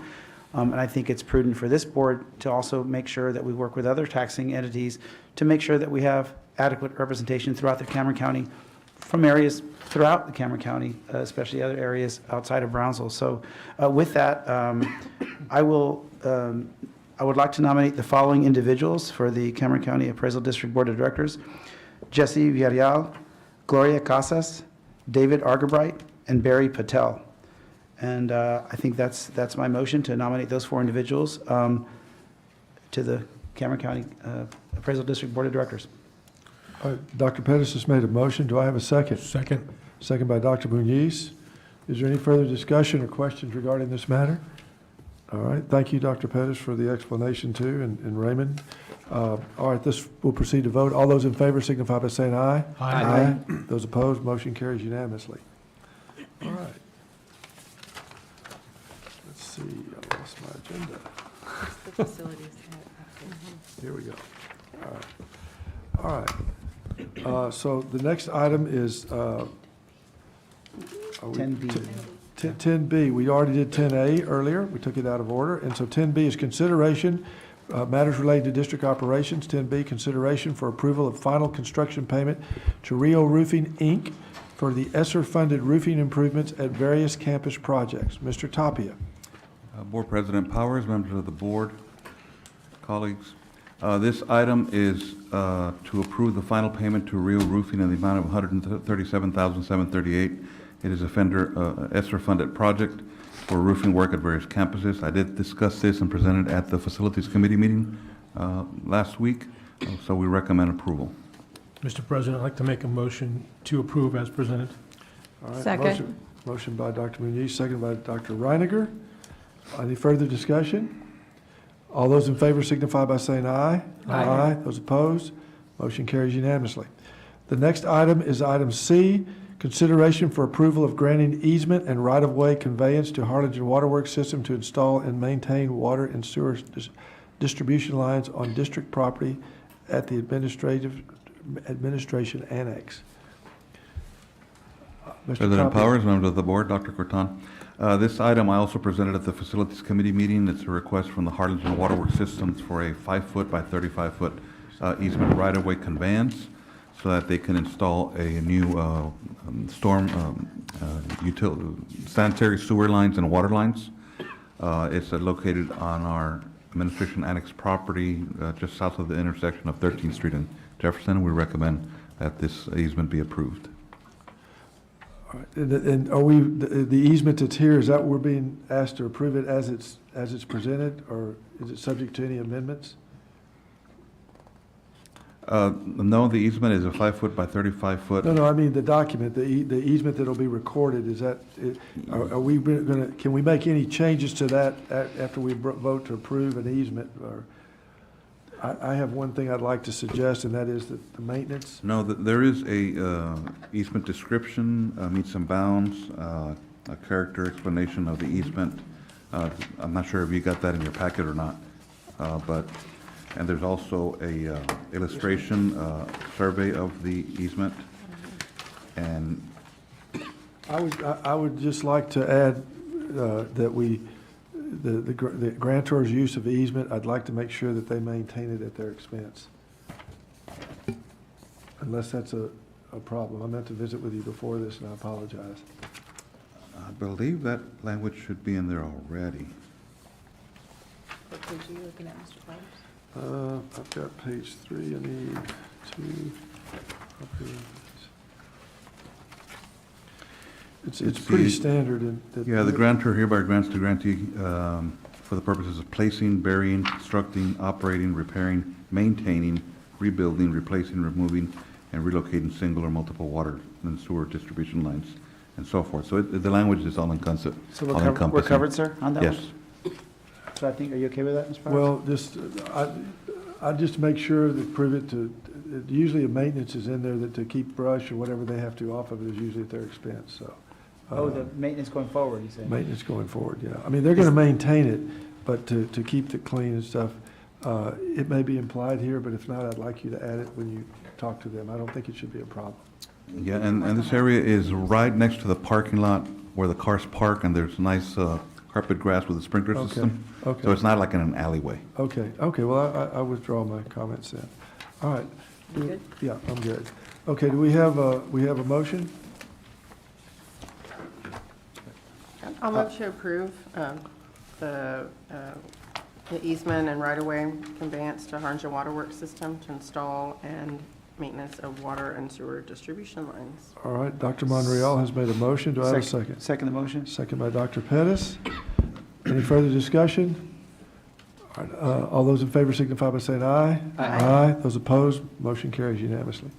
And I think it's prudent for this board to also make sure that we work with other taxing entities to make sure that we have adequate representation throughout the Cameron County, from areas throughout the Cameron County, especially other areas outside of Brownsville. So with that, I would like to nominate the following individuals for the Cameron County Appraisal District Board of Directors: Jesse Villarreal, Gloria Casas, David Argabright, and Barry Patel. And I think that's my motion, to nominate those 4 individuals to the Cameron County Appraisal District Board of Directors. Dr. Pettis has made a motion. Do I have a second? Second. Second by Dr. Muniz. Is there any further discussion or questions regarding this matter? All right. Thank you, Dr. Pettis, for the explanation too, and Raymond. All right, this will proceed to vote. All those in favor signify by saying aye. Aye. Those opposed, motion carries unanimously. All right. Let's see, I lost my agenda. The facilities. Here we go. All right. So the next item is 10B. 10B. We already did 10A earlier. We took it out of order. And so 10B is consideration, matters related to district operations. 10B, consideration for approval of final construction payment to Rio Roofing, Inc. for the ESSER-funded roofing improvements at various campus projects. Mr. Tapia. Board President Powers, members of the board, colleagues. This item is to approve the final payment to Rio Roofing in the amount of $137,738. It is a ESSER-funded project for roofing work at various campuses. I did discuss this and present it at the Facilities Committee meeting last week, so we recommend approval. Mr. President, I'd like to make a motion to approve as presented. All right. Second. Motion by Dr. Muniz, second by Dr. Reiniger. Any further discussion? All those in favor signify by saying aye. Aye. Those opposed, motion carries unanimously. The next item is item C, consideration for approval of granting easement and right-of-way conveyance to Harlingen Waterworks System to install and maintain water and sewer distribution lines on district property at the administration annex. Mr. President Tapia. Powers, members of the board, Dr. Cortan. This item I also presented at the Facilities Committee meeting. It's a request from the Harlingen Waterworks Systems for a 5-foot by 35-foot easement right-of-way conveyance so that they can install a new sanitary sewer lines and water lines. It's located on our administration annex property just south of the intersection of 13th Street and Jefferson. We recommend that this easement be approved. All right. And are we, the easement that's here, is that we're being asked to approve it as it's presented, or is it subject to any amendments? No, the easement is a 5-foot by 35-foot. No, I mean the document, the easement that'll be recorded, is that, are we gonna, can we make any changes to that after we vote to approve an easement? Or I have one thing I'd like to suggest, and that is that the maintenance. No, there is a easement description, meets and bounds, a character explanation of the easement. I'm not sure if you got that in your packet or not, and there's also a illustration survey of the easement. And I would just like to add that the grantor's use of easement, I'd like to make sure that they maintain it at their expense. Unless that's a problem. I meant to visit with you before this, and I apologize. I believe that language should be in there already. What page are you looking at, Mr. Powers? I've got page 3. I need 2. It's pretty standard. Yeah, the grantor hereby grants to grantee for the purposes of placing, burying, constructing, operating, repairing, maintaining, rebuilding, replacing, removing, and relocating single or multiple water and sewer distribution lines and so forth. So the language is all encompassing. So we're covered, sir, on that one? Yes. So I think, are you okay with that, Ms. Powers? Well, just, I just make sure that prove it to, usually a maintenance is in there that to keep brush or whatever they have to off of it is usually at their expense, so. Oh, the maintenance going forward, you say? Maintenance going forward, yeah. I mean, they're gonna maintain it, but to keep it clean and stuff, it may be implied here, but if not, I'd like you to add it when you talk to them. I don't think it should be a problem. Yeah, and this area is right next to the parking lot where the cars park, and there's nice carpet grass with a sprinkler Okay, system. okay. So it's not like in an alleyway. Okay, well, I withdraw my comments then. All right. good? Yeah, I'm good. Okay, do we have a motion? I'll move to approve the easement and right-of-way conveyance to Harlingen Waterworks System to install and maintenance of water and sewer distribution lines. All right, Dr. Monreal has made a motion. Do I have a second? Second the motion? Second by Dr. Pettis. Any further discussion? All right, all those in favor signify by saying aye. Aye. Those opposed, motion carries unanimously.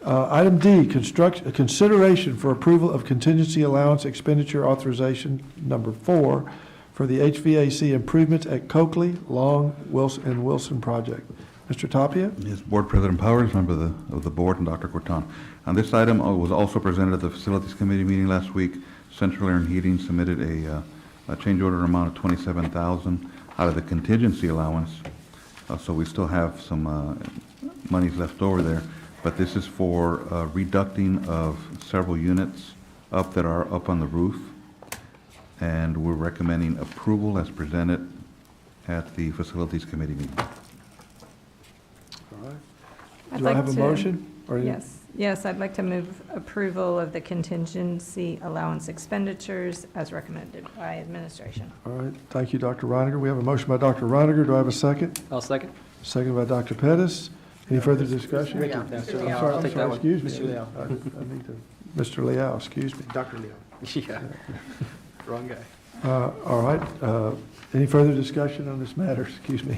Item D, consideration for approval of contingency allowance expenditure authorization number 4 for the HVAC improvements at Coakley, Long, Wilson, and Wilson project. Mr. Tapia? Yes, Board President Powers, member of the board, and Dr. Corton. And this item was also presented at the Facilities Committee meeting last week. Central Air and Heating submitted a change order amount of $27,000 out of the contingency allowance. So we still have some monies left over there. But this is for reducting of several units that are up on the roof. And we're recommending approval as presented at the Facilities Committee meeting. All right. I'd Do I like have a to- motion? Yes, I'd like to move approval of the contingency allowance expenditures as recommended by administration. All right, thank you, Dr. Reiniger. We have a motion by Dr. Reiniger. Do I have a second? I'll second. Second by Dr. Pettis. Any further discussion? Ricky, I'm Mr. sorry, Liao. I'm I'll take sorry, that one. excuse me. Mr. Liao. I need to, Mr. Liao, excuse me. Dr. Leo. Yeah. Wrong guy. All right, any further discussion on this matter? Excuse me.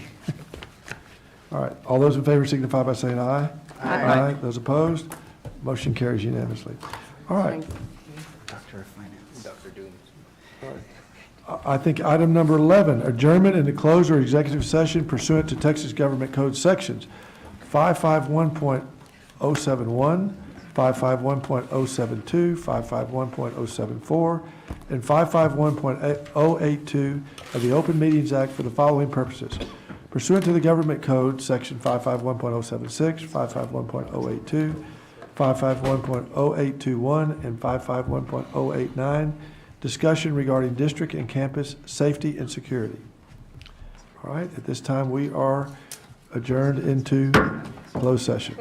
All right, all those in favor signify by saying aye. Aye. Those opposed? Motion carries unanimously. All right, Doctor of Finance. Dr. Dooms. I think item number 11, adjournment into closed or executive session pursuant to Texas Government Code sections 551.071, 551.072, 551.074, and 551.082 of the Open Meetings Act for the following purposes. Pursuant to the Government Code, Section 551.076, 551.082, 551.0821, and 551.089, discussion regarding district and campus safety and security. All right, at this time, we are adjourned into closed session.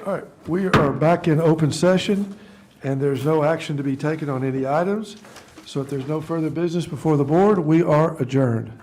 All right, we are back in open session, and there's no action to be taken on any items. So if there's no further business before the board, we are adjourned.